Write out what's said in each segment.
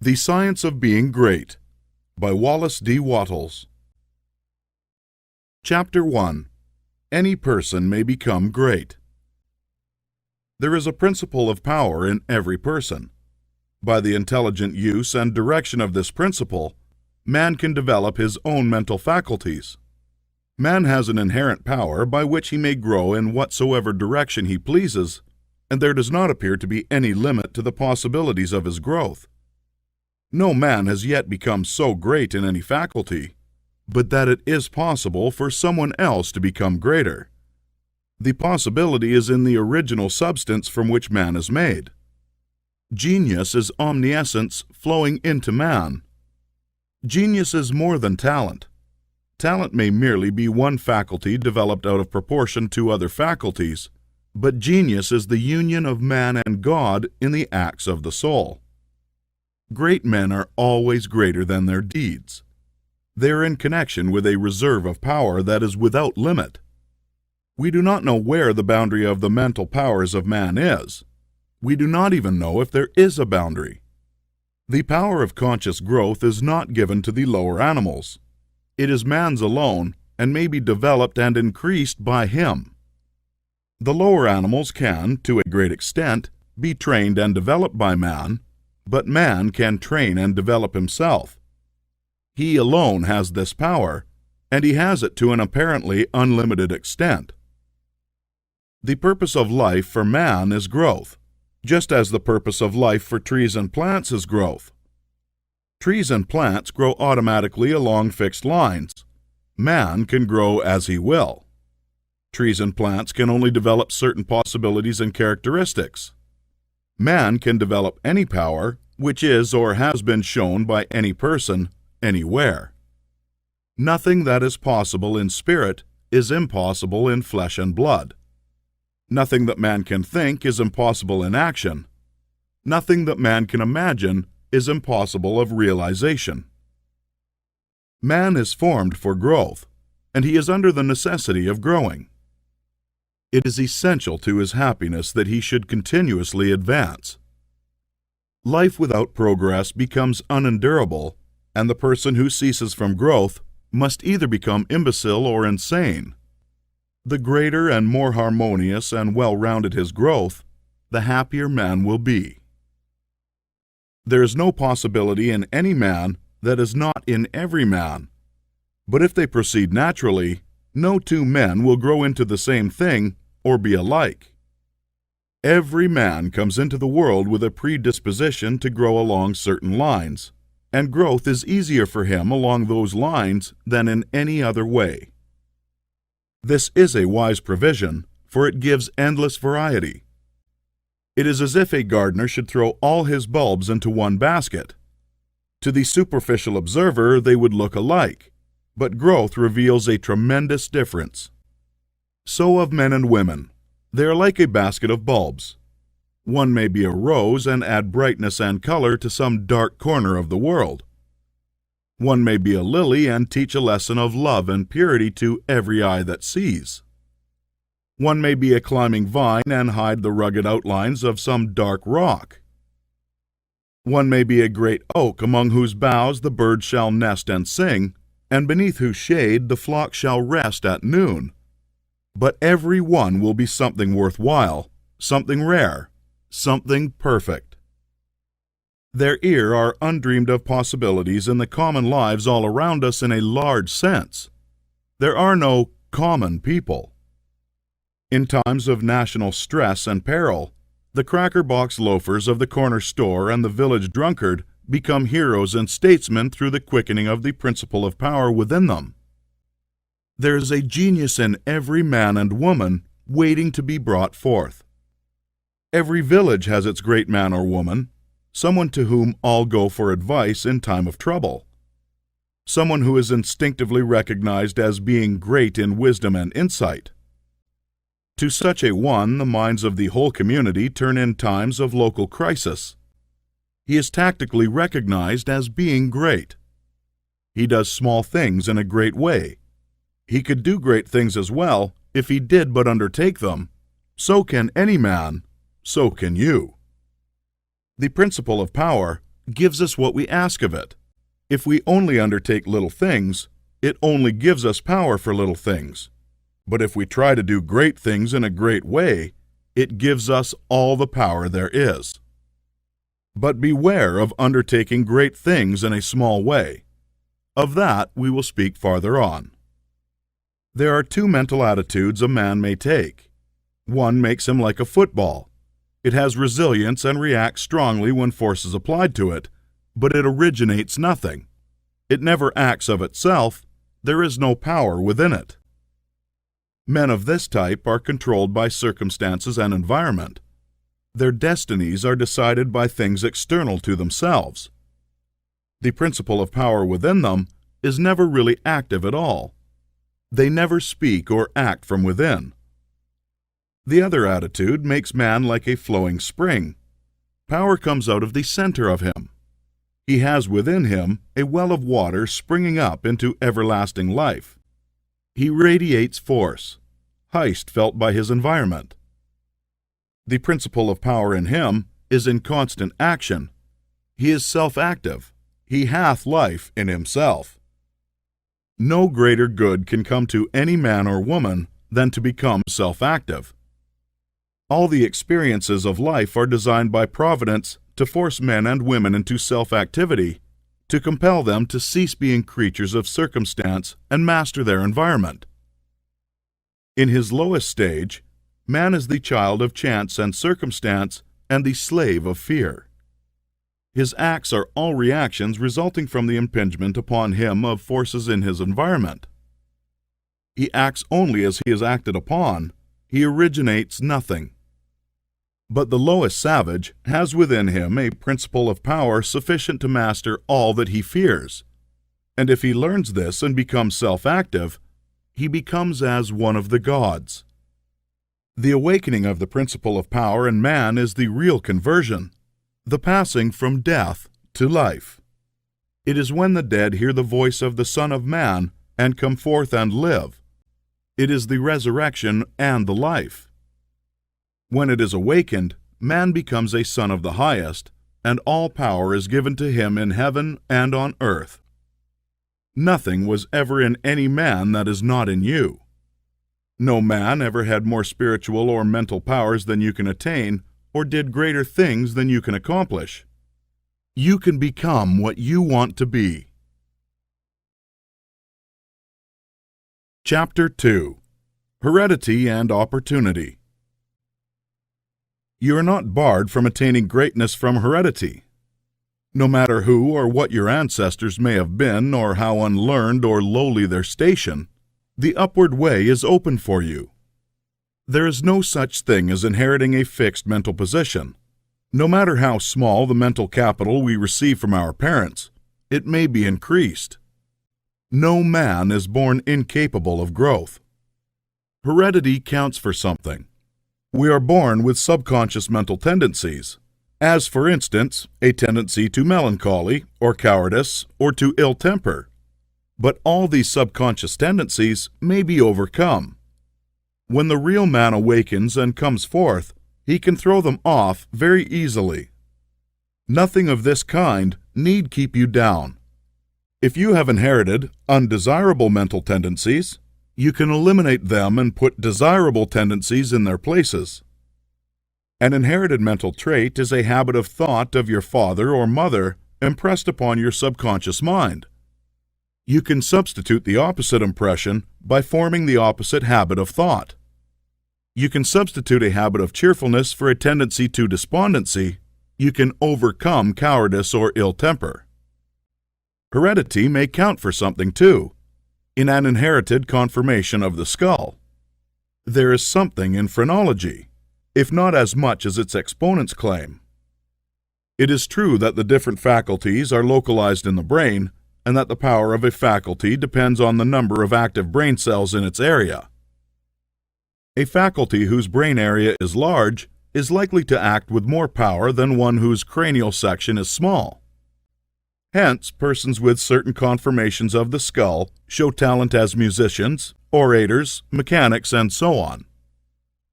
The Science of Being Great by Wallace D. Wattles. Chapter 1. Any person may become great. There is a principle of power in every person. By the intelligent use and direction of this principle, man can develop his own mental faculties. Man has an inherent power by which he may grow in whatsoever direction he pleases, and there does not appear to be any limit to the possibilities of his growth. No man has yet become so great in any faculty, but that it is possible for someone else to become greater. The possibility is in the original substance from which man is made. Genius is omniscience flowing into man. Genius is more than talent. Talent may merely be one faculty developed out of proportion to other faculties, but genius is the union of man and God in the acts of the soul. Great men are always greater than their deeds. They are in connection with a reserve of power that is without limit. We do not know where the boundary of the mental powers of man is. We do not even know if there is a boundary. The power of conscious growth is not given to the lower animals. It is man's alone, and may be developed and increased by him. The lower animals can, to a great extent, be trained and developed by man, but man can train and develop himself. He alone has this power, and he has it to an apparently unlimited extent. The purpose of life for man is growth, just as the purpose of life for trees and plants is growth. Trees and plants grow automatically along fixed lines. Man can grow as he will. Trees and plants can only develop certain possibilities and characteristics. Man can develop any power which is or has been shown by any person, anywhere. Nothing that is possible in spirit is impossible in flesh and blood. Nothing that man can think is impossible in action. Nothing that man can imagine is impossible of realization. Man is formed for growth, and he is under the necessity of growing. It is essential to his happiness that he should continuously advance. Life without progress becomes unendurable, and the person who ceases from growth must either become imbecile or insane. The greater and more harmonious and well-rounded his growth, the happier man will be. There is no possibility in any man that is not in every man, but if they proceed naturally, no two men will grow into the same thing or be alike. Every man comes into the world with a predisposition to grow along certain lines, and growth is easier for him along those lines than in any other way. This is a wise provision, for it gives endless variety. It is as if a gardener should throw all his bulbs into one basket. To the superficial observer, they would look alike, but growth reveals a tremendous difference. So of men and women. They are like a basket of bulbs. One may be a rose and add brightness and color to some dark corner of the world. One may be a lily and teach a lesson of love and purity to every eye that sees. One may be a climbing vine and hide the rugged outlines of some dark rock. One may be a great oak among whose boughs the birds shall nest and sing, and beneath whose shade the flock shall rest at noon. But every one will be something worthwhile, something rare, something perfect. There are undreamed of possibilities in the common lives all around us in a large sense. There are no common people. In times of national stress and peril, the cracker box loafers of the corner store and the village drunkard become heroes and statesmen through the quickening of the principle of power within them. There is a genius in every man and woman waiting to be brought forth. Every village has its great man or woman, someone to whom all go for advice in time of trouble, someone who is instinctively recognized as being great in wisdom and insight. To such a one, the minds of the whole community turn in times of local crisis. He is tactically recognized as being great. He does small things in a great way. He could do great things as well if he did but undertake them. So can any man, so can you. The principle of power, gives us what we ask of it. If we only undertake little things, it only gives us power for little things. But if we try to do great things in a great way, it gives us all the power there is. But beware of undertaking great things in a small way. Of that we will speak farther on. There are two mental attitudes a man may take. One makes him like a football. It has resilience and reacts strongly when force is applied to it, but it originates nothing. It never acts of itself. There is no power within it. Men of this type are controlled by circumstances and environment. Their destinies are decided by things external to themselves. The principle of power within them is never really active at all. They never speak or act from within. The other attitude makes man like a flowing spring. Power comes out of the center of him. He has within him a well of water springing up into everlasting life. He radiates force, haste felt by his environment. The principle of power in him is in constant action. He is self-active. He hath life in himself. No greater good can come to any man or woman than to become self-active. All the experiences of life are designed by Providence to force men and women into self-activity, to compel them to cease being creatures of circumstance and master their environment. In his lowest stage, man is the child of chance and circumstance and the slave of fear. His acts are all reactions resulting from the impingement upon him of forces in his environment. He acts only as he is acted upon. He originates nothing. But the lowest savage has within him a principle of power sufficient to master all that he fears. And if he learns this and becomes self-active, he becomes as one of the gods. The awakening of the principle of power in man is the real conversion, the passing from death to life. It is when the dead hear the voice of the Son of Man and come forth and live. It is the resurrection and the life. When it is awakened, man becomes a son of the highest, and all power is given to him in heaven and on earth. Nothing was ever in any man that is not in you. No man ever had more spiritual or mental powers than you can attain, or did greater things than you can accomplish. You can become what you want to be. Chapter 2. Heredity and Opportunity. You are not barred from attaining greatness from heredity. No matter who or what your ancestors may have been, or how unlearned or lowly their station, the upward way is open for you. There is no such thing as inheriting a fixed mental position. No matter how small the mental capital we receive from our parents, it may be increased. No man is born incapable of growth. Heredity counts for something. We are born with subconscious mental tendencies, as for instance, a tendency to melancholy, or cowardice, or to ill temper. But all these subconscious tendencies may be overcome. When the real man awakens and comes forth, he can throw them off very easily. Nothing of this kind need keep you down. If you have inherited undesirable mental tendencies, you can eliminate them and put desirable tendencies in their places. An inherited mental trait is a habit of thought of your father or mother impressed upon your subconscious mind. You can substitute the opposite impression by forming the opposite habit of thought. You can substitute a habit of cheerfulness for a tendency to despondency. You can overcome cowardice or ill temper. Heredity may count for something too, in an inherited conformation of the skull. There is something in phrenology, if not as much as its exponents claim. It is true that the different faculties are localized in the brain, and that the power of a faculty depends on the number of active brain cells in its area. A faculty whose brain area is large is likely to act with more power than one whose cranial section is small. Hence, persons with certain conformations of the skull show talent as musicians, orators, mechanics, and so on.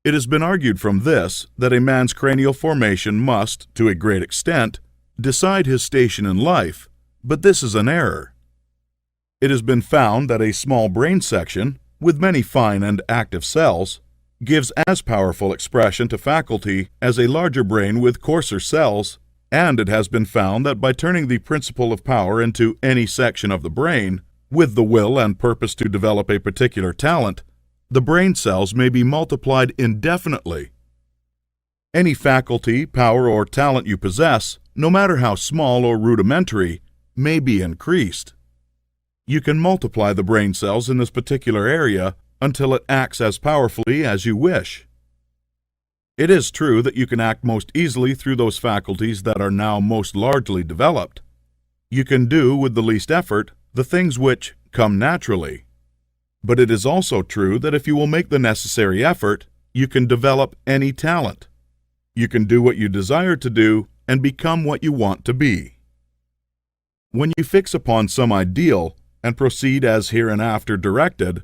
It has been argued from this that a man's cranial formation must, to a great extent, decide his station in life, but this is an error. It has been found that a small brain section, with many fine and active cells, gives as powerful expression to faculty as a larger brain with coarser cells, and it has been found that by turning the principle of power into any section of the brain, with the will and purpose to develop a particular talent, the brain cells may be multiplied indefinitely. Any faculty, power, or talent you possess, no matter how small or rudimentary, may be increased. You can multiply the brain cells in this particular area until it acts as powerfully as you wish. It is true that you can act most easily through those faculties that are now most largely developed. You can do, with the least effort, the things which come naturally. But it is also true that if you will make the necessary effort, you can develop any talent. You can do what you desire to do and become what you want to be. When you fix upon some ideal and proceed as hereinafter directed,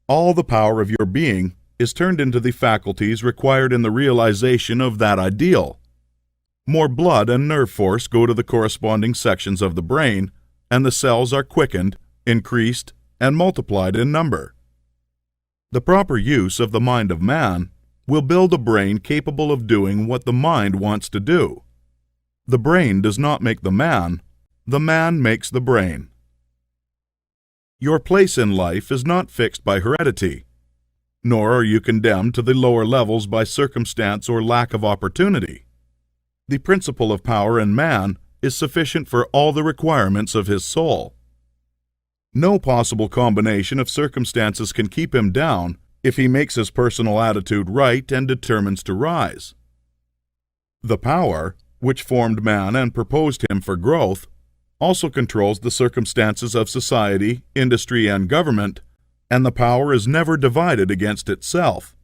all the power of your being is turned into the faculties required in the realization of that ideal. More blood and nerve force go to the corresponding sections of the brain, and the cells are quickened, increased, and multiplied in number. The proper use of the mind of man will build a brain capable of doing what the mind wants to do. The brain does not make the man makes the brain. Your place in life is not fixed by heredity, nor are you condemned to the lower levels by circumstance or lack of opportunity. The principle of power in man is sufficient for all the requirements of his soul. No possible combination of circumstances can keep him down if he makes his personal attitude right and determines to rise. The power, which formed man and proposed him for growth, also controls the circumstances of society, industry, and government, and the power is never divided against itself.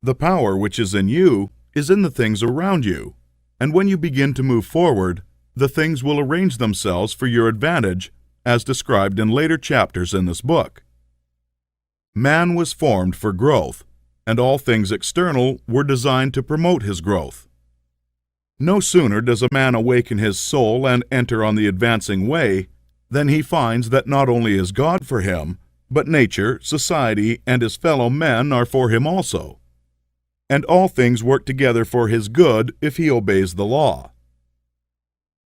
The power which is in you is in the things around you, and when you begin to move forward, the things will arrange themselves for your advantage, as described in later chapters in this book. Man was formed for growth, and all things external were designed to promote his growth. No sooner does a man awaken his soul and enter on the advancing way than he finds that not only is God for him, but nature, society, and his fellow men are for him also. And all things work together for his good if he obeys the law.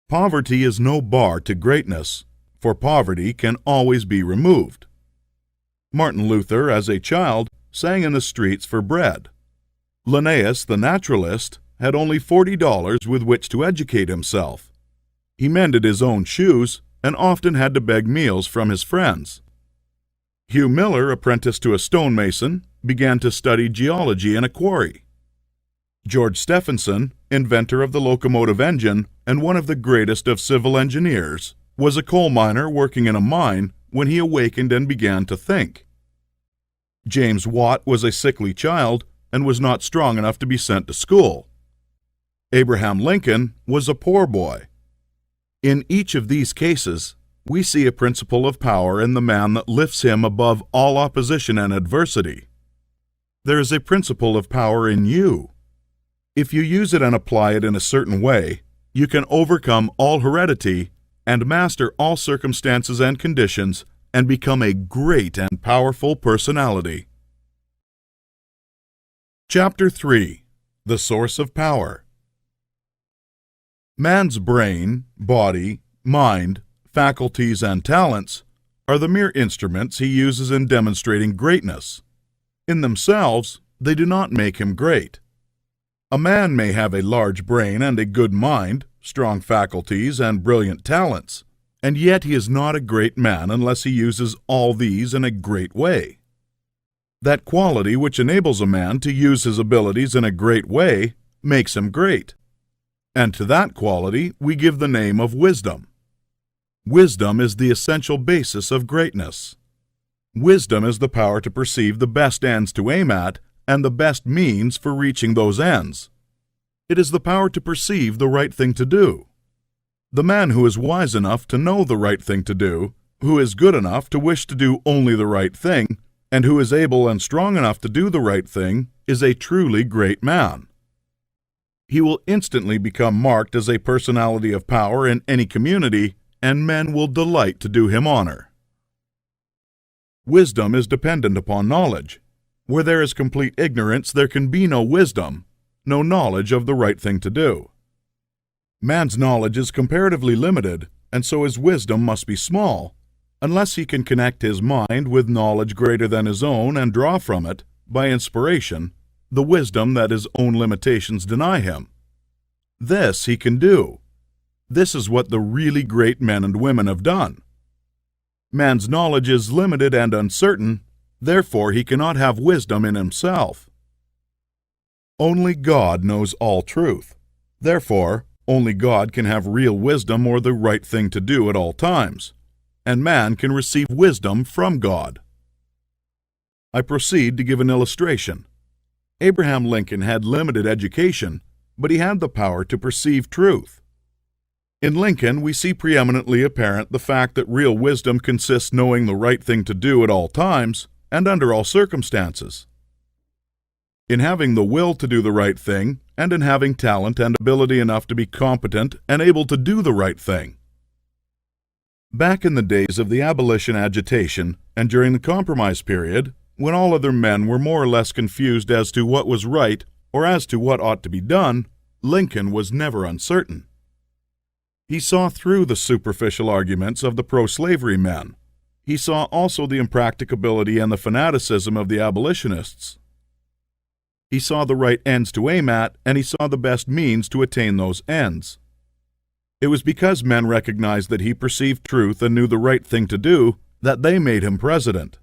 Poverty is no bar to greatness, for poverty can always be removed. Martin Luther, as a child, sang in the streets for bread. Linnaeus, the naturalist, had only $40 with which to educate himself. He mended his own shoes and often had to beg meals from his friends. Hugh Miller, apprenticed to a stonemason, began to study geology in a quarry. George Stephenson, inventor of the locomotive engine and one of the greatest of civil engineers, was a coal miner working in a mine when he awakened and began to think. James Watt was a sickly child and was not strong enough to be sent to school. Abraham Lincoln was a poor boy. In each of these cases, we see a principle of power in the man that lifts him above all opposition and adversity. There is a principle of power in you. If you use it and apply it in a certain way, you can overcome all heredity and master all circumstances and conditions and become a great and powerful personality. Chapter 3. The Source of Power. Man's brain, body, mind, faculties, and talents are the mere instruments he uses in demonstrating greatness. In themselves, they do not make him great. A man may have a large brain and a good mind, strong faculties, and brilliant talents, and yet he is not a great man unless he uses all these in a great way. That quality which enables a man to use his abilities in a great way makes him great. And to that quality we give the name of wisdom. Wisdom is the essential basis of greatness. Wisdom is the power to perceive the best ends to aim at and the best means for reaching those ends. It is the power to perceive the right thing to do. The man who is wise enough to know the right thing to do, who is good enough to wish to do only the right thing, and who is able and strong enough to do the right thing, is a truly great man. He will instantly become marked as a personality of power in any community, and men will delight to do him honor. Wisdom is dependent upon knowledge. Where there is complete ignorance, there can be no wisdom, no knowledge of the right thing to do. Man's knowledge is comparatively limited, and so his wisdom must be small, unless he can connect his mind with knowledge greater than his own and draw from it, by inspiration, the wisdom that his own limitations deny him. This he can do. This is what the really great men and women have done. Man's knowledge is limited and uncertain, therefore he cannot have wisdom in himself. Only God knows all truth. Therefore, only God can have real wisdom or the right thing to do at all times, and man can receive wisdom from God. I proceed to give an illustration. Abraham Lincoln had limited education, but he had the power to perceive truth. In Lincoln, we see preeminently apparent the fact that real wisdom consists knowing the right thing to do at all times and under all circumstances. In having the will to do the right thing, and in having talent and ability enough to be competent and able to do the right thing. Back in the days of the abolition agitation and during the compromise period, when all other men were more or less confused as to what was right or as to what ought to be done, Lincoln was never uncertain. He saw through the superficial arguments of the pro-slavery men. He saw also the impracticability and the fanaticism of the abolitionists. He saw the right ends to aim at, and he saw the best means to attain those ends. It was because men recognized that he perceived truth and knew the right thing to do that they made him president.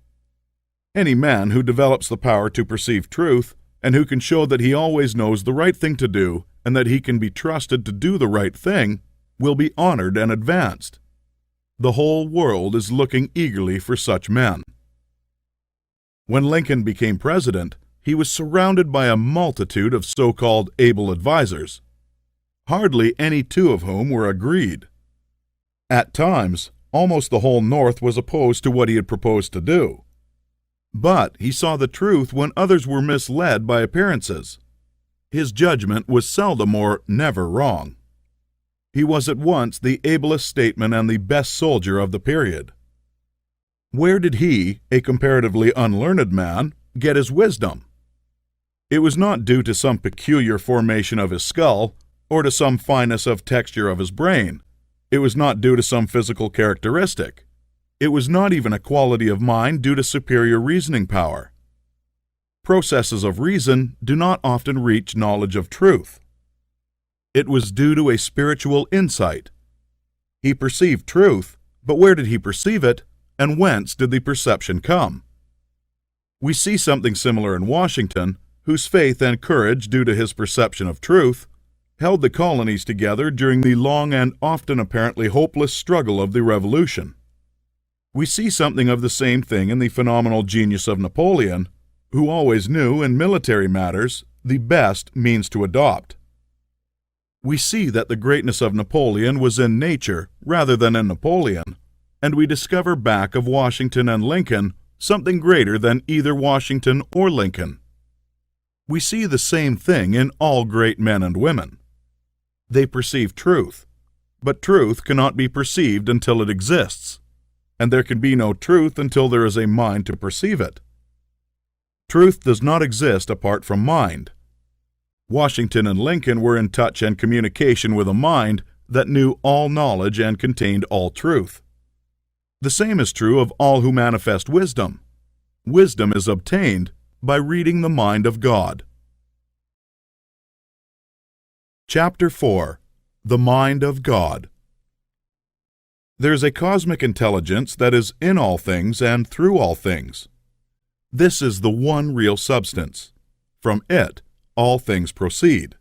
Any man who develops the power to perceive truth, and who can show that he always knows the right thing to do and that he can be trusted to do the right thing, will be honored and advanced. The whole world is looking eagerly for such men. When Lincoln became president, he was surrounded by a multitude of so-called able advisers, hardly any two of whom were agreed. At times, almost the whole North was opposed to what he had proposed to do. But he saw the truth when others were misled by appearances. His judgment was seldom or never wrong. He was at once the ablest statesman and the best soldier of the period. Where did he, a comparatively unlearned man, get his wisdom? It was not due to some peculiar formation of his skull, or to some fineness of texture of his brain. It was not due to some physical characteristic. It was not even a quality of mind due to superior reasoning power. Processes of reason do not often reach knowledge of truth. It was due to a spiritual insight. He perceived truth, but where did he perceive it, and whence did the perception come? We see something similar in Washington, whose faith and courage, due to his perception of truth, held the colonies together during the long and often apparently hopeless struggle of the Revolution. We see something of the same thing in the phenomenal genius of Napoleon, who always knew, in military matters, the best means to adopt. We see that the greatness of Napoleon was in nature rather than in Napoleon, and we discover back of Washington and Lincoln something greater than either Washington or Lincoln. We see the same thing in all great men and women. They perceive truth, but truth cannot be perceived until it exists, and there can be no truth until there is a mind to perceive it. Truth does not exist apart from mind. Washington and Lincoln were in touch and communication with a mind that knew all knowledge and contained all truth. The same is true of all who manifest wisdom. Wisdom is obtained by reading the mind of God. Chapter 4. The Mind of God. There is a cosmic intelligence that is in all things and through all things. This is the one real substance. From it, all things proceed.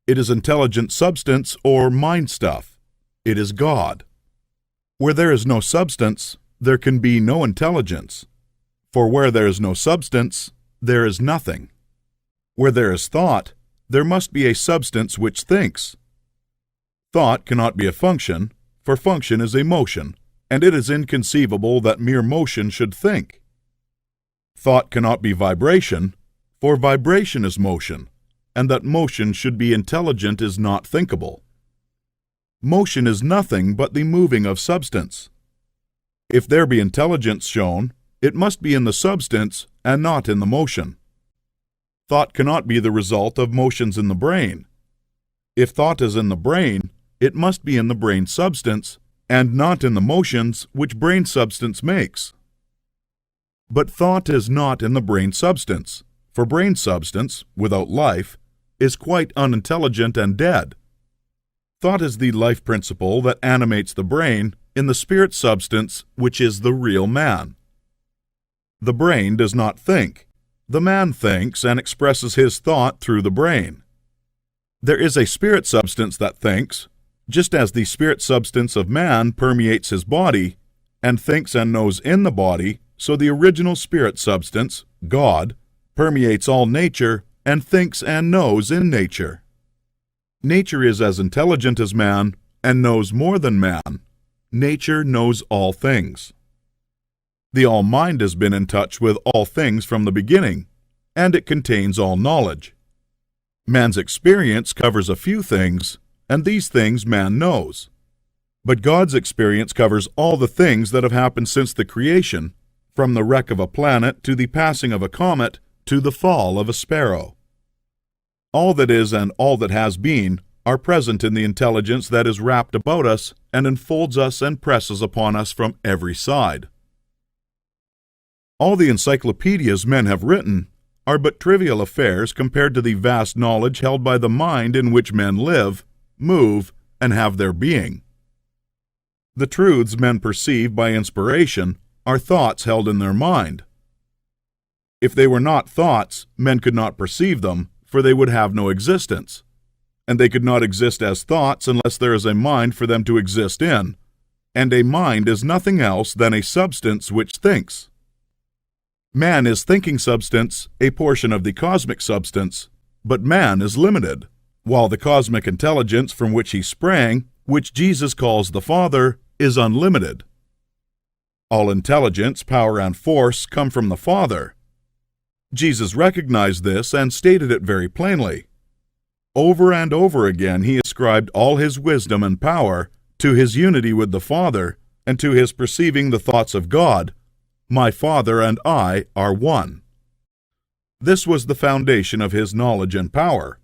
It is intelligent substance or mind stuff. It is God. Where there is no substance, there can be no intelligence. For where there is no substance, there is nothing. Where there is thought, there must be a substance which thinks. Thought cannot be a function, for function is a motion, and it is inconceivable that mere motion should think. Thought cannot be vibration, for vibration is motion, and that motion should be intelligent is not thinkable. Motion is nothing but the moving of substance. If there be intelligence shown, it must be in the substance and not in the motion. Thought cannot be the result of motions in the brain. If thought is in the brain, it must be in the brain substance and not in the motions which brain substance makes. But thought is not in the brain substance, for brain substance, without life, is quite unintelligent and dead. Thought is the life principle that animates the brain in the spirit substance which is the real man. The brain does not think. The man thinks and expresses his thought through the brain. There is a spirit substance that thinks, just as the spirit substance of man permeates his body and thinks and knows in the body, so the original spirit substance, God, permeates all nature and thinks and knows in nature. Nature is as intelligent as man and knows more than man. Nature knows all things. The all-mind has been in touch with all things from the beginning, and it contains all knowledge. Man's experience covers a few things, and these things man knows. But God's experience covers all the things that have happened since the creation, from the wreck of a planet to the passing of a comet to the fall of a sparrow. All that is and all that has been are present in the intelligence that is wrapped about us and enfolds us and presses upon us from every side. All the encyclopedias men have written are but trivial affairs compared to the vast knowledge held by the mind in which men live, move, and have their being. The truths men perceive by inspiration are thoughts held in their mind. If they were not thoughts, men could not perceive them, for they would have no existence, and they could not exist as thoughts unless there is a mind for them to exist in, and a mind is nothing else than a substance which thinks. Man is thinking substance, a portion of the cosmic substance, but man is limited, while the cosmic intelligence from which he sprang, which Jesus calls the Father, is unlimited. All intelligence, power, and force come from the Father. Jesus recognized this and stated it very plainly. Over and over again he ascribed all his wisdom and power to his unity with the Father and to his perceiving the thoughts of God. My Father and I are one. This was the foundation of his knowledge and power.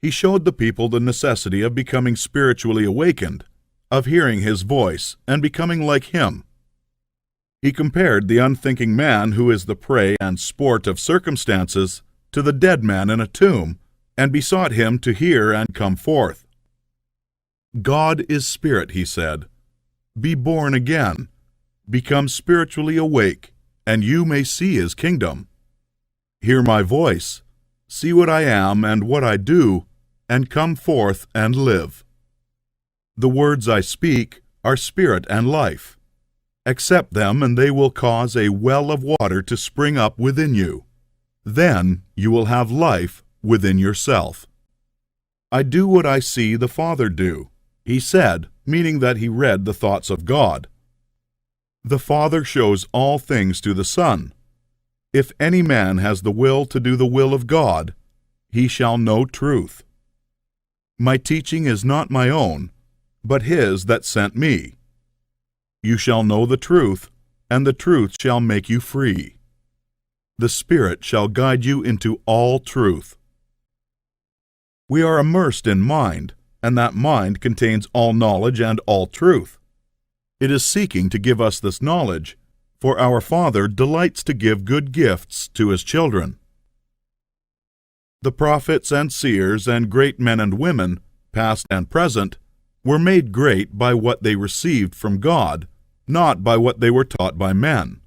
He showed the people the necessity of becoming spiritually awakened, of hearing his voice and becoming like him. He compared the unthinking man who is the prey and sport of circumstances to the dead man in a tomb, and besought him to hear and come forth. God is spirit, he said. Be born again. Become spiritually awake, and you may see his kingdom. Hear my voice, see what I am and what I do, and come forth and live. The words I speak are spirit and life. Accept them, and they will cause a well of water to spring up within you. Then you will have life within yourself. I do what I see the Father do, he said, meaning that he read the thoughts of God. The Father shows all things to the Son. If any man has the will to do the will of God, he shall know truth. My teaching is not my own, but his that sent me. You shall know the truth, and the truth shall make you free. The Spirit shall guide you into all truth. We are immersed in mind, and that mind contains all knowledge and all truth. It is seeking to give us this knowledge, for our Father delights to give good gifts to his children. The prophets and seers and great men and women, past and present, were made great by what they received from God, not by what they were taught by men.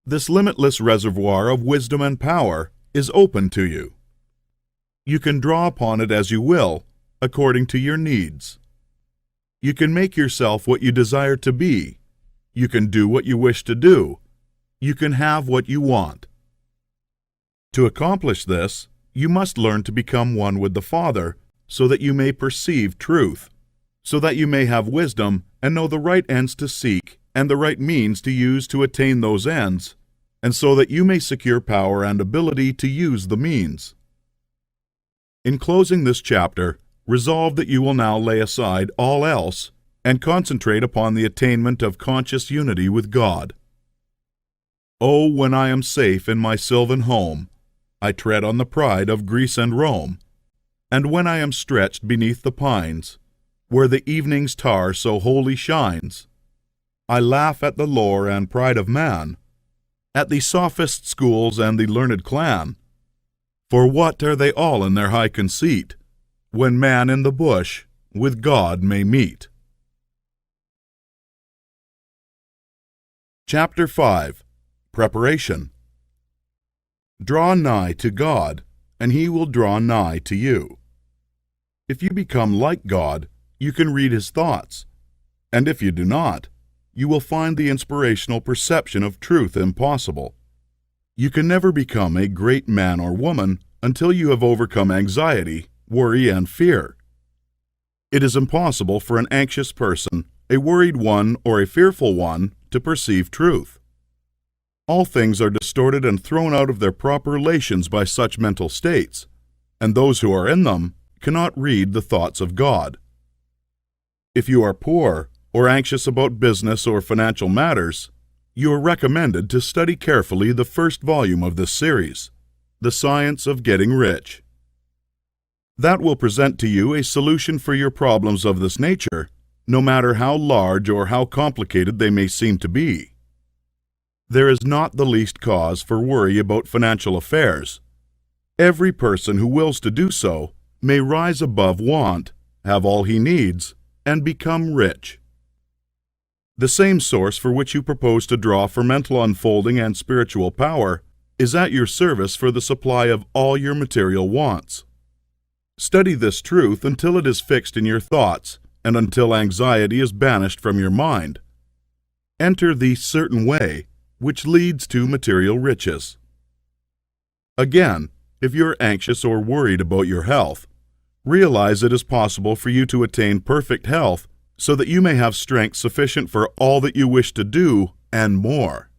This limitless reservoir of wisdom and power is open to you. You can draw upon it as you will, according to your needs. You can make yourself what you desire to be. You can do what you wish to do. You can have what you want. To accomplish this, you must learn to become one with the Father, so that you may perceive truth, so that you may have wisdom and know the right ends to seek and the right means to use to attain those ends, and so that you may secure power and ability to use the means. In closing this chapter, resolve that you will now lay aside all else and concentrate upon the attainment of conscious unity with God. Oh, when I am safe in my sylvan home, I tread on the pride of Greece and Rome, and when I am stretched beneath the pines, where the evening's star so wholly shines, I laugh at the lore and pride of man, at the sophist schools and the learned clan. For what are they all in their high conceit, when man in the bush with God may meet? Chapter 5. Preparation. Draw nigh to God, and He will draw nigh to you. If you become like God, you can read His thoughts, and if you do not, you will find the inspirational perception of truth impossible. You can never become a great man or woman until you have overcome anxiety, worry, and fear. It is impossible for an anxious person, a worried one, or a fearful one to perceive truth. All things are distorted and thrown out of their proper relations by such mental states, and those who are in them cannot read the thoughts of God. If you are poor, or anxious about business or financial matters, you are recommended to study carefully the first volume of this series, The Science of Getting Rich. That will present to you a solution for your problems of this nature, no matter how large or how complicated they may seem to be. There is not the least cause for worry about financial affairs. Every person who wills to do so may rise above want, have all he needs, and become rich. The same source for which you propose to draw for mental unfolding and spiritual power is at your service for the supply of all your material wants. Study this truth until it is fixed in your thoughts and until anxiety is banished from your mind. Enter the certain way, which leads to material riches. Again, if you are anxious or worried about your health, realize it is possible for you to attain perfect health so that you may have strength sufficient for all that you wish to do and more.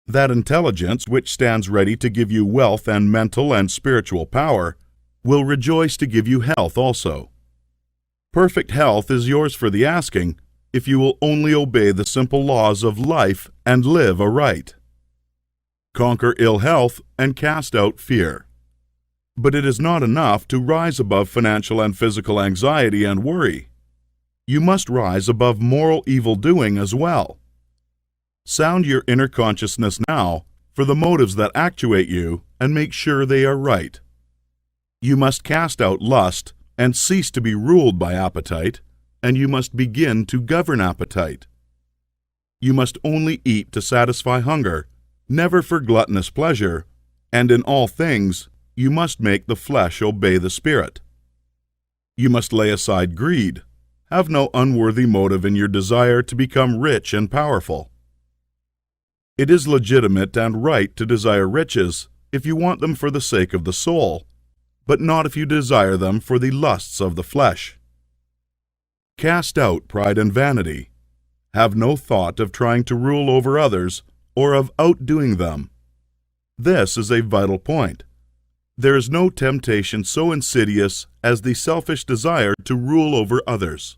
That intelligence which stands ready to give you wealth and mental and spiritual power will rejoice to give you health also. Perfect health is yours for the asking if you will only obey the simple laws of life and live aright. Conquer ill health and cast out fear. But it is not enough to rise above financial and physical anxiety and worry. You must rise above moral evil-doing as well. Sound your inner consciousness now for the motives that actuate you and make sure they are right. You must cast out lust and cease to be ruled by appetite, and you must begin to govern appetite. You must only eat to satisfy hunger, never for gluttonous pleasure, and in all things you must make the flesh obey the spirit. You must lay aside greed. Have no unworthy motive in your desire to become rich and powerful. It is legitimate and right to desire riches if you want them for the sake of the soul, but not if you desire them for the lusts of the flesh. Cast out pride and vanity. Have no thought of trying to rule over others or of outdoing them. This is a vital point. There is no temptation so insidious as the selfish desire to rule over others.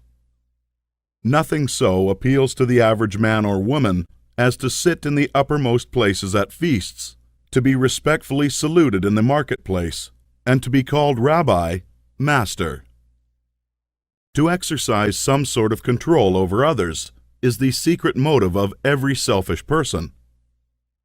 Nothing so appeals to the average man or woman as to sit in the uppermost places at feasts, to be respectfully saluted in the marketplace, and to be called Rabbi, Master. To exercise some sort of control over others is the secret motive of every selfish person.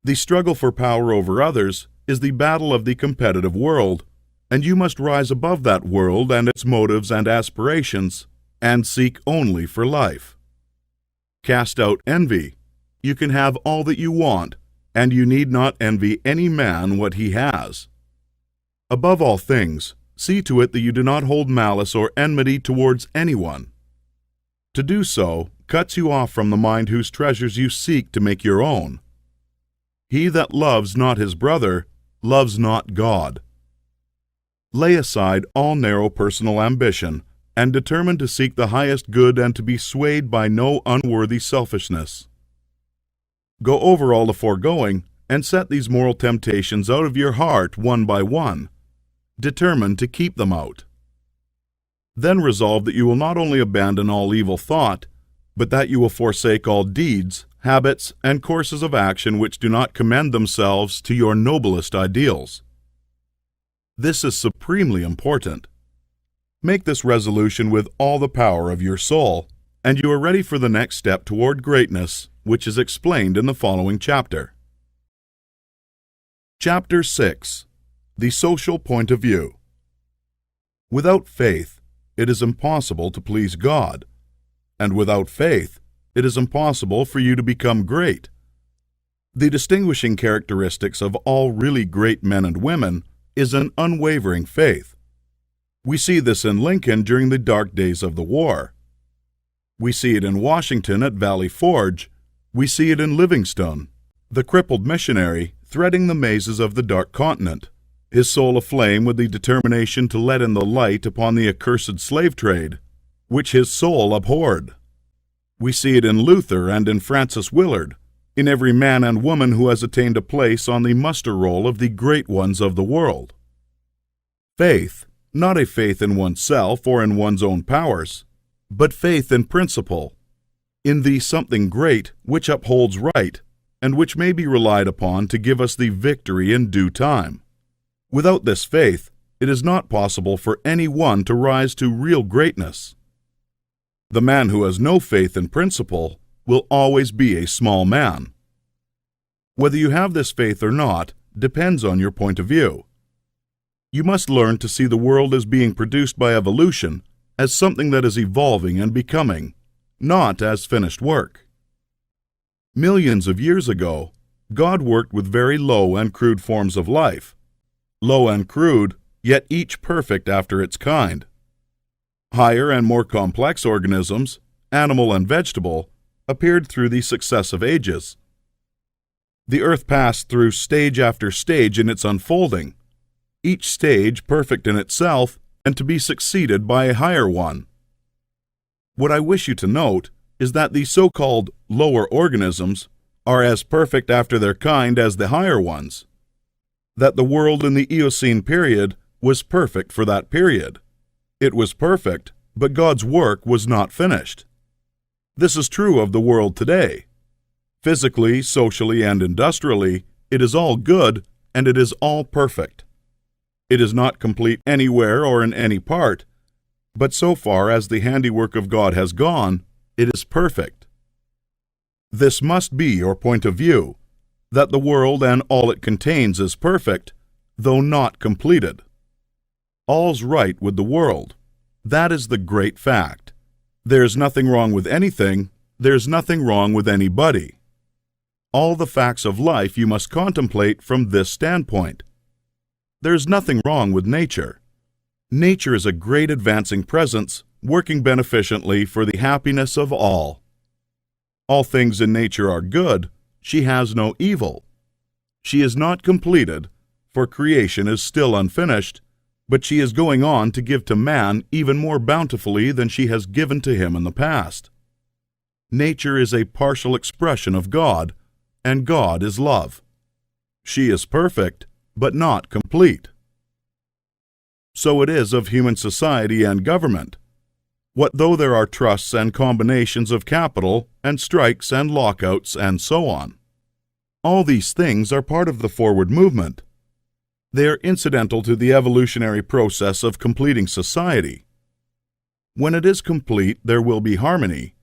The struggle for power over others is the battle of the competitive world, and you must rise above that world and its motives and aspirations, and seek only for life. Cast out envy. You can have all that you want, and you need not envy any man what he has. Above all things, see to it that you do not hold malice or enmity towards anyone. To do so cuts you off from the mind whose treasures you seek to make your own. He that loves not his brother loves not God. Lay aside all narrow personal ambition, and determine to seek the highest good and to be swayed by no unworthy selfishness. Go over all the foregoing, and set these moral temptations out of your heart one by one. determined to keep them out. Then resolve that you will not only abandon all evil thought, but that you will forsake all deeds, habits, and courses of action which do not commend themselves to your noblest ideals. This is supremely important. Make this resolution with all the power of your soul, and you are ready for the next step toward greatness, which is explained in the following chapter. Chapter 6. The Social Point of View. Without faith, it is impossible to please God, and without faith, it is impossible for you to become great. The distinguishing characteristics of all really great men and women is an unwavering faith. We see this in Lincoln during the dark days of the war. We see it in Washington at Valley Forge. We see it in Livingstone, the crippled missionary threading the mazes of the dark continent, his soul aflame with the determination to let in the light upon the accursed slave trade, which his soul abhorred. We see it in Luther and in Francis Willard, in every man and woman who has attained a place on the muster roll of the great ones of the world. Faith, not a faith in oneself or in one's own powers, but faith in principle, in the something great which upholds right, and which may be relied upon to give us the victory in due time. Without this faith, it is not possible for any one to rise to real greatness. The man who has no faith in principle will always be a small man. Whether you have this faith or not depends on your point of view. You must learn to see the world as being produced by evolution, as something that is evolving and becoming, not as finished work. Millions of years ago, God worked with very low and crude forms of life. Low and crude, yet each perfect after its kind. Higher and more complex organisms, animal and vegetable, appeared through the successive ages. The earth passed through stage after stage in its unfolding, each stage perfect in itself and to be succeeded by a higher one. What I wish you to note is that the so-called lower organisms are as perfect after their kind as the higher ones. That the world in the Eocene period was perfect for that period. It was perfect, but God's work was not finished. This is true of the world today. Physically, socially, and industrially, it is all good, and it is all perfect. It is not complete anywhere or in any part, but so far as the handiwork of God has gone, it is perfect. This must be your point of view, that the world and all it contains is perfect, though not completed. All's right with the world. That is the great fact. There's nothing wrong with anything, there's nothing wrong with anybody. All the facts of life you must contemplate from this standpoint. There's nothing wrong with nature. Nature is a great advancing presence, working beneficently for the happiness of all. All things in nature are good. She has no evil. She is not completed, for creation is still unfinished, but she is going on to give to man even more bountifully than she has given to him in the past. Nature is a partial expression of God, and God is love. She is perfect, but not complete. So it is of human society and government. What though there are trusts and combinations of capital, and strikes and lockouts, and so on? All these things are part of the forward movement. They are incidental to the evolutionary process of completing society. When it is complete, there will be harmony,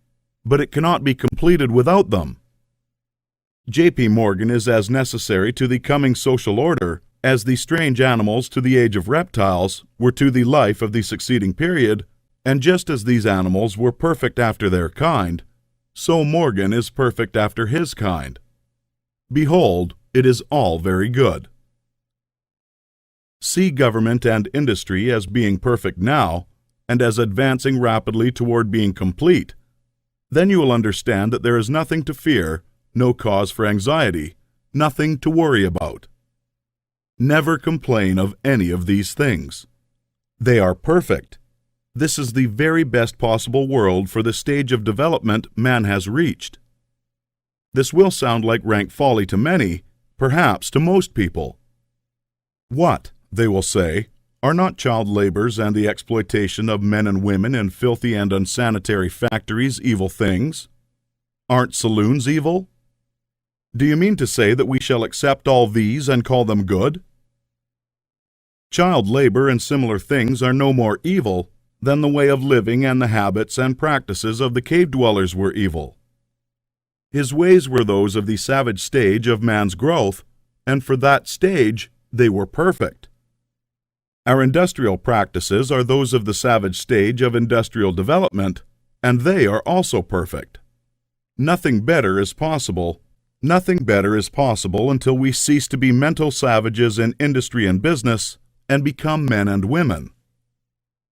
but it cannot be completed without them. J.P. Morgan is as necessary to the coming social order as the strange animals to the age of reptiles were to the life of the succeeding period, and just as these animals were perfect after their kind, so Morgan is perfect after his kind. Behold, it is all very good. See government and industry as being perfect now, and as advancing rapidly toward being complete. Then you will understand that there is nothing to fear, no cause for anxiety, nothing to worry about. Never complain of any of these things. They are perfect. This is the very best possible world for the stage of development man has reached. This will sound like rank folly to many, perhaps to most people. What, they will say, Are not child labors and the exploitation of men and women in filthy and unsanitary factories evil things? Aren't saloons evil? Do you mean to say that we shall accept all these and call them good? Child labor and similar things are no more evil than the way of living and the habits and practices of the cave dwellers were evil. His ways were those of the savage stage of man's growth, and for that stage they were perfect. Our industrial practices are those of the savage stage of industrial development, and they are also perfect. Nothing better is possible. Nothing better is possible until we cease to be mental savages in industry and business and become men and women.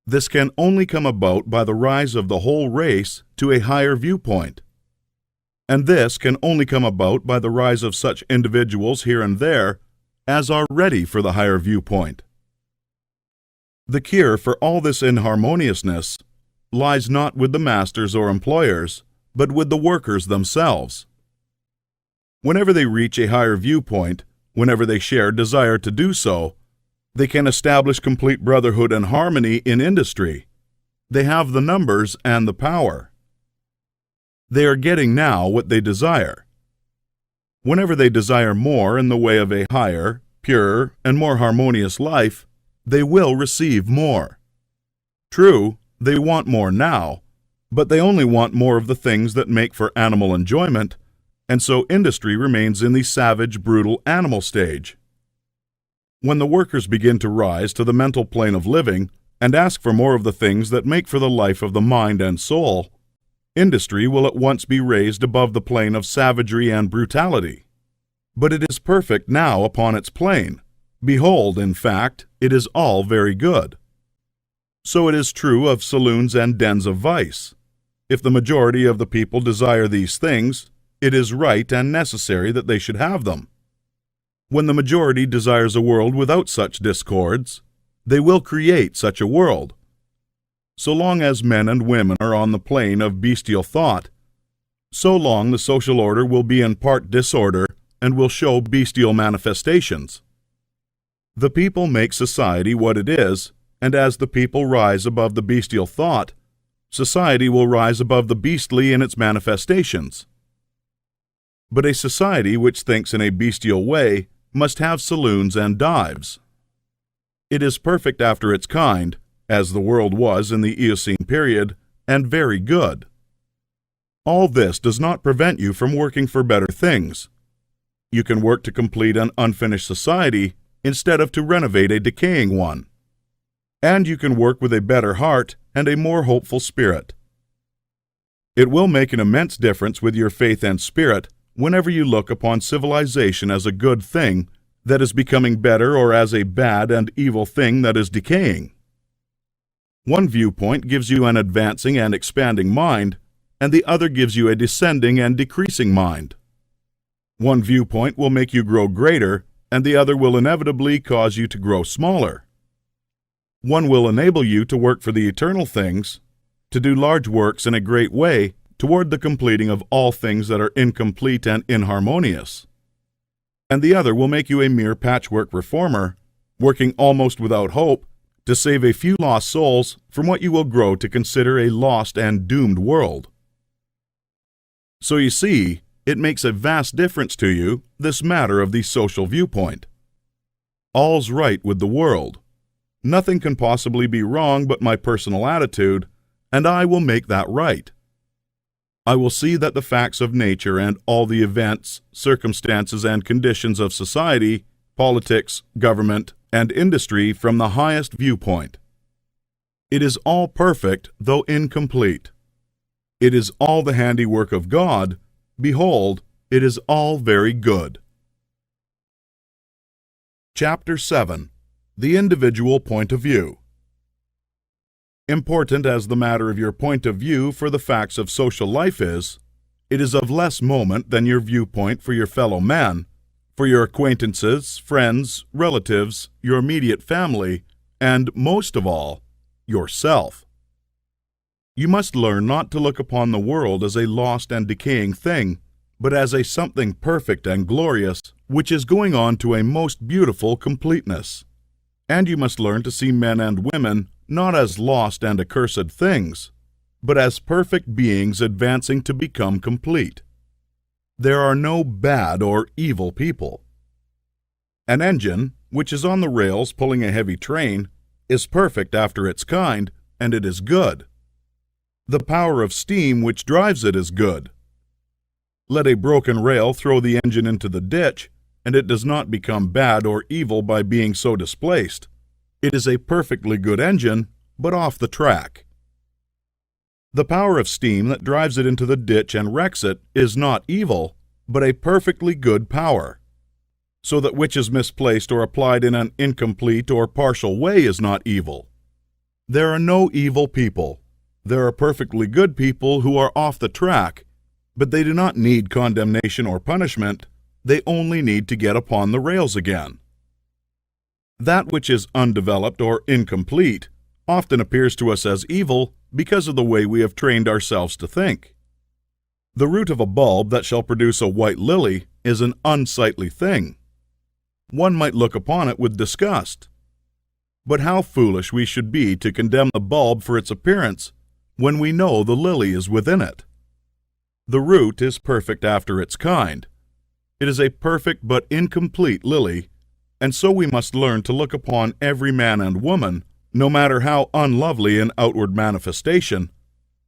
This can only come about by the rise of the whole race to a higher viewpoint. And this can only come about by the rise of such individuals here and there as are ready for the higher viewpoint. The cure for all this inharmoniousness lies not with the masters or employers, but with the workers themselves. Whenever they reach a higher viewpoint, whenever they share desire to do so, they can establish complete brotherhood and harmony in industry. They have the numbers and the power. They are getting now what they desire. Whenever they desire more in the way of a higher, purer, and more harmonious life, they will receive more. True, they want more now, but they only want more of the things that make for animal enjoyment, and so industry remains in the savage, brutal animal stage. When the workers begin to rise to the mental plane of living and ask for more of the things that make for the life of the mind and soul, industry will at once be raised above the plane of savagery and brutality. But it is perfect now upon its plane. Behold, in fact, it is all very good. So it is true of saloons and dens of vice. If the majority of the people desire these things, it is right and necessary that they should have them. When the majority desires a world without such discords, they will create such a world. So long as men and women are on the plane of bestial thought, so long the social order will be in part disorder and will show bestial manifestations. The people make society what it is, and as the people rise above the bestial thought, society will rise above the beastly in its manifestations. But a society which thinks in a bestial way must have saloons and dives. It is perfect after its kind, as the world was in the Eocene period, and very good. All this does not prevent you from working for better things. You can work to complete an unfinished society instead of to renovate a decaying one. And you can work with a better heart and a more hopeful spirit. It will make an immense difference with your faith and spirit whenever you look upon civilization as a good thing that is becoming better or as a bad and evil thing that is decaying. One viewpoint gives you an advancing and expanding mind, and the other gives you a descending and decreasing mind. One viewpoint will make you grow greater, and the other will inevitably cause you to grow smaller. One will enable you to work for the eternal things, to do large works in a great way toward the completing of all things that are incomplete and inharmonious. And the other will make you a mere patchwork reformer, working almost without hope to save a few lost souls from what you will grow to consider a lost and doomed world. So you see, it makes a vast difference to you, this matter of the social viewpoint. All's right with the world. Nothing can possibly be wrong but my personal attitude, and I will make that right. I will see that the facts of nature and all the events, circumstances, and conditions of society, politics, government, and industry from the highest viewpoint. It is all perfect, though incomplete. It is all the handiwork of God. Behold, it is all very good. Chapter 7. The Individual Point of View. Important as the matter of your point of view for the facts of social life is, it is of less moment than your viewpoint for your fellow man, for your acquaintances, friends, relatives, your immediate family, and, most of all, yourself. You must learn not to look upon the world as a lost and decaying thing, but as a something perfect and glorious, which is going on to a most beautiful completeness. And you must learn to see men and women not as lost and accursed things, but as perfect beings advancing to become complete. There are no bad or evil people. An engine, which is on the rails pulling a heavy train, is perfect after its kind, and it is good. The power of steam which drives it is good. Let a broken rail throw the engine into the ditch, and it does not become bad or evil by being so displaced. It is a perfectly good engine, but off the track. The power of steam that drives it into the ditch and wrecks it is not evil, but a perfectly good power. So that which is misplaced or applied in an incomplete or partial way is not evil. There are no evil people. There are perfectly good people who are off the track, but they do not need condemnation or punishment. They only need to get upon the rails again. That which is undeveloped or incomplete often appears to us as evil because of the way we have trained ourselves to think. The root of a bulb that shall produce a white lily is an unsightly thing. One might look upon it with disgust. But how foolish we should be to condemn the bulb for its appearance when we know the lily is within it. The root is perfect after its kind. It is a perfect but incomplete lily, and so we must learn to look upon every man and woman, no matter how unlovely in outward manifestation.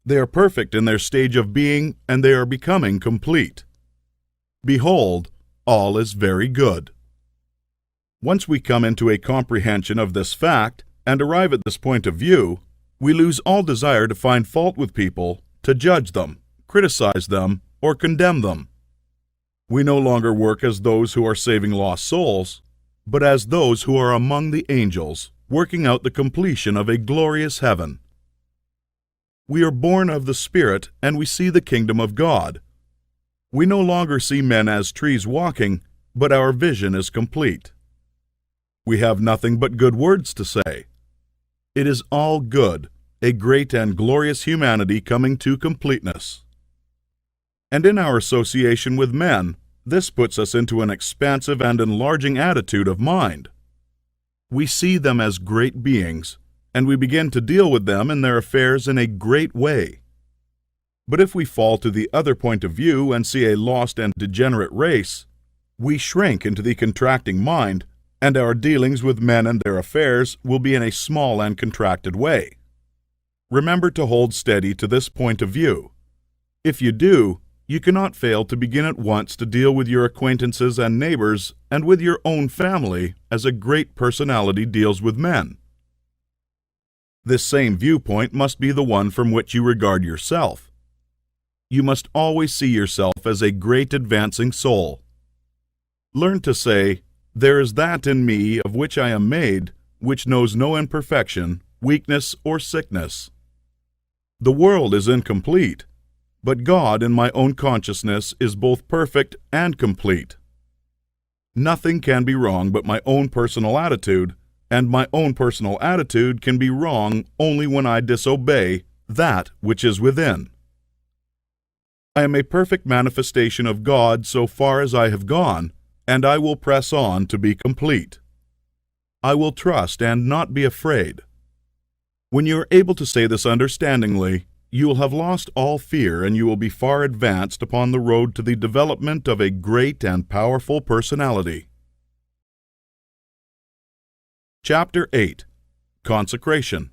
They are perfect in their stage of being, and they are becoming complete. Behold, all is very good. Once we come into a comprehension of this fact and arrive at this point of view, we lose all desire to find fault with people, to judge them, criticize them, or condemn them. We no longer work as those who are saving lost souls, but as those who are among the angels, working out the completion of a glorious heaven. We are born of the Spirit, and we see the kingdom of God. We no longer see men as trees walking, but our vision is complete. We have nothing but good words to say. It is all good, a great and glorious humanity coming to completeness. And in our association with men, this puts us into an expansive and enlarging attitude of mind. We see them as great beings, and we begin to deal with them in their affairs in a great way. But if we fall to the other point of view and see a lost and degenerate race, we shrink into the contracting mind, and our dealings with men and their affairs will be in a small and contracted way. Remember to hold steady to this point of view. If you do, you cannot fail to begin at once to deal with your acquaintances and neighbors and with your own family as a great personality deals with men. This same viewpoint must be the one from which you regard yourself. You must always see yourself as a great advancing soul. Learn to say, "There is that in me of which I am made, which knows no imperfection, weakness, or sickness. The world is incomplete, but God in my own consciousness is both perfect and complete. Nothing can be wrong but my own personal attitude, and my own personal attitude can be wrong only when I disobey that which is within. I am a perfect manifestation of God so far as I have gone, and I will press on to be complete. I will trust and not be afraid. When you are able to say this understandingly, you will have lost all fear, and you will be far advanced upon the road to the development of a great and powerful personality." Chapter 8. Consecration.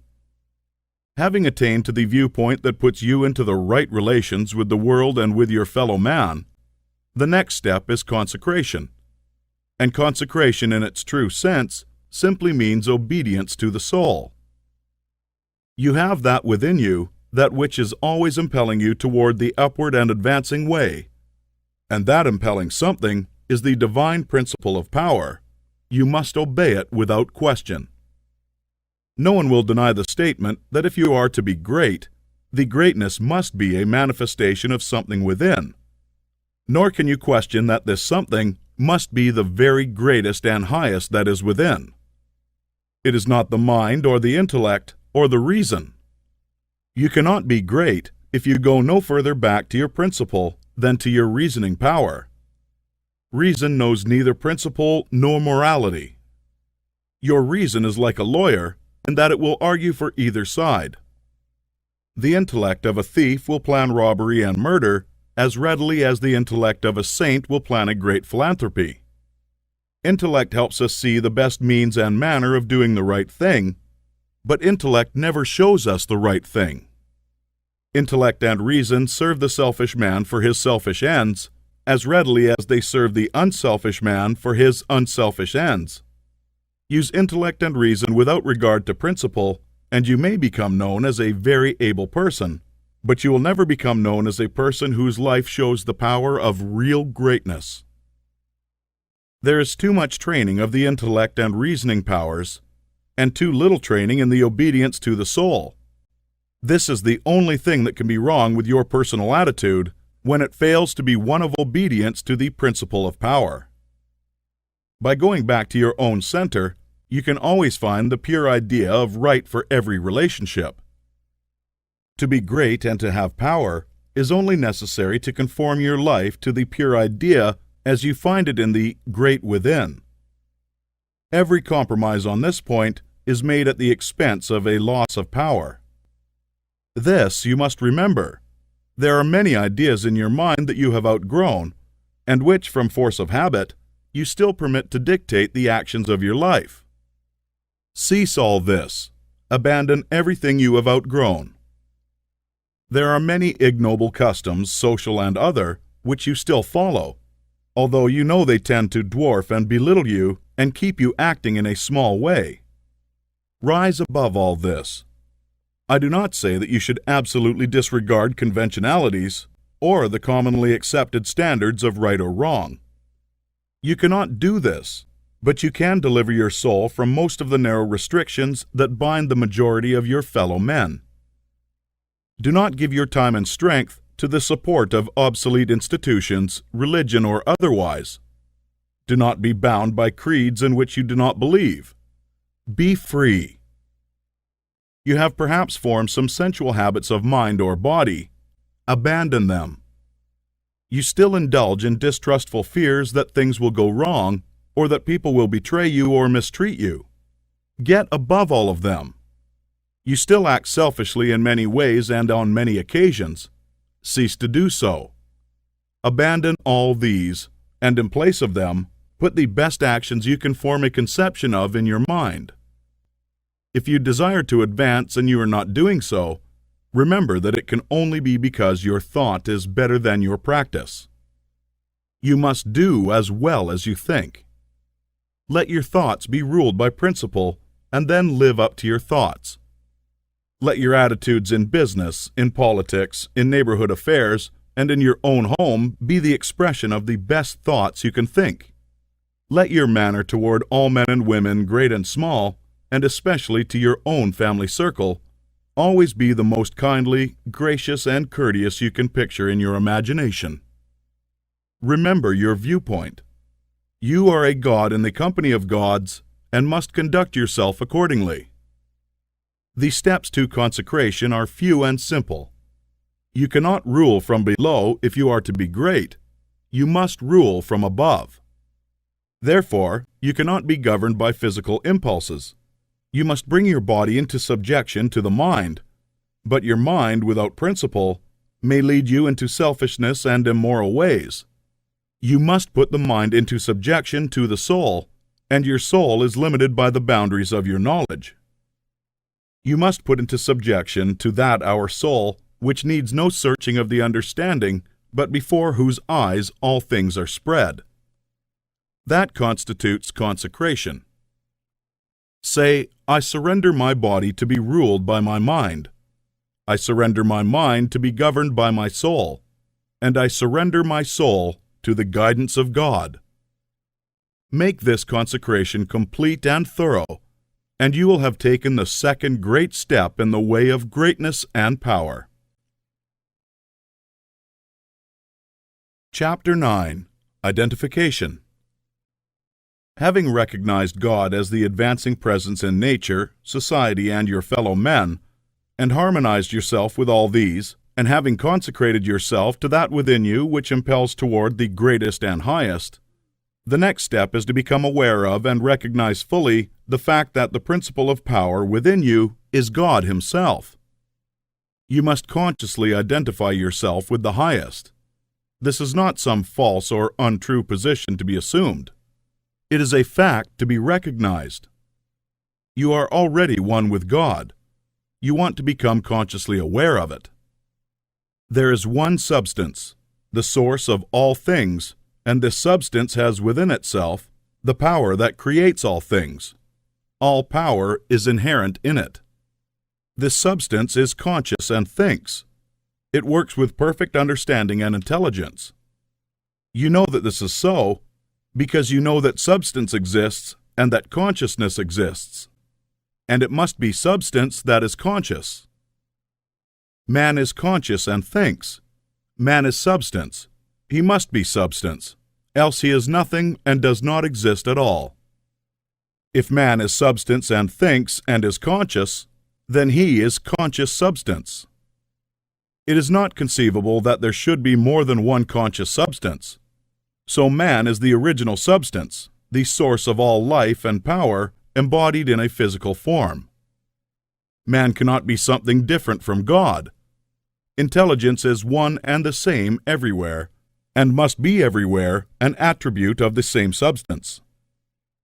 Having attained to the viewpoint that puts you into the right relations with the world and with your fellow man, the next step is consecration. And consecration in its true sense simply means obedience to the soul. You have that within you, that which is always impelling you toward the upward and advancing way, and that impelling something is the divine principle of power. You must obey it without question. No one will deny the statement that if you are to be great, the greatness must be a manifestation of something within. Nor can you question that this something must be the very greatest and highest that is within. It is not the mind or the intellect or the reason. You cannot be great if you go no further back to your principle than to your reasoning power. Reason knows neither principle nor morality. Your reason is like a lawyer, in that it will argue for either side. The intellect of a thief will plan robbery and murder as readily as the intellect of a saint will plan a great philanthropy. Intellect helps us see the best means and manner of doing the right thing, but intellect never shows us the right thing. Intellect and reason serve the selfish man for his selfish ends as readily as they serve the unselfish man for his unselfish ends. Use intellect and reason without regard to principle, and you may become known as a very able person, but you will never become known as a person whose life shows the power of real greatness. There is too much training of the intellect and reasoning powers, and too little training in the obedience to the soul. This is the only thing that can be wrong with your personal attitude when it fails to be one of obedience to the principle of power. By going back to your own center, you can always find the pure idea of right for every relationship. To be great and to have power is only necessary to conform your life to the pure idea as you find it in the great within. Every compromise on this point is made at the expense of a loss of power. This you must remember. There are many ideas in your mind that you have outgrown, and which, from force of habit, you still permit to dictate the actions of your life. Cease all this. Abandon everything you have outgrown. There are many ignoble customs, social and other, which you still follow, although you know they tend to dwarf and belittle you and keep you acting in a small way. Rise above all this. I do not say that you should absolutely disregard conventionalities or the commonly accepted standards of right or wrong. You cannot do this, but you can deliver your soul from most of the narrow restrictions that bind the majority of your fellow men. Do not give your time and strength to the support of obsolete institutions, religion or otherwise. Do not be bound by creeds in which you do not believe. Be free. You have perhaps formed some sensual habits of mind or body. Abandon them. You still indulge in distrustful fears that things will go wrong, or that people will betray you or mistreat you. Get above all of them. You still act selfishly in many ways and on many occasions. Cease to do so. Abandon all these, and in place of them, put the best actions you can form a conception of in your mind. If you desire to advance and you are not doing so, remember that it can only be because your thought is better than your practice. You must do as well as you think. Let your thoughts be ruled by principle, and then live up to your thoughts. Let your attitudes in business, in politics, in neighborhood affairs, and in your own home be the expression of the best thoughts you can think. Let your manner toward all men and women, great and small, and especially to your own family circle, always be the most kindly, gracious, and courteous you can picture in your imagination. Remember your viewpoint. You are a god in the company of gods, and must conduct yourself accordingly. The steps to consecration are few and simple. You cannot rule from below if you are to be great. You must rule from above. Therefore, you cannot be governed by physical impulses. You must bring your body into subjection to the mind, but your mind without principle may lead you into selfishness and immoral ways. You must put the mind into subjection to the soul, and your soul is limited by the boundaries of your knowledge. You must put into subjection to that our soul, which needs no searching of the understanding, but before whose eyes all things are spread. That constitutes consecration. Say, I surrender my body to be ruled by my mind. I surrender my mind to be governed by my soul, and I surrender my soul to the guidance of God. Make this consecration complete and thorough, and you will have taken the second great step in the way of greatness and power. Chapter 9. Identification. Having recognized God as the advancing presence in nature, society, and your fellow men, and harmonized yourself with all these, and having consecrated yourself to that within you which impels toward the greatest and highest, The next step is to become aware of and recognize fully the fact that the principle of power within you is God Himself. You must consciously identify yourself with the highest. This is not some false or untrue position to be assumed. It is a fact to be recognized. You are already one with God. You want to become consciously aware of it. There is one substance, the source of all things, and this substance has within itself the power that creates all things. All power is inherent in it. This substance is conscious and thinks. It works with perfect understanding and intelligence. You know that this is so because you know that substance exists and that consciousness exists. And it must be substance that is conscious. Man is conscious and thinks. Man is substance. He must be substance, else he is nothing and does not exist at all. If man is substance and thinks and is conscious, then he is conscious substance. It is not conceivable that there should be more than one conscious substance. So man is the original substance, the source of all life and power embodied in a physical form. Man cannot be something different from God. Intelligence is one and the same everywhere, and must be everywhere an attribute of the same substance.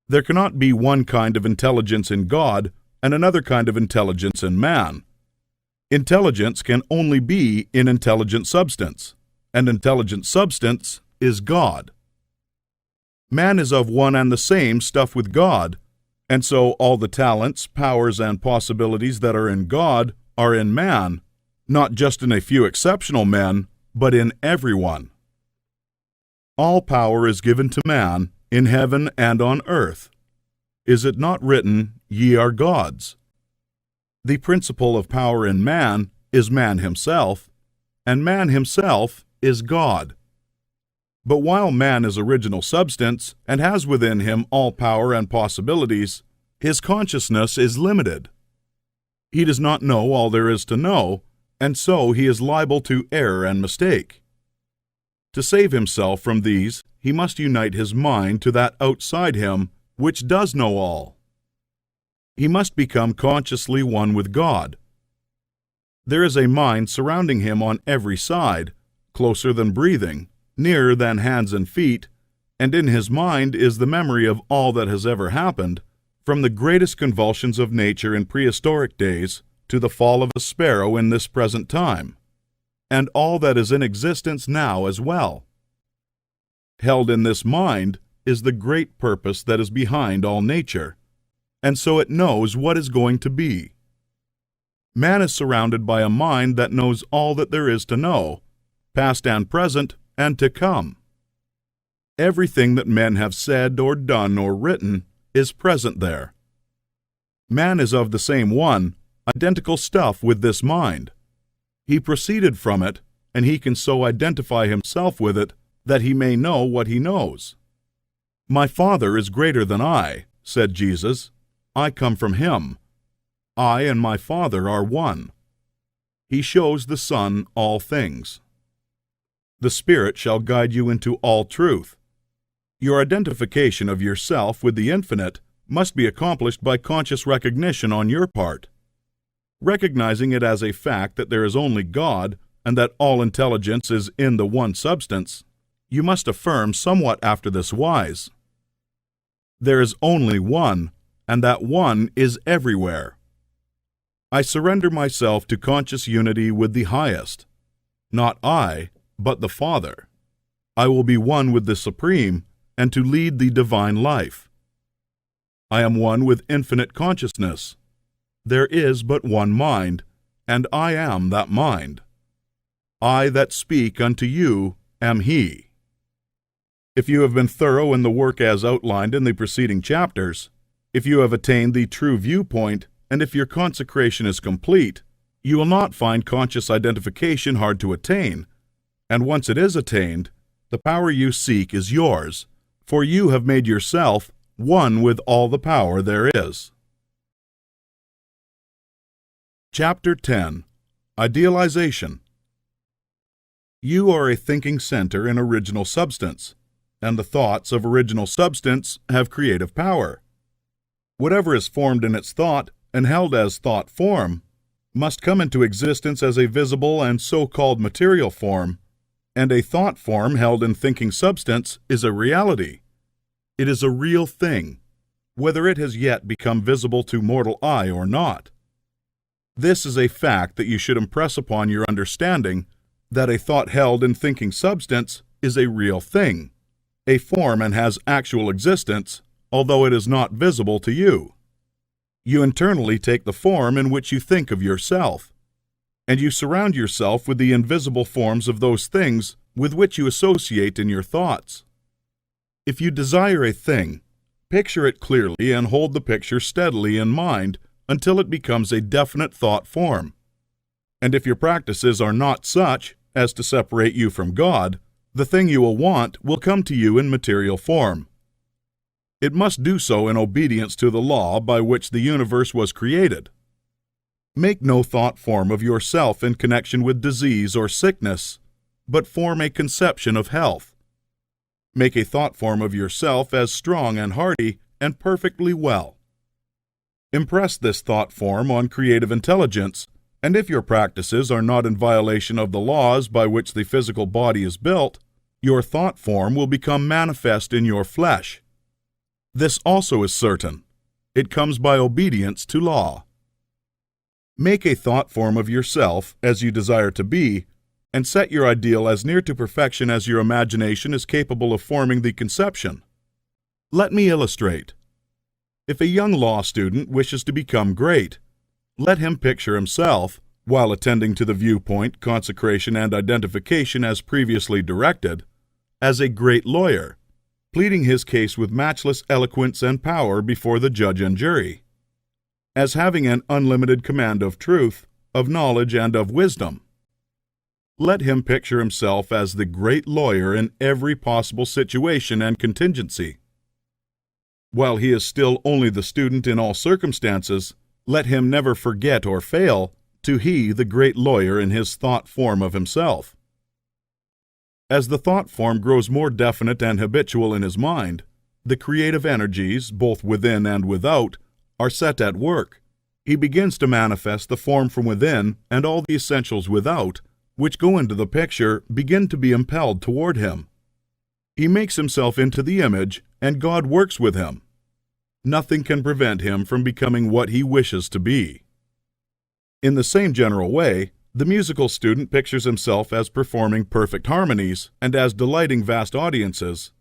There cannot be one kind of intelligence in God and another kind of intelligence in man. Intelligence can only be in intelligent substance, and intelligent substance is God. Man is of one and the same stuff with God, and so all the talents, powers, and possibilities that are in God are in man, not just in a few exceptional men, but in everyone. All power is given to man, in heaven and on earth. Is it not written, "Ye are gods"? The principle of power in man is man himself, and man himself is God. But while man is original substance and has within him all power and possibilities, his consciousness is limited. He does not know all there is to know, and so he is liable to error and mistake. To save himself from these, he must unite his mind to that outside him which does know all. He must become consciously one with God. There is a mind surrounding him on every side, closer than breathing, nearer than hands and feet, and in his mind is the memory of all that has ever happened, from the greatest convulsions of nature in prehistoric days to the fall of a sparrow in this present time, and all that is in existence now as well. Held in this mind is the great purpose that is behind all nature, and so it knows what is going to be. Man is surrounded by a mind that knows all that there is to know, past and present, and to come. Everything that men have said or done or written is present there. Man is of the same one, identical stuff with this mind. He proceeded from it, and he can so identify himself with it that he may know what he knows. "My Father is greater than I," said Jesus. "I come from him. I and my Father are one." He shows the Son all things. The Spirit shall guide you into all truth. Your identification of yourself with the infinite must be accomplished by conscious recognition on your part. Recognizing it as a fact that there is only God and that all intelligence is in the one substance, you must affirm somewhat after this wise: there is only one, and that one is everywhere. I surrender myself to conscious unity with the highest. Not I, but the Father. I will be one with the Supreme, and to lead the divine life. I am one with infinite consciousness. There is but one mind, and I am that mind. I that speak unto you am He. If you have been thorough in the work as outlined in the preceding chapters, if you have attained the true viewpoint, and if your consecration is complete, you will not find conscious identification hard to attain, and once it is attained, the power you seek is yours, for you have made yourself one with all the power there is. Chapter 10. Idealization. You are a thinking center in original substance. and the thoughts of original substance have creative power. Whatever is formed in its thought and held as thought form must come into existence as a visible and so-called material form, and a thought form held in thinking substance is a reality. It is a real thing, whether it has yet become visible to mortal eye or not. This is a fact that you should impress upon your understanding, that a thought held in thinking substance is a real thing, a form, and has actual existence, although it is not visible to you. You internally take the form in which you think of yourself, and you surround yourself with the invisible forms of those things with which you associate in your thoughts. If you desire a thing, picture it clearly and hold the picture steadily in mind until it becomes a definite thought form. And if your practices are not such as to separate you from God, the thing you will want will come to you in material form. It must do so in obedience to the law by which the universe was created. Make no thought form of yourself in connection with disease or sickness, but form a conception of health. Make a thought form of yourself as strong and hearty and perfectly well. Impress this thought form on creative intelligence, and if your practices are not in violation of the laws by which the physical body is built, your thought form will become manifest in your flesh. This also is certain. It comes by obedience to law. Make a thought form of yourself as you desire to be, and set your ideal as near to perfection as your imagination is capable of forming the conception. Let me illustrate. If a young law student wishes to become great, let him picture himself, while attending to the viewpoint, consecration, and identification as previously directed, as a great lawyer, pleading his case with matchless eloquence and power before the judge and jury, as having an unlimited command of truth, of knowledge, and of wisdom. Let him picture himself as the great lawyer in every possible situation and contingency. While he is still only the student in all circumstances, let him never forget or fail to he the great lawyer in his thought form of himself. As the thought form grows more definite and habitual in his mind, the creative energies, both within and without, are set at work. He begins to manifest the form from within, and all the essentials without, which go into the picture, begin to be impelled toward him. He makes himself into the image, and God works with him. Nothing can prevent him from becoming what he wishes to be. In the same general way, the musical student pictures himself as performing perfect harmonies and as delighting vast audiences.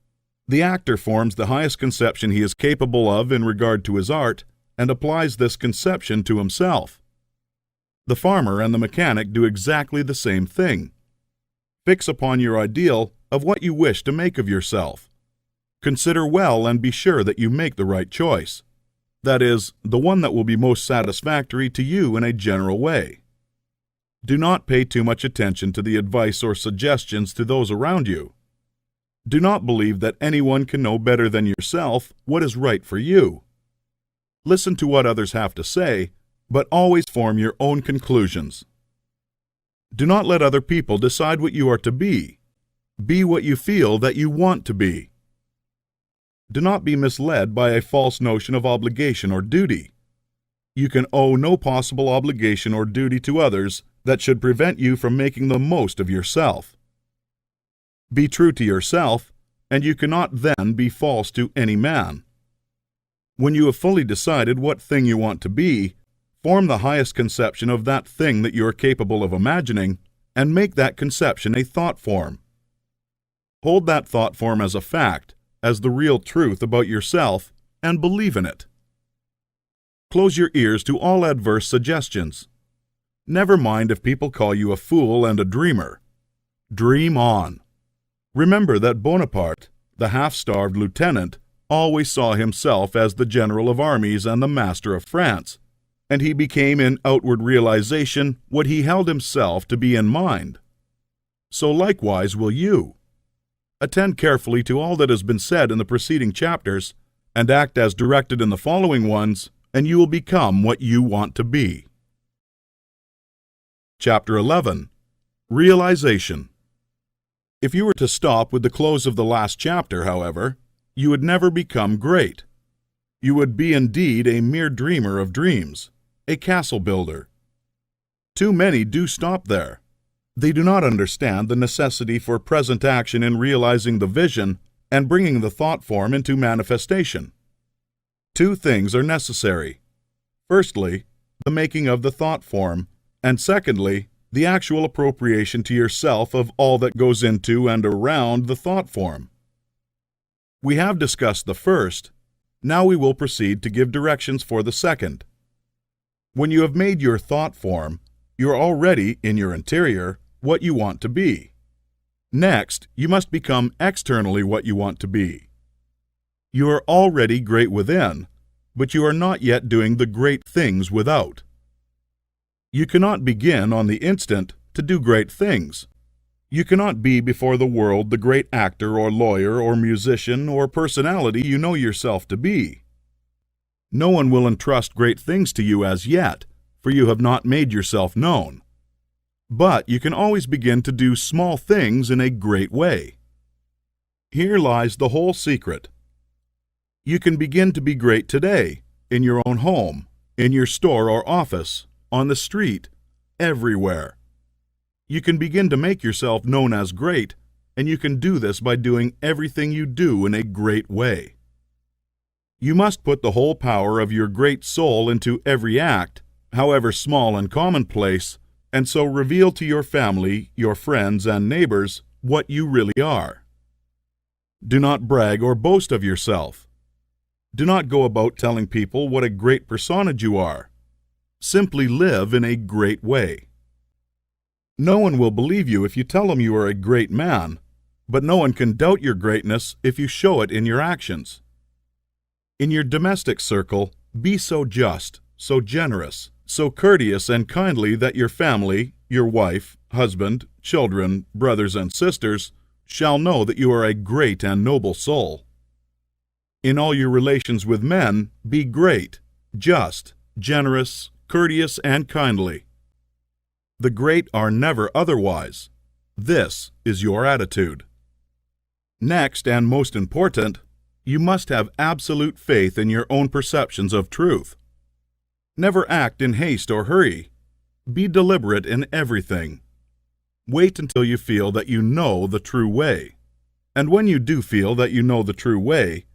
The actor forms the highest conception he is capable of in regard to his art and applies this conception to himself. The farmer and the mechanic do exactly the same thing. Fix upon your ideal of what you wish to make of yourself. Consider well and be sure that you make the right choice. That is, the one that will be most satisfactory to you in a general way. Do not pay too much attention to the advice or suggestions to those around you. Do not believe that anyone can know better than yourself what is right for you. Listen to what others have to say, but always form your own conclusions. Do not let other people decide what you are to be. Be what you feel that you want to be. Do not be misled by a false notion of obligation or duty. You can owe no possible obligation or duty to others that should prevent you from making the most of yourself. Be true to yourself, and you cannot then be false to any man. When you have fully decided what thing you want to be, form the highest conception of that thing that you are capable of imagining, and make that conception a thought form. Hold that thought form as a fact, as the real truth about yourself, and believe in it. Close your ears to all adverse suggestions. Never mind if people call you a fool and a dreamer. Dream on. Remember that Bonaparte, the half-starved lieutenant, always saw himself as the general of armies and the master of France, and he became in outward realization what he held himself to be in mind. So likewise will you. Attend carefully to all that has been said in the preceding chapters, and act as directed in the following ones, and you will become what you want to be. Chapter 11. Realization. If you were to stop with the close of the last chapter, however, you would never become great. You would be indeed a mere dreamer of dreams, a castle builder. Too many do stop there. They do not understand the necessity for present action in realizing the vision and bringing the thought form into manifestation. Two things are necessary. Firstly, the making of the thought form, and secondly, the actual appropriation to yourself of all that goes into and around the thought form. We have discussed the first. Now we will proceed to give directions for the second. When you have made your thought form, you're already, in your interior, what you want to be. Next, you must become externally what you want to be. You are already great within, but you are not yet doing the great things without. You cannot begin on the instant to do great things. You cannot be before the world the great actor or lawyer or musician or personality you know yourself to be. No one will entrust great things to you as yet, for you have not made yourself known. But you can always begin to do small things in a great way. Here lies the whole secret. You can begin to be great today, in your own home, in your store or office, on the street, everywhere. You can begin to make yourself known as great, and you can do this by doing everything you do in a great way. You must put the whole power of your great soul into every act, however small and commonplace, and so reveal to your family, your friends, and neighbors what you really are. Do not brag or boast of yourself. Do not go about telling people what a great personage you are. Simply live in a great way. No one will believe you if you tell them you are a great man, but no one can doubt your greatness if you show it in your actions. In your domestic circle, be so just, so generous, so courteous and kindly that your family, your wife, husband, children, brothers and sisters, shall know that you are a great and noble soul. In all your relations with men, be great, just, generous, courteous, and kindly. The great are never otherwise. This is your attitude. Next, and most important, you must have absolute faith in your own perceptions of truth. Never act in haste or hurry. Be deliberate in everything. Wait until you feel that you know the true way. And when you do feel that you know the true way,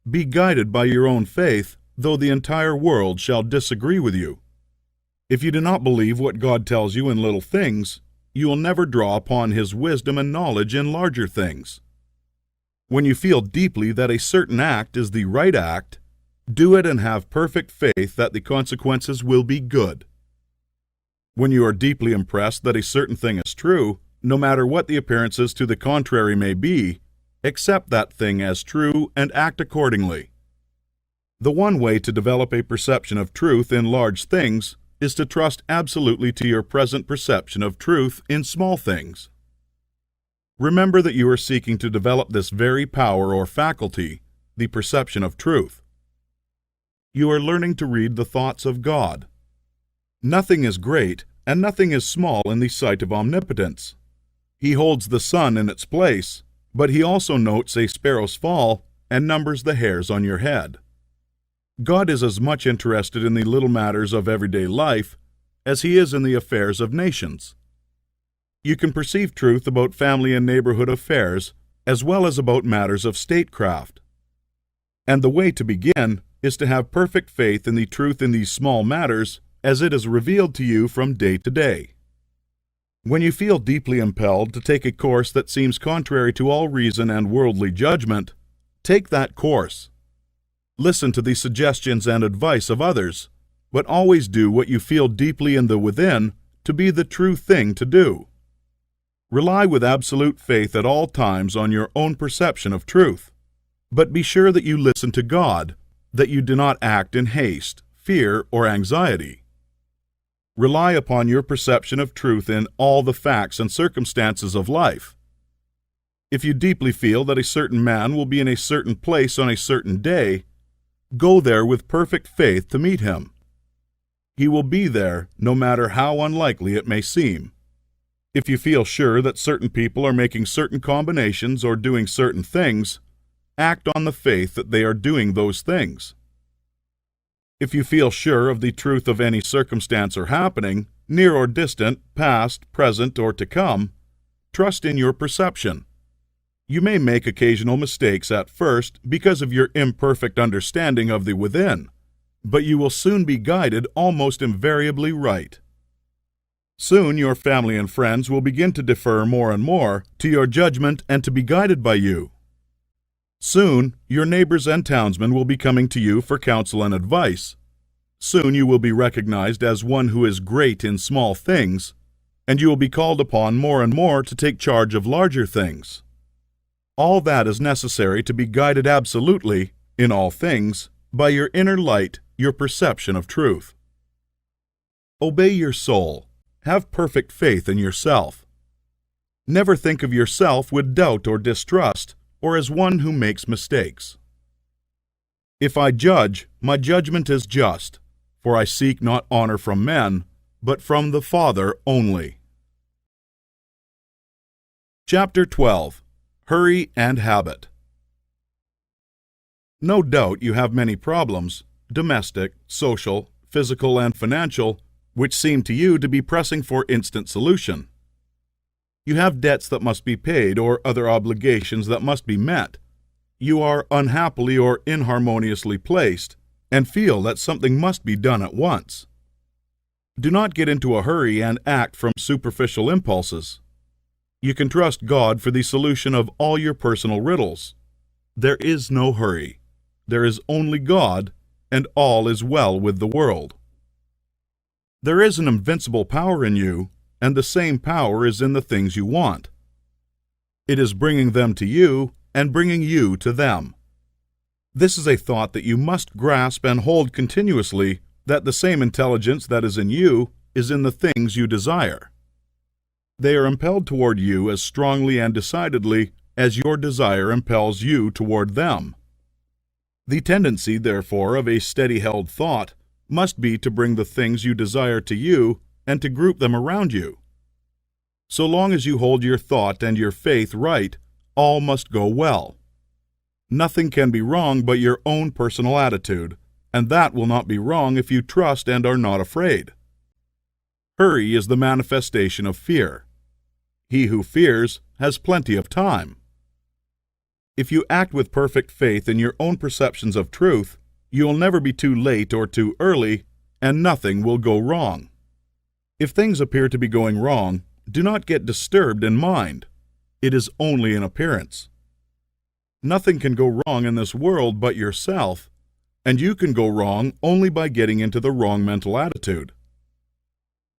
be guided by your own faith, though the entire world shall disagree with you. If you do not believe what God tells you in little things, you will never draw upon His wisdom and knowledge in larger things. When you feel deeply that a certain act is the right act, do it and have perfect faith that the consequences will be good. When you are deeply impressed that a certain thing is true, no matter what the appearances to the contrary may be, accept that thing as true and act accordingly. The one way to develop a perception of truth in large things is to trust absolutely to your present perception of truth in small things. Remember that you are seeking to develop this very power or faculty, the perception of truth. You are learning to read the thoughts of God. Nothing is great and nothing is small in the sight of omnipotence. He holds the sun in its place, but He also notes a sparrow's fall and numbers the hairs on your head. God is as much interested in the little matters of everyday life as He is in the affairs of nations. You can perceive truth about family and neighborhood affairs as well as about matters of statecraft. And the way to begin is to have perfect faith in the truth in these small matters as it is revealed to you from day to day. When you feel deeply impelled to take a course that seems contrary to all reason and worldly judgment, take that course. Listen to the suggestions and advice of others, but always do what you feel deeply in the within to be the true thing to do. Rely with absolute faith at all times on your own perception of truth, but be sure that you listen to God, that you do not act in haste, fear, or anxiety. Rely upon your perception of truth in all the facts and circumstances of life. If you deeply feel that a certain man will be in a certain place on a certain day, go there with perfect faith to meet him. He will be there, no matter how unlikely it may seem. If you feel sure that certain people are making certain combinations or doing certain things, act on the faith that they are doing those things. If you feel sure of the truth of any circumstance or happening, near or distant, past, present, or to come, trust in your perception. You may make occasional mistakes at first because of your imperfect understanding of the within, but you will soon be guided almost invariably right. Soon your family and friends will begin to defer more and more to your judgment and to be guided by you. Soon your neighbors and townsmen will be coming to you for counsel and advice. Soon you will be recognized as one who is great in small things, and you will be called upon more and more to take charge of larger things. All that is necessary to be guided absolutely, in all things, by your inner light, your perception of truth. Obey your soul. Have perfect faith in yourself. Never think of yourself with doubt or distrust, or as one who makes mistakes. If I judge, my judgment is just, for I seek not honor from men, but from the Father only. Chapter 12. Hurry and Habit. No doubt you have many problems, domestic, social, physical, and financial, which seem to you to be pressing for instant solution. You have debts that must be paid or other obligations that must be met. You are unhappily or inharmoniously placed and feel that something must be done at once. Do not get into a hurry and act from superficial impulses. You can trust God for the solution of all your personal riddles. There is no hurry. There is only God, and all is well with the world. There is an invincible power in you, and the same power is in the things you want. It is bringing them to you and bringing you to them. This is a thought that you must grasp and hold continuously, that the same intelligence that is in you is in the things you desire. They are impelled toward you as strongly and decidedly as your desire impels you toward them. The tendency, therefore, of a steady-held thought must be to bring the things you desire to you and to group them around you. So long as you hold your thought and your faith right, all must go well. Nothing can be wrong but your own personal attitude, and that will not be wrong if you trust and are not afraid. Hurry is the manifestation of fear. He who fears has plenty of time. If you act with perfect faith in your own perceptions of truth, you will never be too late or too early, and nothing will go wrong. If things appear to be going wrong, do not get disturbed in mind. It is only an appearance. Nothing can go wrong in this world but yourself, and you can go wrong only by getting into the wrong mental attitude.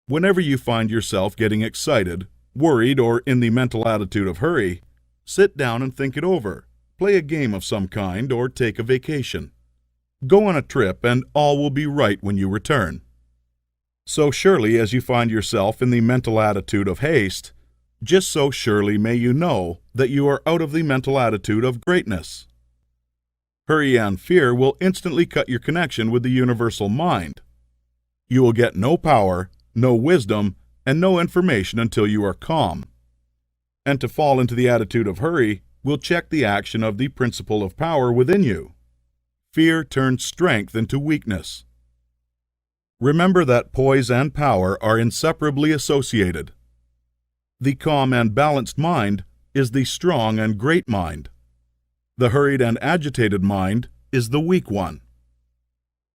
Whenever you find yourself getting excited, worried, or in the mental attitude of hurry, sit down and think it over, play a game of some kind, or take a vacation. Go on a trip, and all will be right when you return. So surely as you find yourself in the mental attitude of haste, just so surely may you know that you are out of the mental attitude of greatness. Hurry and fear will instantly cut your connection with the universal mind. You will get no power, no wisdom, and no information until you are calm. And to fall into the attitude of hurry will check the action of the principle of power within you. Fear turns strength into weakness. Remember that poise and power are inseparably associated. The calm and balanced mind is the strong and great mind. The hurried and agitated mind is the weak one.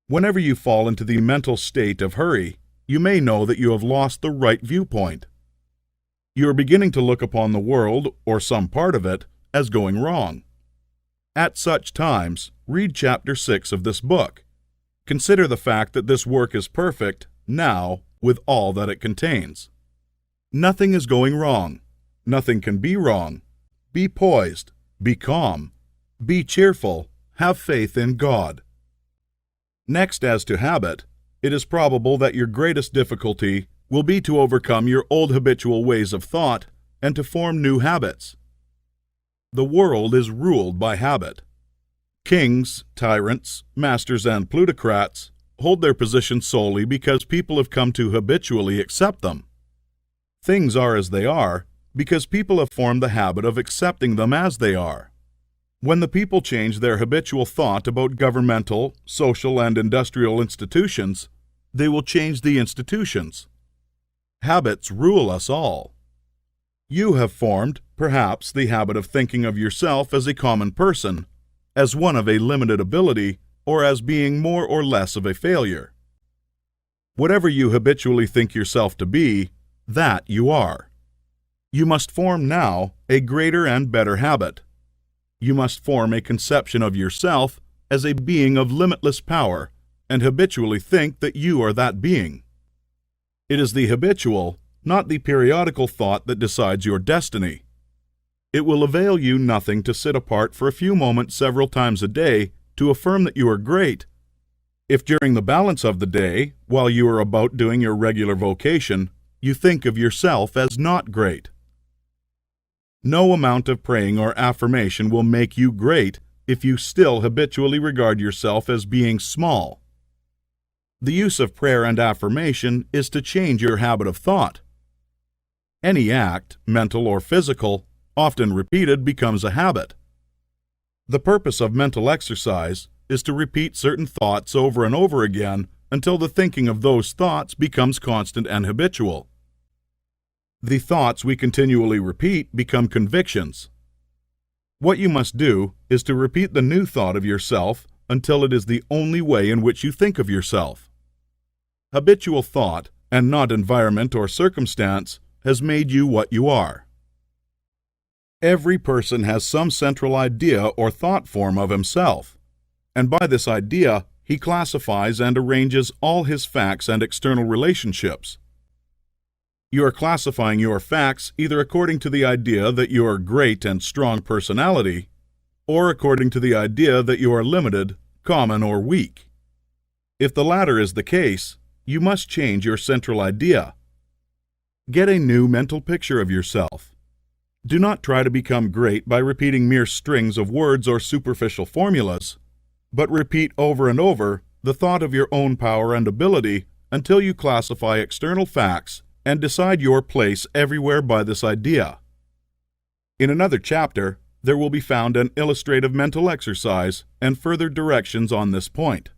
Whenever you fall into the mental state of hurry, you may know that you have lost the right viewpoint. You are beginning to look upon the world, or some part of it, as going wrong. At such times, read chapter 6 of this book. Consider the fact that this work is perfect, now, with all that it contains. Nothing is going wrong. Nothing can be wrong. Be poised. Be calm. Be cheerful. Have faith in God. Next, as to habit, it is probable that your greatest difficulty will be to overcome your old habitual ways of thought and to form new habits. The world is ruled by habit. Kings, tyrants, masters, and plutocrats hold their position solely because people have come to habitually accept them. Things are as they are because people have formed the habit of accepting them as they are. When the people change their habitual thought about governmental, social, and industrial institutions, they will change the institutions. Habits rule us all. You have formed, perhaps, the habit of thinking of yourself as a common person, as one of a limited ability, or as being more or less of a failure. Whatever you habitually think yourself to be, that you are. You must form now a greater and better habit. You must form a conception of yourself as a being of limitless power and habitually think that you are that being. It is the habitual, not the periodical thought that decides your destiny. It will avail you nothing to sit apart for a few moments several times a day to affirm that you are great, if during the balance of the day, while you are about doing your regular vocation, you think of yourself as not great. No amount of praying or affirmation will make you great if you still habitually regard yourself as being small. The use of prayer and affirmation is to change your habit of thought. Any act, mental or physical, often repeated, becomes a habit. The purpose of mental exercise is to repeat certain thoughts over and over again until the thinking of those thoughts becomes constant and habitual. The thoughts we continually repeat become convictions. What you must do is to repeat the new thought of yourself until it is the only way in which you think of yourself. Habitual thought, and not environment or circumstance, has made you what you are. Every person has some central idea or thought form of himself, and by this idea he classifies and arranges all his facts and external relationships. You are classifying your facts either according to the idea that you are great and strong personality, or according to the idea that you are limited, common, or weak. If the latter is the case, you must change your central idea. Get a new mental picture of yourself. Do not try to become great by repeating mere strings of words or superficial formulas, but repeat over and over the thought of your own power and ability until you classify external facts and decide your place everywhere by this idea. In another chapter, there will be found an illustrative mental exercise and further directions on this point.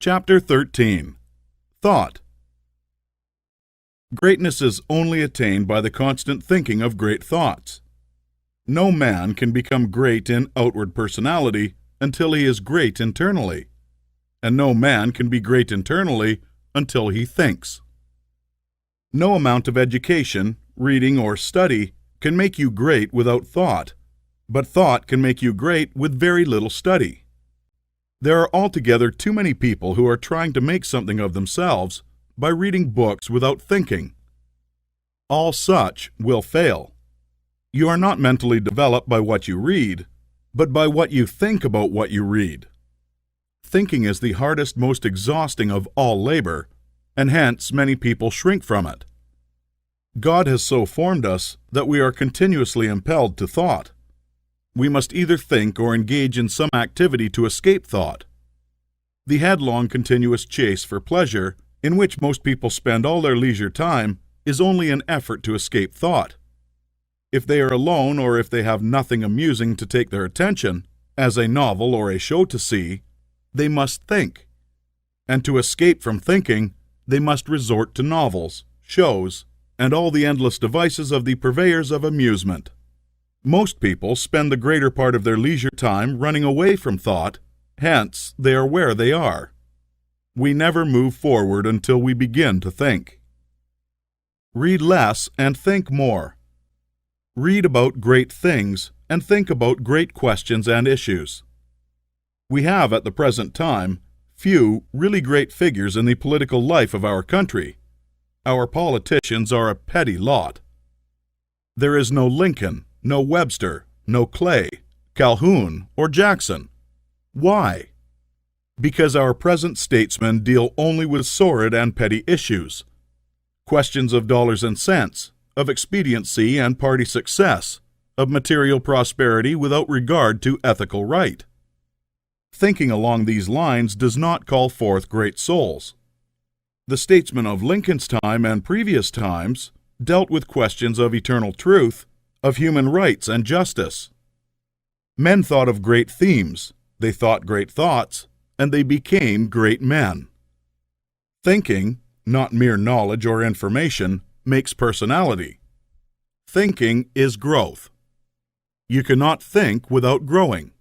Chapter 13. Thought. Greatness is only attained by the constant thinking of great thoughts. No man can become great in outward personality until he is great internally, and no man can be great internally until he thinks. No amount of education, reading, or study can make you great without thought, but thought can make you great with very little study. There are altogether too many people who are trying to make something of themselves by reading books without thinking. All such will fail. You are not mentally developed by what you read, but by what you think about what you read. Thinking is the hardest, most exhausting of all labor, and hence many people shrink from it. God has so formed us that we are continuously impelled to thought. We must either think or engage in some activity to escape thought. The headlong continuous chase for pleasure, in which most people spend all their leisure time, is only an effort to escape thought. If they are alone or if they have nothing amusing to take their attention, as a novel or a show to see, they must think. And to escape from thinking, they must resort to novels, shows, and all the endless devices of the purveyors of amusement. Most people spend the greater part of their leisure time running away from thought, hence they are where they are. We never move forward until we begin to think. Read less and think more. Read about great things and think about great questions and issues. We have at the present time few really great figures in the political life of our country. Our politicians are a petty lot. There is no Lincoln, no Webster, no Clay, Calhoun, or Jackson. Why? Because our present statesmen deal only with sordid and petty issues. Questions of dollars and cents, of expediency and party success, of material prosperity without regard to ethical right. Thinking along these lines does not call forth great souls. The statesmen of Lincoln's time and previous times dealt with questions of eternal truth, of human rights and justice. Men thought of great themes, they thought great thoughts, and they became great men. Thinking, not mere knowledge or information, makes personality. Thinking is growth. You cannot think without growing.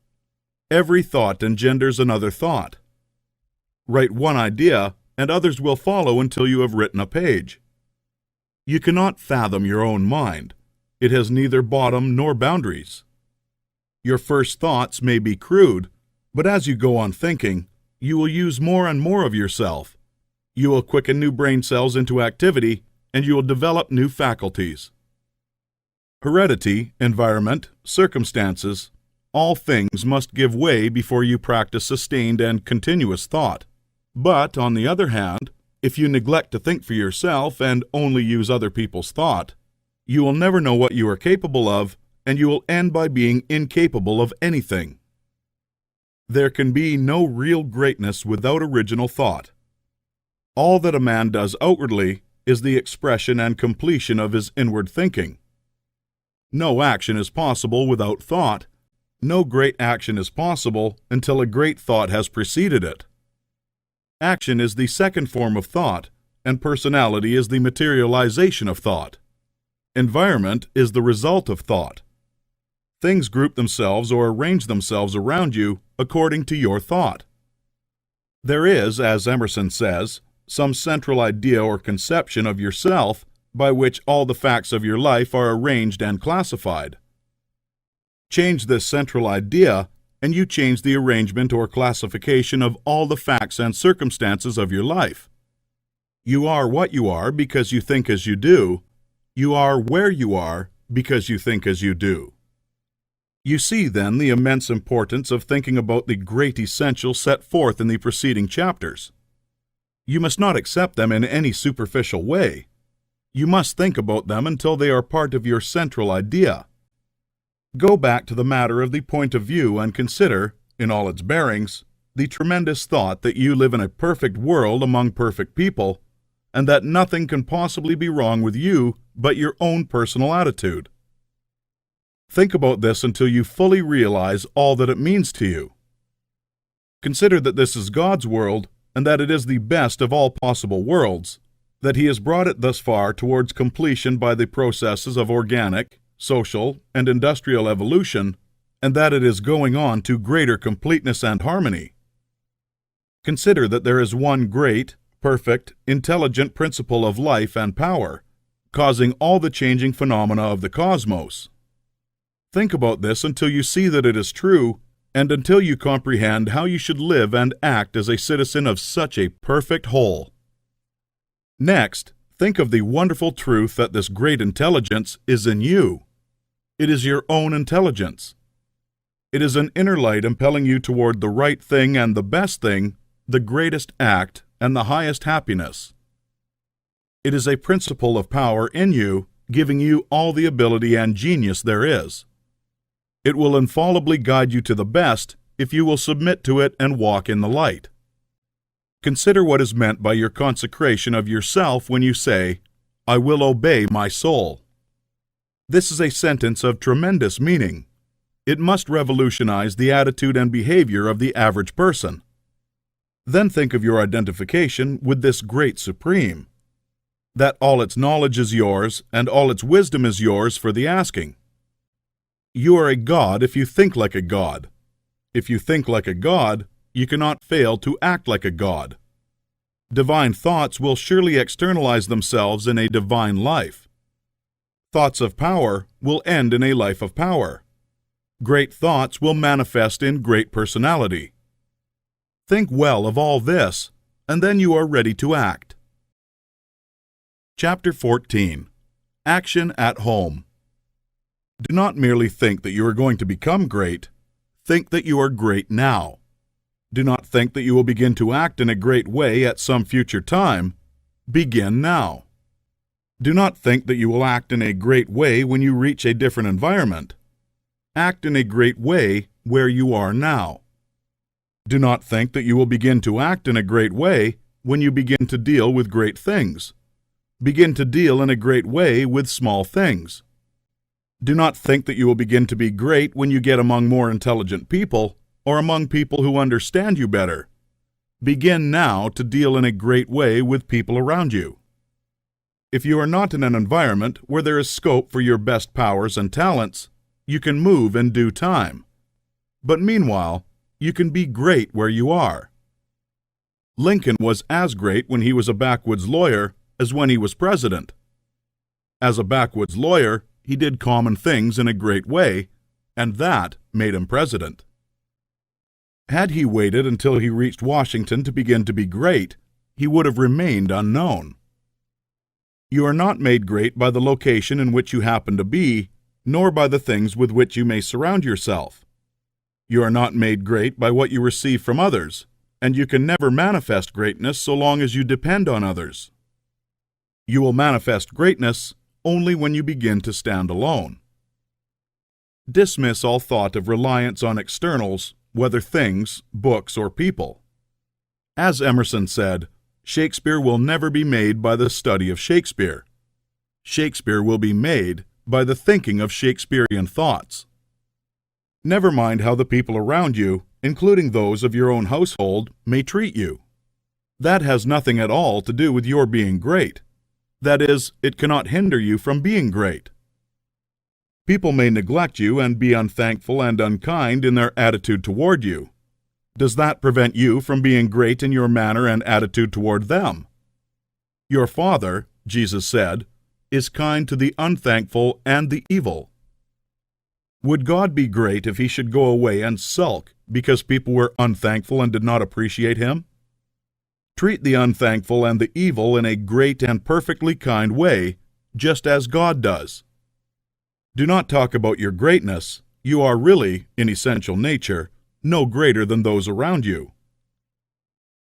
Every thought engenders another thought. Write one idea, and others will follow until you have written a page. You cannot fathom your own mind. It has neither bottom nor boundaries. Your first thoughts may be crude, but as you go on thinking, you will use more and more of yourself. You will quicken new brain cells into activity, and you will develop new faculties. Heredity, environment, circumstances, all things must give way before you practice sustained and continuous thought. But, on the other hand, if you neglect to think for yourself and only use other people's thought, you will never know what you are capable of, and you will end by being incapable of anything. There can be no real greatness without original thought. All that a man does outwardly is the expression and completion of his inward thinking. No action is possible without thought. No great action is possible until a great thought has preceded it. Action is the second form of thought, and personality is the materialization of thought. Environment is the result of thought. Things group themselves or arrange themselves around you according to your thought. There is, as Emerson says, some central idea or conception of yourself by which all the facts of your life are arranged and classified. Change this central idea, and you change the arrangement or classification of all the facts and circumstances of your life. You are what you are because you think as you do. You are where you are because you think as you do. You see, then, the immense importance of thinking about the great essentials set forth in the preceding chapters. You must not accept them in any superficial way. You must think about them until they are part of your central idea. Go back to the matter of the point of view and consider, in all its bearings, the tremendous thought that you live in a perfect world among perfect people, and that nothing can possibly be wrong with you but your own personal attitude. Think about this until you fully realize all that it means to you. Consider that this is God's world, and that it is the best of all possible worlds, that He has brought it thus far towards completion by the processes of organic, social, and industrial evolution, and that it is going on to greater completeness and harmony. Consider that there is one great, perfect, intelligent principle of life and power, causing all the changing phenomena of the cosmos. Think about this until you see that it is true, and until you comprehend how you should live and act as a citizen of such a perfect whole. Next, think of the wonderful truth that this great intelligence is in you. It is your own intelligence. It is an inner light impelling you toward the right thing and the best thing, the greatest act, and the highest happiness. It is a principle of power in you, giving you all the ability and genius there is. It will infallibly guide you to the best if you will submit to it and walk in the light. Consider what is meant by your consecration of yourself when you say, "I will obey my soul." This is a sentence of tremendous meaning. It must revolutionize the attitude and behavior of the average person. Then think of your identification with this great Supreme, that all its knowledge is yours and all its wisdom is yours for the asking. You are a god if you think like a god. If you think like a god, you cannot fail to act like a god. Divine thoughts will surely externalize themselves in a divine life. Thoughts of power will end in a life of power. Great thoughts will manifest in great personality. Think well of all this, and then you are ready to act. Chapter 14. Action at Home. Do not merely think that you are going to become great. Think that you are great now. Do not think that you will begin to act in a great way at some future time. Begin now. Do not think that you will act in a great way when you reach a different environment. Act in a great way where you are now. Do not think that you will begin to act in a great way when you begin to deal with great things. Begin to deal in a great way with small things. Do not think that you will begin to be great when you get among more intelligent people or among people who understand you better. Begin now to deal in a great way with people around you. If you are not in an environment where there is scope for your best powers and talents, you can move in due time. But meanwhile, you can be great where you are. Lincoln was as great when he was a backwoods lawyer as when he was president. As a backwoods lawyer, he did common things in a great way, and that made him president. Had he waited until he reached Washington to begin to be great, he would have remained unknown. You are not made great by the location in which you happen to be, nor by the things with which you may surround yourself. You are not made great by what you receive from others, and you can never manifest greatness so long as you depend on others. You will manifest greatness only when you begin to stand alone. Dismiss all thought of reliance on externals, whether things, books, or people. As Emerson said, Shakespeare will never be made by the study of Shakespeare. Shakespeare will be made by the thinking of Shakespearean thoughts. Never mind how the people around you, including those of your own household, may treat you. That has nothing at all to do with your being great. That is, it cannot hinder you from being great. People may neglect you and be unthankful and unkind in their attitude toward you. Does that prevent you from being great in your manner and attitude toward them? Your Father, Jesus said, is kind to the unthankful and the evil. Would God be great if he should go away and sulk because people were unthankful and did not appreciate him? Treat the unthankful and the evil in a great and perfectly kind way, just as God does. Do not talk about your greatness. You are really, in essential nature, no greater than those around you.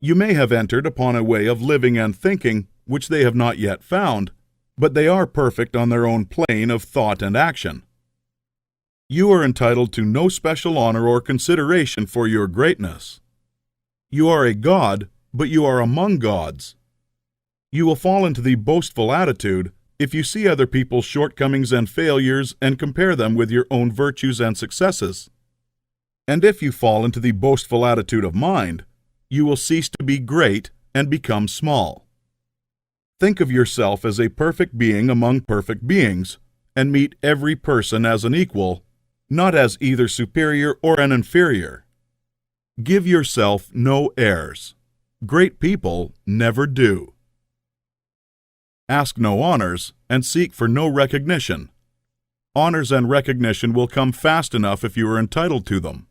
You may have entered upon a way of living and thinking which they have not yet found, but they are perfect on their own plane of thought and action. You are entitled to no special honor or consideration for your greatness. You are a god, but you are among gods. You will fall into the boastful attitude if you see other people's shortcomings and failures and compare them with your own virtues and successes. And if you fall into the boastful attitude of mind, you will cease to be great and become small. Think of yourself as a perfect being among perfect beings, and meet every person as an equal, not as either superior or an inferior. Give yourself no airs. Great people never do. Ask no honors, and seek for no recognition. Honors and recognition will come fast enough if you are entitled to them.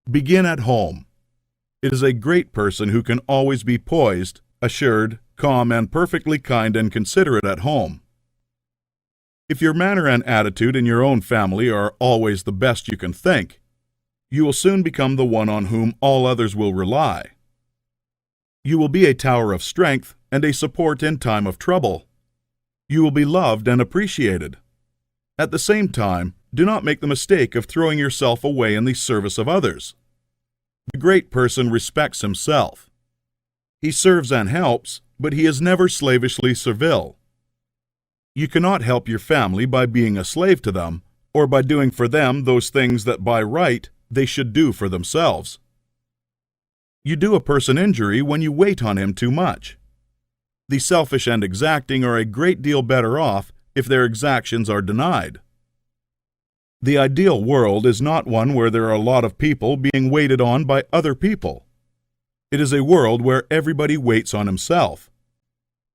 Begin at home. It is a great person who can always be poised, assured, calm, and perfectly kind and considerate at home. If your manner and attitude in your own family are always the best you can think, you will soon become the one on whom all others will rely. You will be a tower of strength and a support in time of trouble. You will be loved and appreciated. At the same time, do not make the mistake of throwing yourself away in the service of others. The great person respects himself. He serves and helps, but he is never slavishly servile. You cannot help your family by being a slave to them, or by doing for them those things that by right they should do for themselves. You do a person injury when you wait on him too much. The selfish and exacting are a great deal better off if their exactions are denied. The ideal world is not one where there are a lot of people being waited on by other people. It is a world where everybody waits on himself.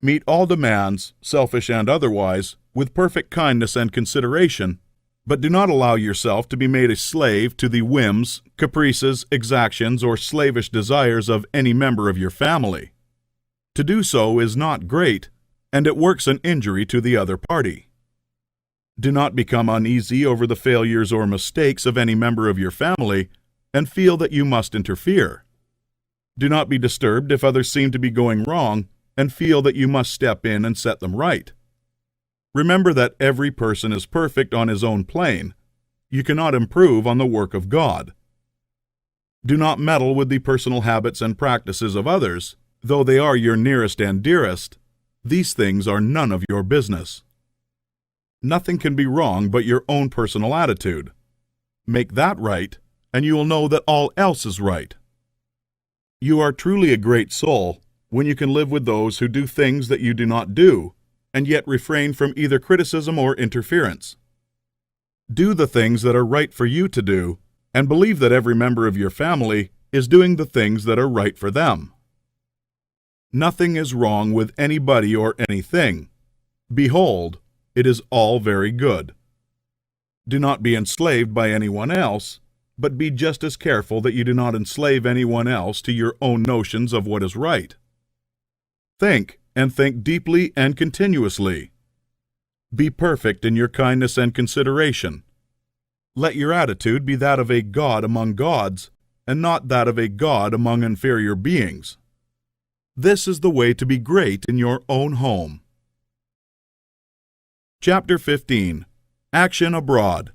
Meet all demands, selfish and otherwise, with perfect kindness and consideration, but do not allow yourself to be made a slave to the whims, caprices, exactions, or slavish desires of any member of your family. To do so is not great, and it works an injury to the other party. Do not become uneasy over the failures or mistakes of any member of your family, and feel that you must interfere. Do not be disturbed if others seem to be going wrong, and feel that you must step in and set them right. Remember that every person is perfect on his own plane. You cannot improve on the work of God. Do not meddle with the personal habits and practices of others. Though they are your nearest and dearest, these things are none of your business. Nothing can be wrong but your own personal attitude. Make that right, and you will know that all else is right. You are truly a great soul when you can live with those who do things that you do not do, and yet refrain from either criticism or interference. Do the things that are right for you to do, and believe that every member of your family is doing the things that are right for them. Nothing is wrong with anybody or anything. Behold, it is all very good. Do not be enslaved by anyone else, but be just as careful that you do not enslave anyone else to your own notions of what is right. Think, and think deeply and continuously. Be perfect in your kindness and consideration. Let your attitude be that of a god among gods, and not that of a god among inferior beings. This is the way to be great in your own home. Chapter 15. Action Abroad.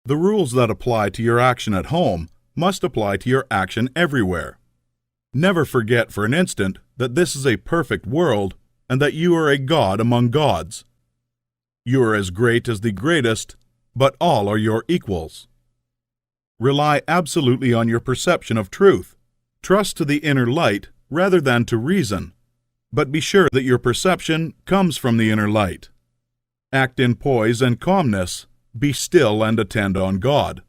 The rules that apply to your action at home must apply to your action everywhere. Never forget for an instant that this is a perfect world and that you are a god among gods. You are as great as the greatest, but all are your equals. Rely absolutely on your perception of truth. Trust to the inner light rather than to reason, but be sure that your perception comes from the inner light. Act in poise and calmness. Be still and attend on God.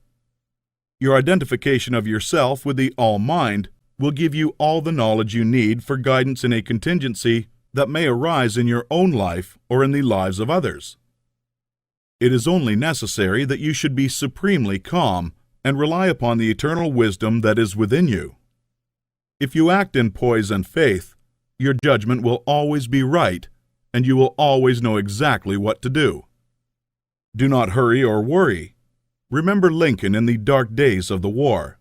Your identification of yourself with the All-Mind will give you all the knowledge you need for guidance in a contingency that may arise in your own life or in the lives of others. It is only necessary that you should be supremely calm and rely upon the eternal wisdom that is within you. If you act in poise and faith, your judgment will always be right, and you will always know exactly what to do. Do not hurry or worry. Remember Lincoln in the dark days of the war.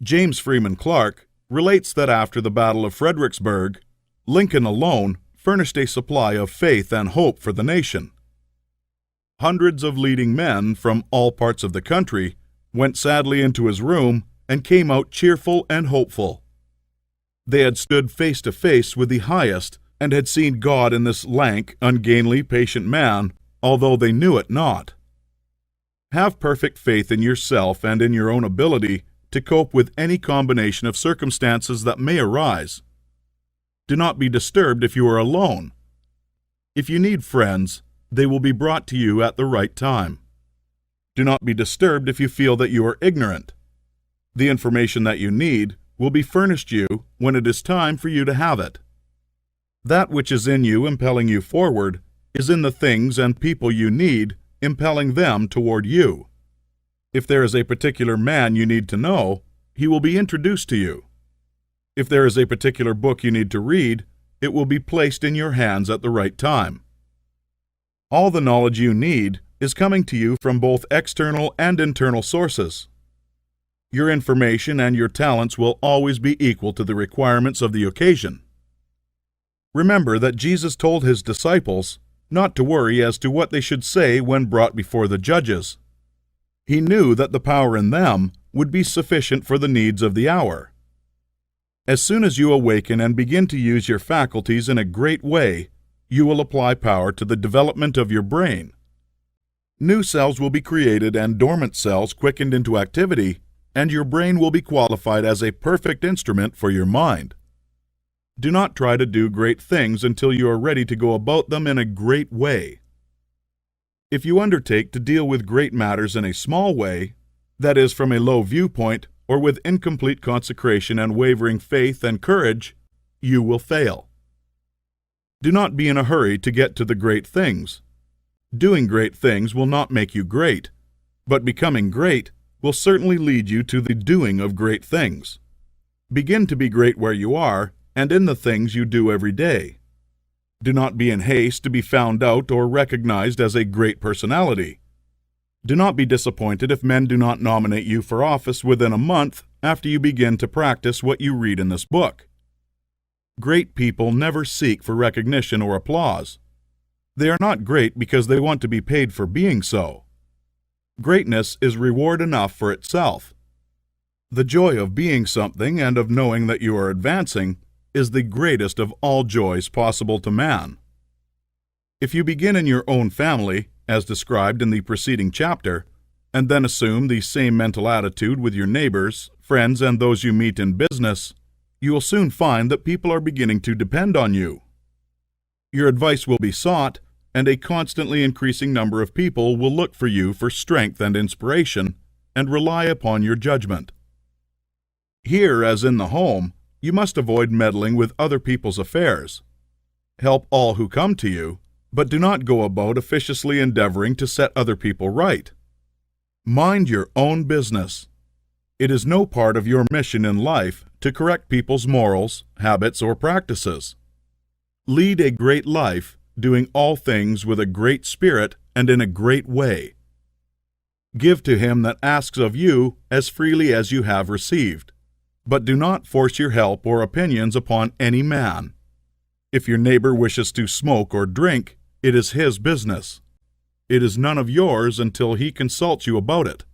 James Freeman Clarke relates that after the Battle of Fredericksburg, Lincoln alone furnished a supply of faith and hope for the nation. Hundreds of leading men from all parts of the country went sadly into his room and came out cheerful and hopeful. They had stood face to face with the highest and had seen God in this lank, ungainly, patient man, although they knew it not. Have perfect faith in yourself and in your own ability to cope with any combination of circumstances that may arise. Do not be disturbed if you are alone. If you need friends, they will be brought to you at the right time. Do not be disturbed if you feel that you are ignorant. The information that you need will be furnished you when it is time for you to have it. That which is in you impelling you forward is in the things and people you need, impelling them toward you. If there is a particular man you need to know, he will be introduced to you. If there is a particular book you need to read, it will be placed in your hands at the right time. All the knowledge you need is coming to you from both external and internal sources. Your information and your talents will always be equal to the requirements of the occasion. Remember that Jesus told his disciples not to worry as to what they should say when brought before the judges. He knew that the power in them would be sufficient for the needs of the hour. As soon as you awaken and begin to use your faculties in a great way, you will apply power to the development of your brain. New cells will be created and dormant cells quickened into activity, and your brain will be qualified as a perfect instrument for your mind. Do not try to do great things until you are ready to go about them in a great way. If you undertake to deal with great matters in a small way, that is, from a low viewpoint, or with incomplete consecration and wavering faith and courage, you will fail. Do not be in a hurry to get to the great things. Doing great things will not make you great, but becoming great will certainly lead you to the doing of great things. Begin to be great where you are, and in the things you do every day. Do not be in haste to be found out or recognized as a great personality. Do not be disappointed if men do not nominate you for office within a month after you begin to practice what you read in this book. Great people never seek for recognition or applause. They are not great because they want to be paid for being so. Greatness is reward enough for itself. The joy of being something and of knowing that you are advancing is the greatest of all joys possible to man. If you begin in your own family, as described in the preceding chapter, and then assume the same mental attitude with your neighbors, friends, and those you meet in business, you will soon find that people are beginning to depend on you. Your advice will be sought, and a constantly increasing number of people will look for you for strength and inspiration, and rely upon your judgment. Here, as in the home, you must avoid meddling with other people's affairs. Help all who come to you, but do not go about officiously endeavoring to set other people right. Mind your own business. It is no part of your mission in life to correct people's morals, habits, or practices. Lead a great life, doing all things with a great spirit and in a great way. Give to him that asks of you as freely as you have received, but do not force your help or opinions upon any man. If your neighbor wishes to smoke or drink, it is his business. It is none of yours until he consults you about it.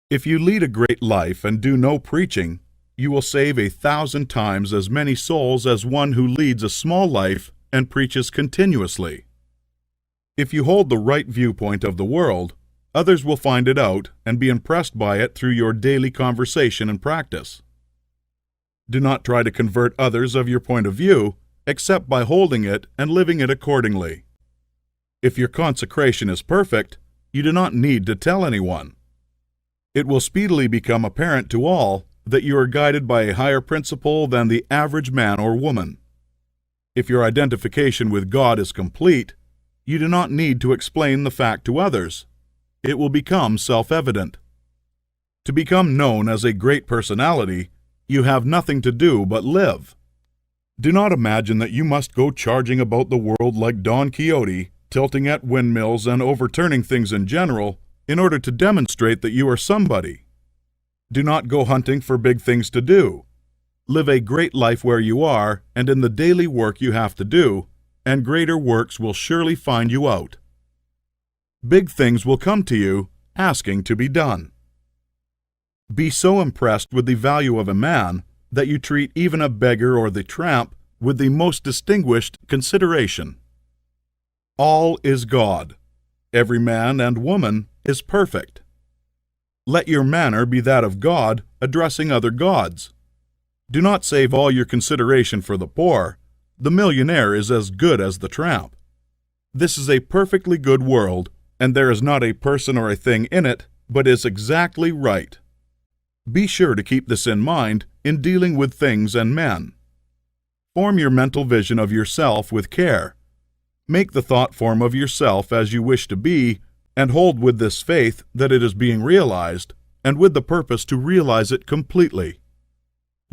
If you lead a great life and do no preaching, you will save 1,000 times as many souls as one who leads a small life and preaches continuously. If you hold the right viewpoint of the world, others will find it out and be impressed by it through your daily conversation and practice. Do not try to convert others of your point of view, except by holding it and living it accordingly. If your consecration is perfect, you do not need to tell anyone. It will speedily become apparent to all that you are guided by a higher principle than the average man or woman. If your identification with God is complete, you do not need to explain the fact to others. It will become self-evident. To become known as a great personality, you have nothing to do but live. Do not imagine that you must go charging about the world like Don Quixote, tilting at windmills and overturning things in general, in order to demonstrate that you are somebody. Do not go hunting for big things to do. Live a great life where you are and in the daily work you have to do, and greater works will surely find you out. Big things will come to you, asking to be done. Be so impressed with the value of a man that you treat even a beggar or the tramp with the most distinguished consideration. All is God. Every man and woman is perfect. Let your manner be that of God addressing other gods. Do not save all your consideration for the poor. The millionaire is as good as the tramp. This is a perfectly good world, and there is not a person or a thing in it, but is exactly right. Be sure to keep this in mind in dealing with things and men. Form your mental vision of yourself with care. Make the thought form of yourself as you wish to be, and hold with this faith that it is being realized, and with the purpose to realize it completely.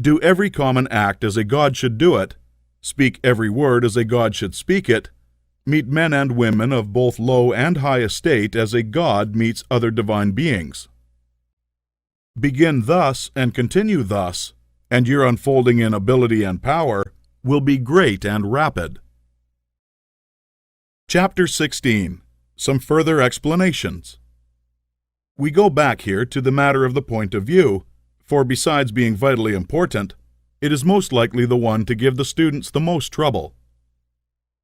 Do every common act as a God should do it, speak every word as a God should speak it, meet men and women of both low and high estate as a God meets other divine beings. Begin thus and continue thus, and your unfolding in ability and power will be great and rapid. Chapter 16. Some further explanations. We go back here to the matter of the point of view, for besides being vitally important, it is most likely the one to give the students the most trouble.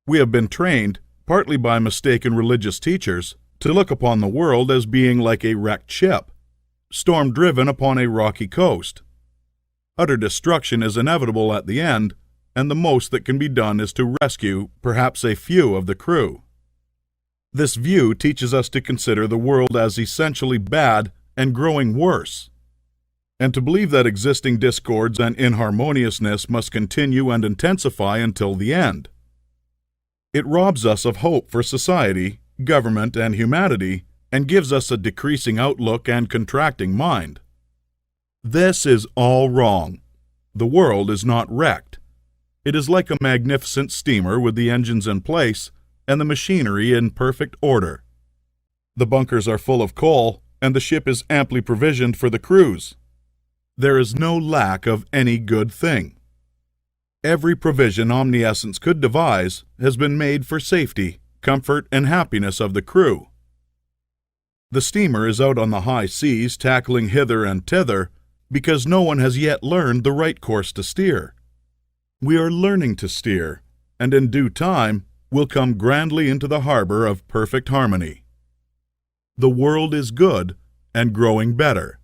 We have been trained, partly by mistaken religious teachers, to look upon the world as being like a wrecked ship, storm-driven upon a rocky coast. Utter destruction is inevitable at the end, and the most that can be done is to rescue perhaps a few of the crew. This view teaches us to consider the world as essentially bad and growing worse, and to believe that existing discords and inharmoniousness must continue and intensify until the end. It robs us of hope for society, government, and humanity, and gives us a decreasing outlook and contracting mind. This is all wrong. The world is not wrecked. It is like a magnificent steamer with the engines in place and the machinery in perfect order. The bunkers are full of coal, and the ship is amply provisioned for the cruise. There is no lack of any good thing. Every provision omniscience could devise has been made for safety, comfort, and happiness of the crew. The steamer is out on the high seas tackling hither and thither because no one has yet learned the right course to steer. We are learning to steer, and in due time will come grandly into the harbor of perfect harmony. The world is good and growing better.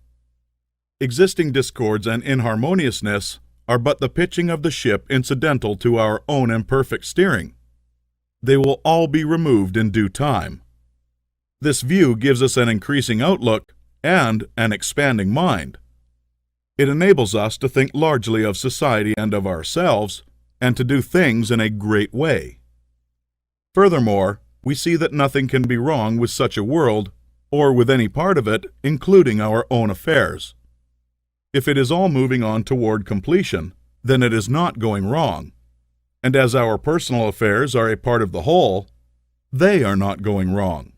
Existing discords and inharmoniousness are but the pitching of the ship incidental to our own imperfect steering. They will all be removed in due time. This view gives us an increasing outlook and an expanding mind. It enables us to think largely of society and of ourselves, and to do things in a great way. Furthermore, we see that nothing can be wrong with such a world, or with any part of it, including our own affairs. If it is all moving on toward completion, then it is not going wrong. And as our personal affairs are a part of the whole, they are not going wrong.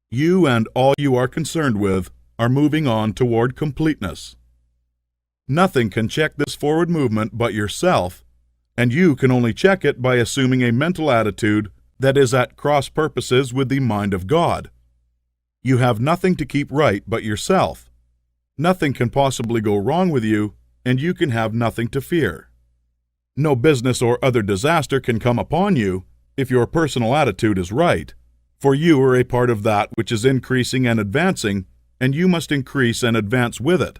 You and all you are concerned with are moving on toward completeness. Nothing can check this forward movement but yourself, and you can only check it by assuming a mental attitude that is at cross purposes with the mind of God. You have nothing to keep right but yourself. Nothing can possibly go wrong with you, and you can have nothing to fear. No business or other disaster can come upon you if your personal attitude is right, for you are a part of that which is increasing and advancing, and you must increase and advance with it.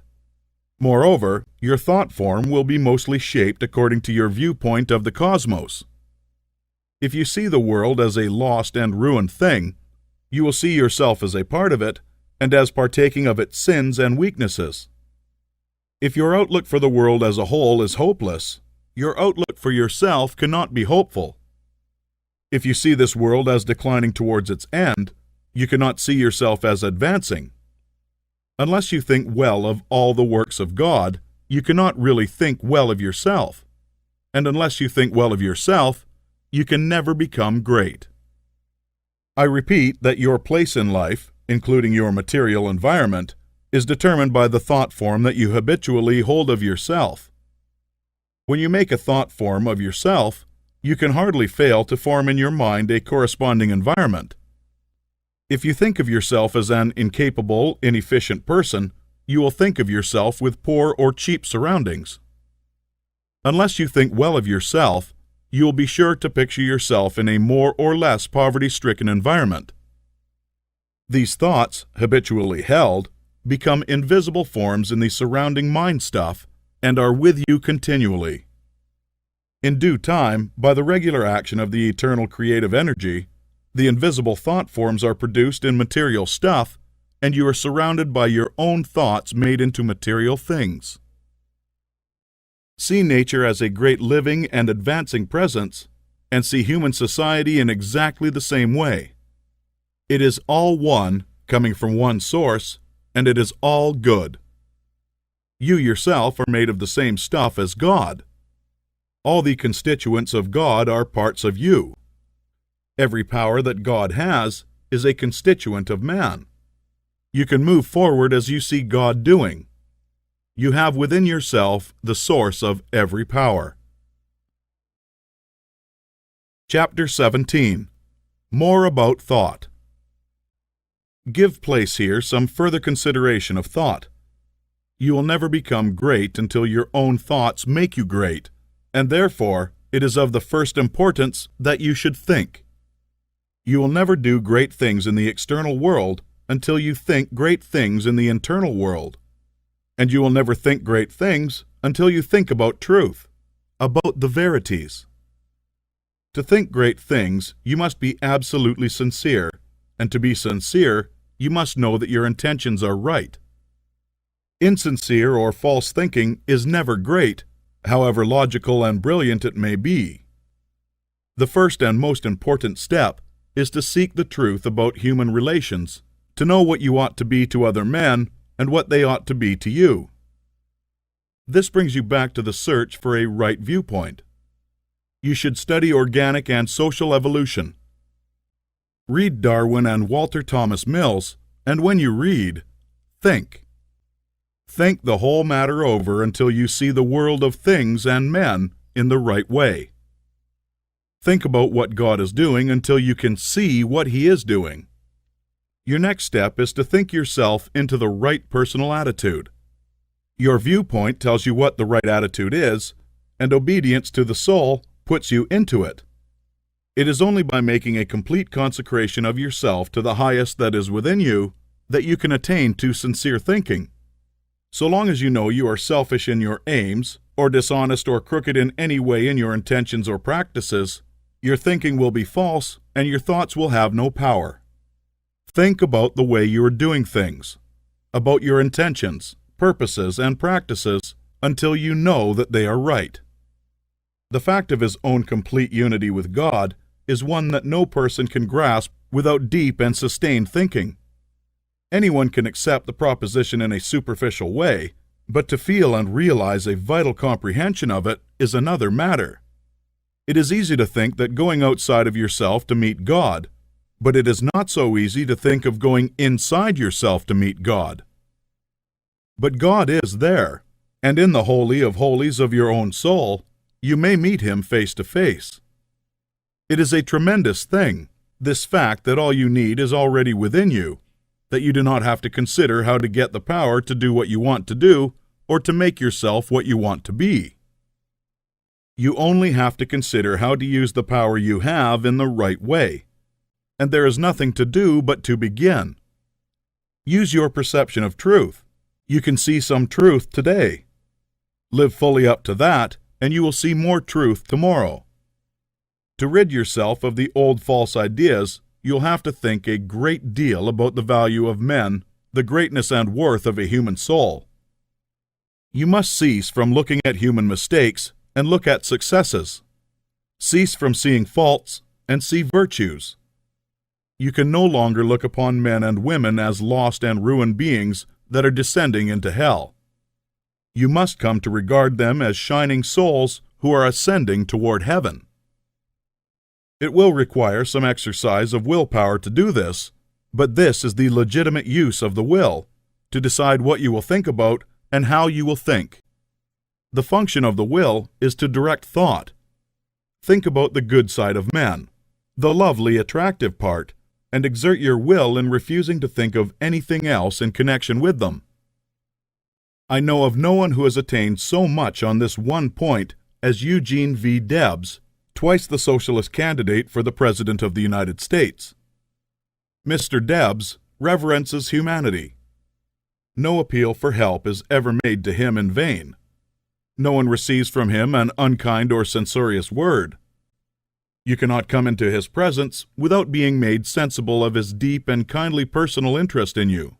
Moreover, your thought form will be mostly shaped according to your viewpoint of the cosmos. If you see the world as a lost and ruined thing, you will see yourself as a part of it, and as partaking of its sins and weaknesses. If your outlook for the world as a whole is hopeless, your outlook for yourself cannot be hopeful. If you see this world as declining towards its end, you cannot see yourself as advancing. Unless you think well of all the works of God, you cannot really think well of yourself. And unless you think well of yourself, you can never become great. I repeat that your place in life, including your material environment, is determined by the thought form that you habitually hold of yourself. When you make a thought form of yourself, you can hardly fail to form in your mind a corresponding environment. If you think of yourself as an incapable, inefficient person, you will think of yourself with poor or cheap surroundings. Unless you think well of yourself, you will be sure to picture yourself in a more or less poverty-stricken environment. These thoughts, habitually held, become invisible forms in the surrounding mind stuff and are with you continually. In due time, by the regular action of the eternal creative energy, the invisible thought forms are produced in material stuff, and you are surrounded by your own thoughts made into material things. See nature as a great living and advancing presence, and see human society in exactly the same way. It is all one, coming from one source, and it is all good. You yourself are made of the same stuff as God. All the constituents of God are parts of you. Every power that God has is a constituent of man. You can move forward as you see God doing. You have within yourself the source of every power. Chapter 17. More about thought. Give place here some further consideration of thought. You will never become great until your own thoughts make you great, and therefore it is of the first importance that you should think. You will never do great things in the external world until you think great things in the internal world. And you will never think great things until you think about truth, about the verities. To think great things, you must be absolutely sincere, and to be sincere, you must know that your intentions are right. Insincere or false thinking is never great, however logical and brilliant it may be. The first and most important step is to seek the truth about human relations, to know what you ought to be to other men and what they ought to be to you. This brings you back to the search for a right viewpoint. You should study organic and social evolution. Read Darwin and Walter Thomas Mills, and when you read, think. Think the whole matter over until you see the world of things and men in the right way. Think about what God is doing until you can see what He is doing. Your next step is to think yourself into the right personal attitude. Your viewpoint tells you what the right attitude is, and obedience to the soul puts you into it. It is only by making a complete consecration of yourself to the highest that is within you that you can attain to sincere thinking. So long as you know you are selfish in your aims, or dishonest or crooked in any way in your intentions or practices, your thinking will be false and your thoughts will have no power. Think about the way you are doing things, about your intentions, purposes, and practices until you know that they are right. The fact of his own complete unity with God is one that no person can grasp without deep and sustained thinking. Anyone can accept the proposition in a superficial way, but to feel and realize a vital comprehension of it is another matter. It is easy to think that going outside of yourself to meet God, but it is not so easy to think of going inside yourself to meet God. But God is there, and in the Holy of Holies of your own soul, you may meet Him face to face. It is a tremendous thing, this fact that all you need is already within you, that you do not have to consider how to get the power to do what you want to do or to make yourself what you want to be. You only have to consider how to use the power you have in the right way, and there is nothing to do but to begin. Use your perception of truth. You can see some truth today. Live fully up to that, and you will see more truth tomorrow. To rid yourself of the old false ideas, you'll have to think a great deal about the value of men, the greatness and worth of a human soul. You must cease from looking at human mistakes and look at successes. Cease from seeing faults and see virtues. You can no longer look upon men and women as lost and ruined beings that are descending into hell. You must come to regard them as shining souls who are ascending toward heaven. It will require some exercise of willpower to do this, but this is the legitimate use of the will, to decide what you will think about and how you will think. The function of the will is to direct thought. Think about the good side of men, the lovely, attractive part, and exert your will in refusing to think of anything else in connection with them. I know of no one who has attained so much on this one point as Eugene V. Debs, twice the socialist candidate for the President of the United States. Mr. Debs reverences humanity. No appeal for help is ever made to him in vain. No one receives from him an unkind or censorious word. You cannot come into his presence without being made sensible of his deep and kindly personal interest in you.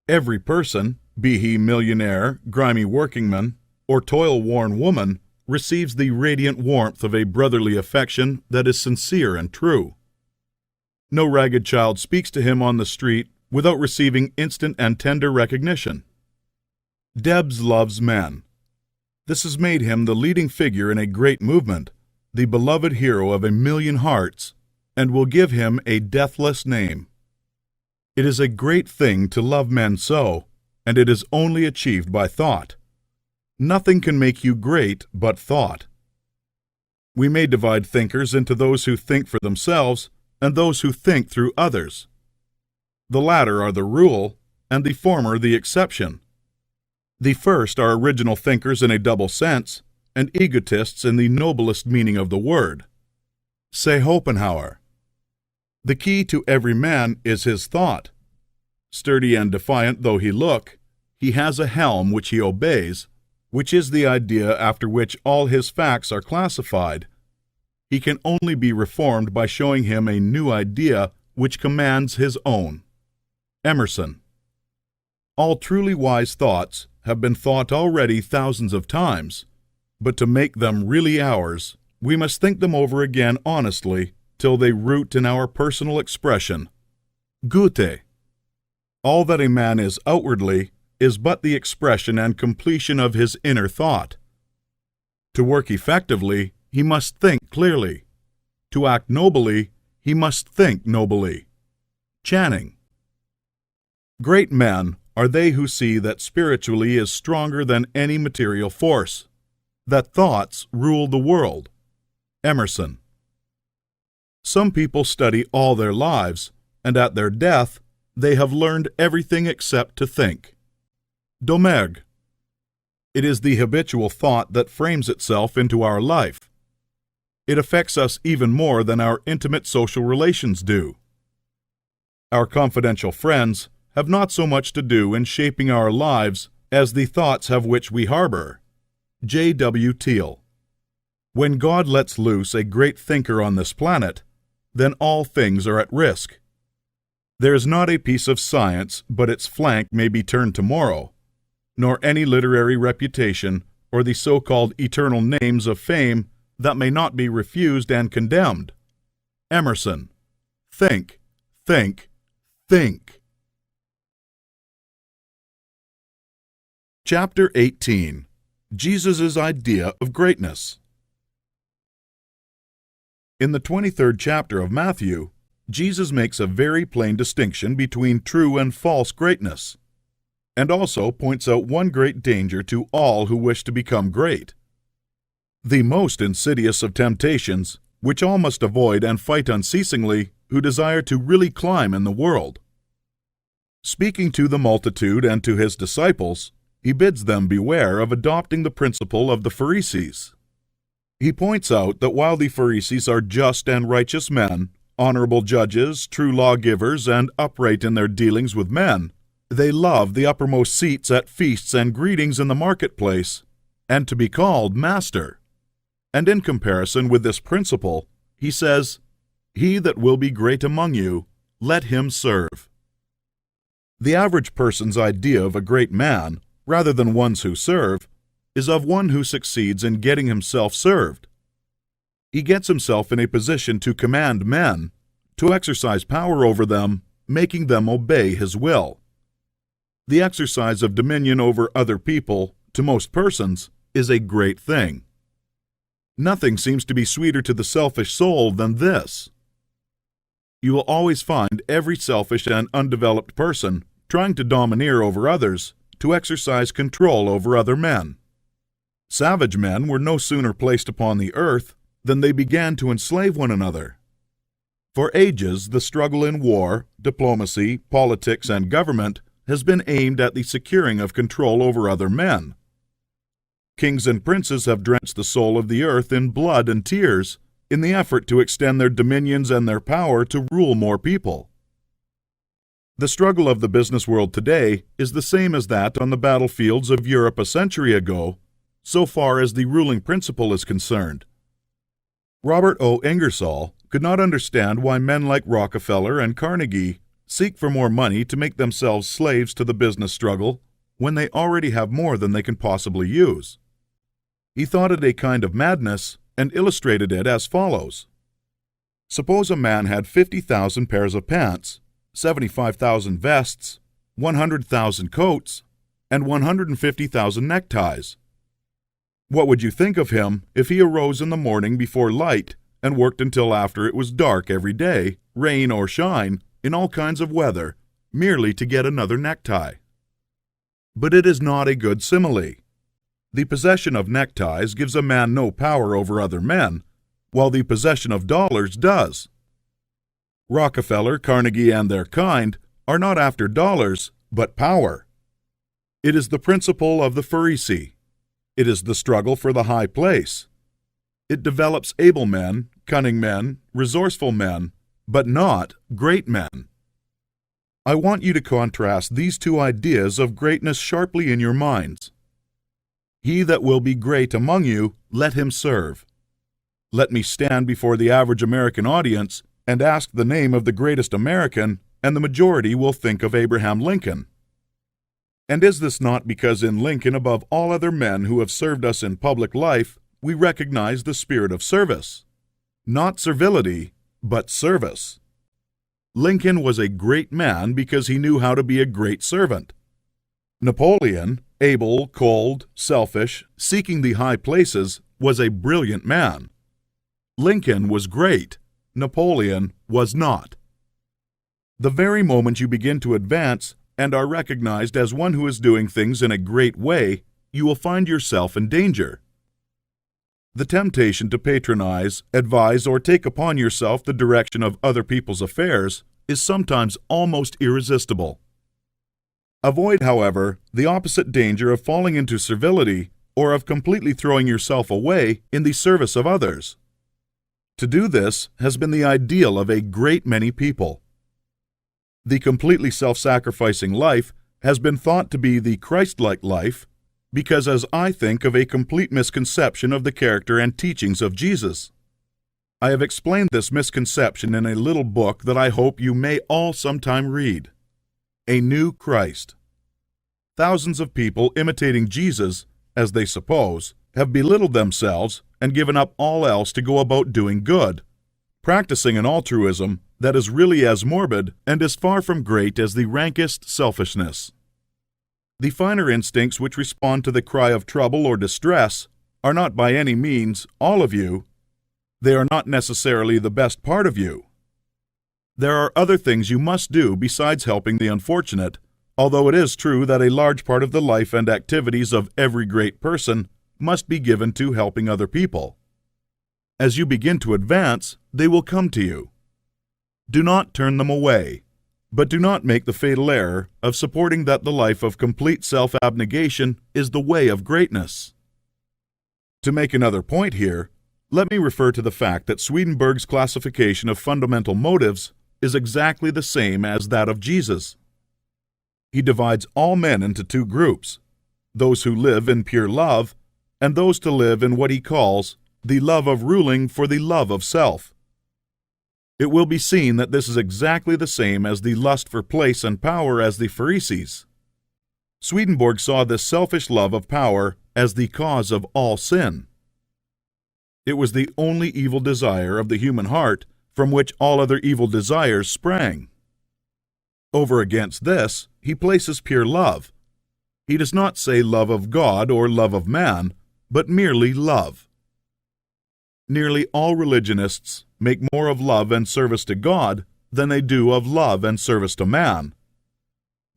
Every person, be he millionaire, grimy workingman, or toil-worn woman, receives the radiant warmth of a brotherly affection that is sincere and true. No ragged child speaks to him on the street without receiving instant and tender recognition. Debs loves men. This has made him the leading figure in a great movement, the beloved hero of 1,000,000 hearts, and will give him a deathless name. It is a great thing to love men so, and it is only achieved by thought. Nothing can make you great but thought. We may divide thinkers into those who think for themselves and those who think through others. The latter are the rule, and the former the exception. The first are original thinkers in a double sense, and egotists in the noblest meaning of the word. Say Schopenhauer. The key to every man is his thought. Sturdy and defiant though he look, he has a helm which he obeys, which is the idea after which all his facts are classified. He can only be reformed by showing him a new idea which commands his own. Emerson. All truly wise thoughts have been thought already thousands of times, but to make them really ours, we must think them over again honestly till they root in our personal expression. Goethe. All that a man is outwardly is but the expression and completion of his inner thought. To work effectively, he must think clearly. To act nobly, he must think nobly. Channing. Great men are they who see that spiritually is stronger than any material force, that thoughts rule the world. Emerson. Some people study all their lives, and at their death, they have learned everything except to think. Domergue. It is the habitual thought that frames itself into our life. It affects us even more than our intimate social relations do. Our confidential friends have not so much to do in shaping our lives as the thoughts have which we harbor. J.W. Teal. When God lets loose a great thinker on this planet, then all things are at risk. There is not a piece of science but its flank may be turned tomorrow, nor any literary reputation or the so-called eternal names of fame that may not be refused and condemned. Emerson. Think, think, think. Chapter 18. Jesus' Idea of Greatness. In the 23rd chapter of Matthew, Jesus makes a very plain distinction between true and false greatness, and also points out one great danger to all who wish to become great. The most insidious of temptations, which all must avoid and fight unceasingly who desire to really climb in the world. Speaking to the multitude and to his disciples, he bids them beware of adopting the principle of the Pharisees. He points out that while the Pharisees are just and righteous men, honorable judges, true lawgivers, and upright in their dealings with men, they love the uppermost seats at feasts and greetings in the marketplace, and to be called master. And in comparison with this principle, he says, "He that will be great among you, let him serve." The average person's idea of a great man, rather than ones who serve, is of one who succeeds in getting himself served. He gets himself in a position to command men, to exercise power over them, making them obey his will. The exercise of dominion over other people, to most persons, is a great thing. Nothing seems to be sweeter to the selfish soul than this. You will always find every selfish and undeveloped person trying to domineer over others, to exercise control over other men. Savage men were no sooner placed upon the earth than they began to enslave one another. For ages, the struggle in war, diplomacy, politics, and government has been aimed at the securing of control over other men. Kings and princes have drenched the soul of the earth in blood and tears in the effort to extend their dominions and their power to rule more people. The struggle of the business world today is the same as that on the battlefields of Europe a century ago, so far as the ruling principle is concerned. Robert O. Ingersoll could not understand why men like Rockefeller and Carnegie seek for more money to make themselves slaves to the business struggle when they already have more than they can possibly use. He thought it a kind of madness and illustrated it as follows. Suppose a man had 50,000 pairs of pants, 75,000 vests, 100,000 coats, and 150,000 neckties. What would you think of him if he arose in the morning before light and worked until after it was dark every day, rain or shine, in all kinds of weather, merely to get another necktie? But it is not a good simile. The possession of neckties gives a man no power over other men, while the possession of dollars does. Rockefeller, Carnegie, and their kind are not after dollars, but power. It is the principle of the Pharisee. It is the struggle for the high place. It develops able men, cunning men, resourceful men, but not great men. I want you to contrast these two ideas of greatness sharply in your minds. He that will be great among you, let him serve. Let me stand before the average American audience and ask the name of the greatest American, and the majority will think of Abraham Lincoln. And is this not because in Lincoln, above all other men who have served us in public life, we recognize the spirit of service? Not servility, but service. Lincoln was a great man because he knew how to be a great servant. Napoleon, able, cold, selfish, seeking the high places, was a brilliant man. Lincoln was great. Napoleon was not. The very moment you begin to advance and are recognized as one who is doing things in a great way, you will find yourself in danger. The temptation to patronize, advise, or take upon yourself the direction of other people's affairs is sometimes almost irresistible. Avoid, however, the opposite danger of falling into servility or of completely throwing yourself away in the service of others. To do this has been the ideal of a great many people. The completely self-sacrificing life has been thought to be the Christ-like life because, as I think, of a complete misconception of the character and teachings of Jesus. I have explained this misconception in a little book that I hope you may all sometime read. A New Christ. Thousands of people imitating Jesus, as they suppose, have belittled themselves and given up all else to go about doing good, practicing an altruism that is really as morbid and as far from great as the rankest selfishness. The finer instincts which respond to the cry of trouble or distress are not by any means all of you. They are not necessarily the best part of you. There are other things you must do besides helping the unfortunate, although it is true that a large part of the life and activities of every great person must be given to helping other people. As you begin to advance, they will come to you. Do not turn them away, but do not make the fatal error of supporting that the life of complete self-abnegation is the way of greatness. To make another point here, let me refer to the fact that Swedenborg's classification of fundamental motives is exactly the same as that of Jesus. He divides all men into two groups, those who live in pure love and those to live in what he calls the love of ruling for the love of self. It will be seen that this is exactly the same as the lust for place and power as the Pharisees. Swedenborg saw this selfish love of power as the cause of all sin. It was the only evil desire of the human heart from which all other evil desires sprang. Over against this, he places pure love. He does not say love of God or love of man, but merely love. Nearly all religionists make more of love and service to God than they do of love and service to man.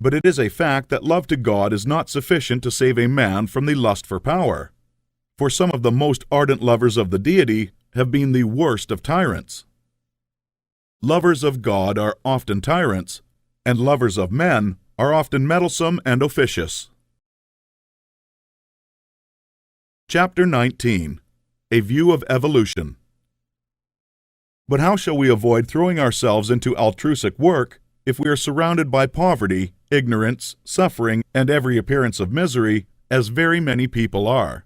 But it is a fact that love to God is not sufficient to save a man from the lust for power, for some of the most ardent lovers of the deity have been the worst of tyrants. Lovers of God are often tyrants, and lovers of men are often meddlesome and officious. Chapter 19. A View of Evolution. But how shall we avoid throwing ourselves into altruistic work if we are surrounded by poverty, ignorance, suffering, and every appearance of misery, as very many people are?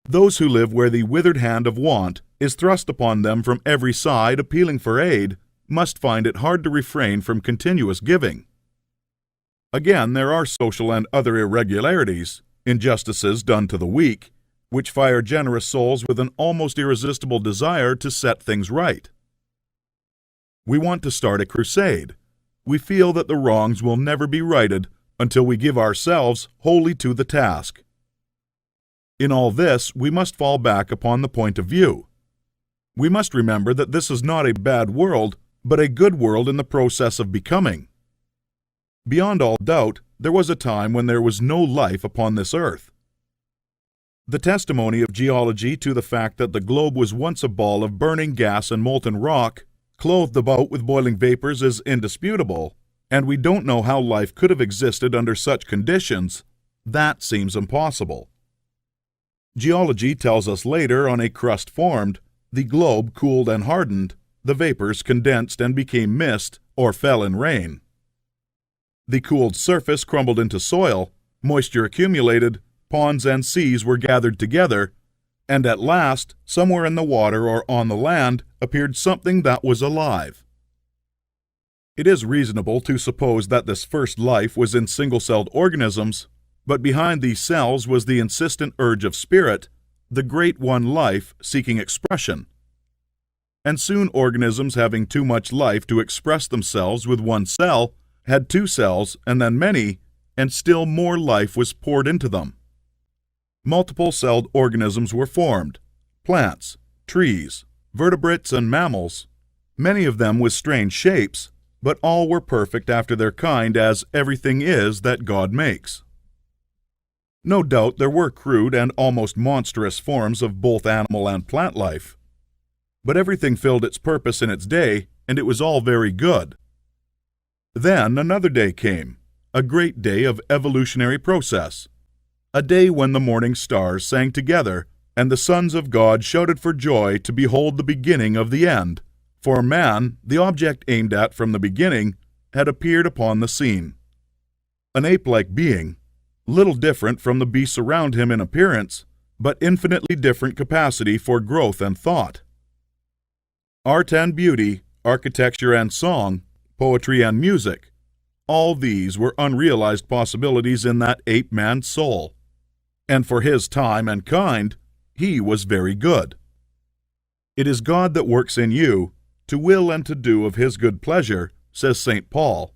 Those who live where the withered hand of want is thrust upon them from every side appealing for aid must find it hard to refrain from continuous giving. Again, there are social and other irregularities, injustices done to the weak, which fire generous souls with an almost irresistible desire to set things right. We want to start a crusade. We feel that the wrongs will never be righted until we give ourselves wholly to the task. In all this, we must fall back upon the point of view. We must remember that this is not a bad world, but a good world in the process of becoming. Beyond all doubt, there was a time when there was no life upon this earth. The testimony of geology to the fact that the globe was once a ball of burning gas and molten rock, clothed about with boiling vapors, is indisputable, and we don't know how life could have existed under such conditions. That seems impossible. Geology tells us later on a crust formed, the globe cooled and hardened, the vapors condensed and became mist or fell in rain. The cooled surface crumbled into soil, moisture accumulated, ponds and seas were gathered together, and at last, somewhere in the water or on the land, appeared something that was alive. It is reasonable to suppose that this first life was in single-celled organisms, but behind these cells was the insistent urge of spirit, the great one life seeking expression. And soon organisms having too much life to express themselves with one cell had two cells and then many, and still more life was poured into them. Multiple-celled organisms were formed, plants, trees, vertebrates, and mammals, many of them with strange shapes, but all were perfect after their kind, as everything is that God makes. No doubt there were crude and almost monstrous forms of both animal and plant life, but everything filled its purpose in its day, and it was all very good. Then another day came, a great day of evolutionary process, a day when the morning stars sang together and the sons of God shouted for joy to behold the beginning of the end, for man, the object aimed at from the beginning, had appeared upon the scene. An ape-like being, little different from the beasts around him in appearance, but infinitely different capacity for growth and thought. Art and beauty, architecture and song, poetry and music, all these were unrealized possibilities in that ape-man's soul. And for his time and kind, he was very good. It is God that works in you, to will and to do of his good pleasure, says St. Paul.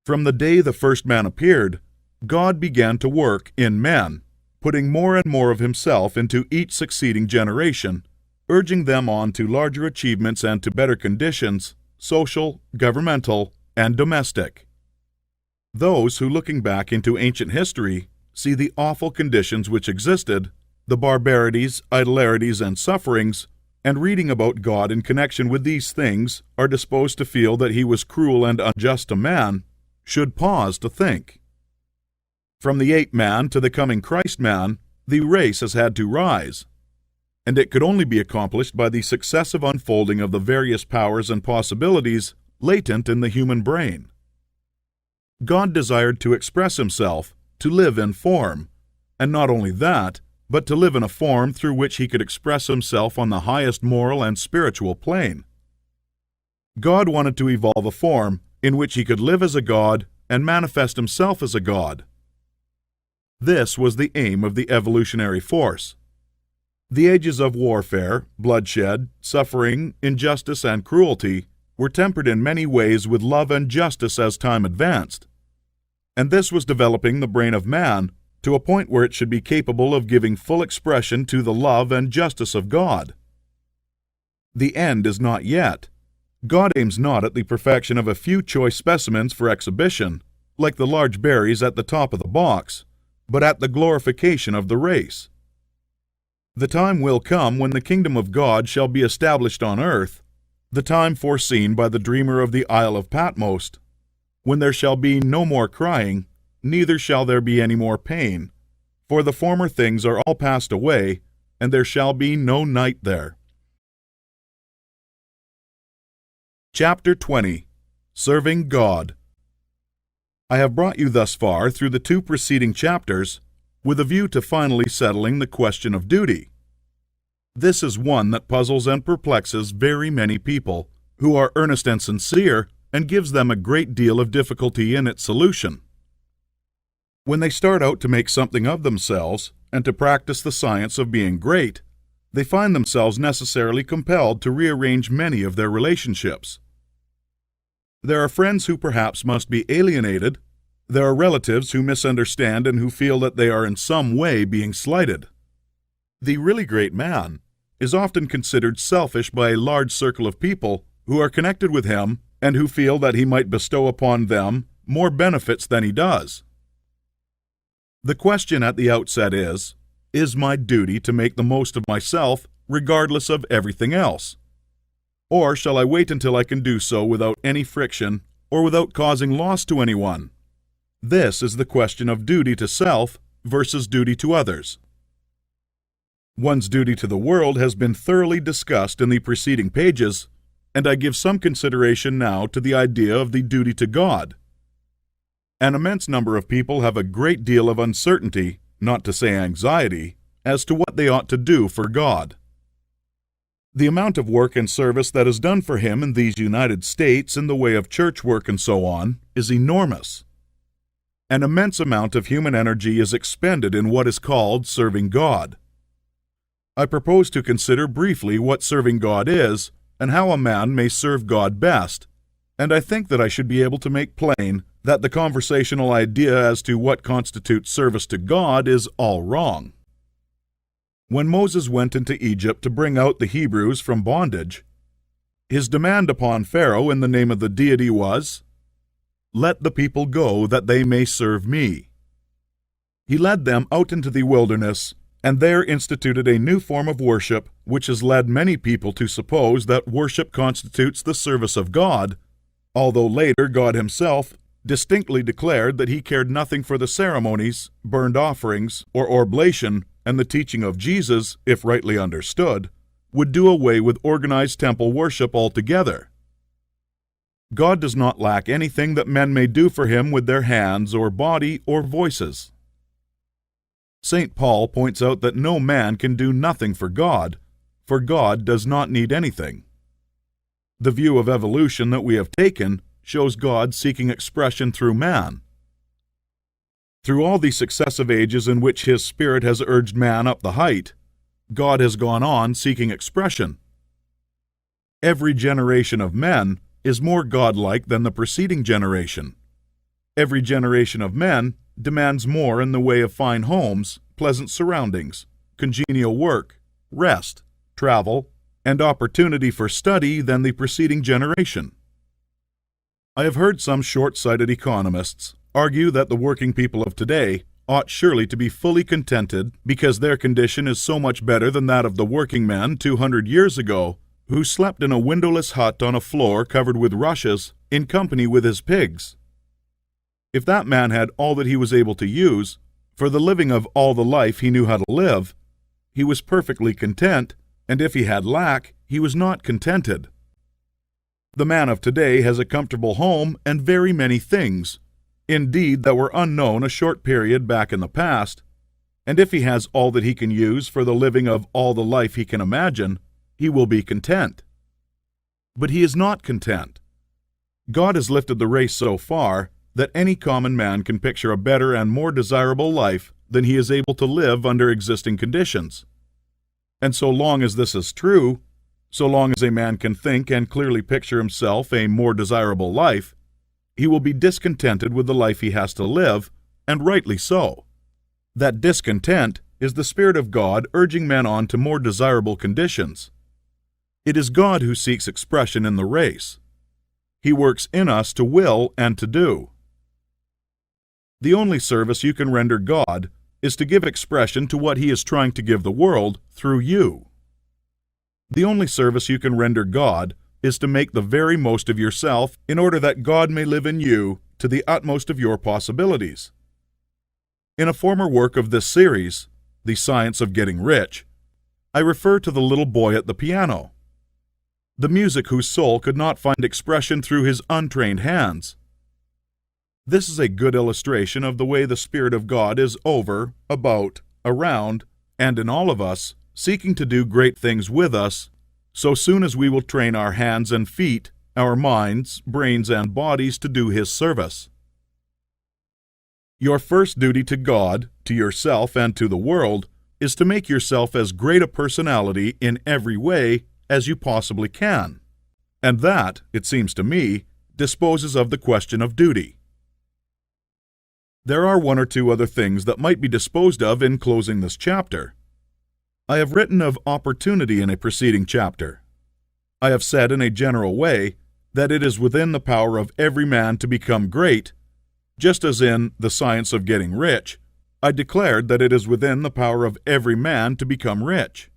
From the day the first man appeared, God began to work in men, putting more and more of himself into each succeeding generation, urging them on to larger achievements and to better conditions, social, governmental, and domestic. Those who, looking back into ancient history, see the awful conditions which existed, the barbarities, idolatries, and sufferings, and reading about God in connection with these things are disposed to feel that he was cruel and unjust to man, should pause to think. From the ape-man to the coming Christ-man, the race has had to rise, and it could only be accomplished by the successive unfolding of the various powers and possibilities latent in the human brain. God desired to express himself, to live in form, and not only that, but to live in a form through which he could express himself on the highest moral and spiritual plane. God wanted to evolve a form in which he could live as a god and manifest himself as a god. This was the aim of the evolutionary force. The ages of warfare, bloodshed, suffering, injustice, and cruelty were tempered in many ways with love and justice as time advanced, and this was developing the brain of man to a point where it should be capable of giving full expression to the love and justice of God. The end is not yet. God aims not at the perfection of a few choice specimens for exhibition, like the large berries at the top of the box, but at the glorification of the race. The time will come when the kingdom of God shall be established on earth, the time foreseen by the dreamer of the Isle of Patmos, when there shall be no more crying, neither shall there be any more pain, for the former things are all passed away, and there shall be no night there. Chapter 20. Serving God. I have brought you thus far through the 2 preceding chapters with a view to finally settling the question of duty. This is one that puzzles and perplexes very many people who are earnest and sincere, and gives them a great deal of difficulty in its solution. When they start out to make something of themselves and to practice the science of being great, they find themselves necessarily compelled to rearrange many of their relationships. There are friends who perhaps must be alienated. There are relatives who misunderstand and who feel that they are in some way being slighted. The really great man is often considered selfish by a large circle of people who are connected with him and who feel that he might bestow upon them more benefits than he does. The question at the outset is my duty to make the most of myself regardless of everything else? Or shall I wait until I can do so without any friction or without causing loss to anyone? This is the question of duty to self versus duty to others. One's duty to the world has been thoroughly discussed in the preceding pages, and I give some consideration now to the idea of the duty to God. An immense number of people have a great deal of uncertainty, not to say anxiety, as to what they ought to do for God. The amount of work and service that is done for him in these United States in the way of church work and so on is enormous. An immense amount of human energy is expended in what is called serving God. I propose to consider briefly what serving God is and how a man may serve God best, and I think that I should be able to make plain that the conversational idea as to what constitutes service to God is all wrong. When Moses went into Egypt to bring out the Hebrews from bondage, his demand upon Pharaoh in the name of the deity was, "Let the people go that they may serve me." He led them out into the wilderness and there instituted a new form of worship which has led many people to suppose that worship constitutes the service of God, although later God himself distinctly declared that he cared nothing for the ceremonies, burnt offerings, or oblation, and the teaching of Jesus, if rightly understood, would do away with organized temple worship altogether. God does not lack anything that men may do for him with their hands or body or voices. St. Paul points out that no man can do nothing for God does not need anything. The view of evolution that we have taken shows God seeking expression through man. Through all the successive ages in which his Spirit has urged man up the height, God has gone on seeking expression. Every generation of men is more godlike than the preceding generation. Every generation of men demands more in the way of fine homes, pleasant surroundings, congenial work, rest, travel, and opportunity for study than the preceding generation. I have heard some short-sighted economists argue that the working people of today ought surely to be fully contented because their condition is so much better than that of the working man 200 years ago who slept in a windowless hut on a floor covered with rushes in company with his pigs. If that man had all that he was able to use for the living of all the life he knew how to live, he was perfectly content, and if he had lack, he was not contented. The man of today has a comfortable home and very many things, indeed, that were unknown a short period back in the past, and if he has all that he can use for the living of all the life he can imagine, he will be content. But he is not content. God has lifted the race so far that any common man can picture a better and more desirable life than he is able to live under existing conditions. And so long as this is true, so long as a man can think and clearly picture himself a more desirable life, he will be discontented with the life he has to live, and rightly so. That discontent is the Spirit of God urging men on to more desirable conditions. It is God who seeks expression in the race. He works in us to will and to do. The only service you can render God is to give expression to what He is trying to give the world through you. The only service you can render God is to make the very most of yourself in order that God may live in you to the utmost of your possibilities. In a former work of this series, The Science of Getting Rich, I refer to the little boy at the piano, the music whose soul could not find expression through his untrained hands. This is a good illustration of the way the Spirit of God is over, about, around, and in all of us, seeking to do great things with us, so soon as we will train our hands and feet, our minds, brains, and bodies to do His service. Your first duty to God, to yourself, and to the world is to make yourself as great a personality in every way as you possibly can. And that, it seems to me, disposes of the question of duty. There are one or two other things that might be disposed of in closing this chapter. I have written of opportunity in a preceding chapter. I have said in a general way that it is within the power of every man to become great, just as in The Science of Getting Rich, I declared that it is within the power of every man to become rich.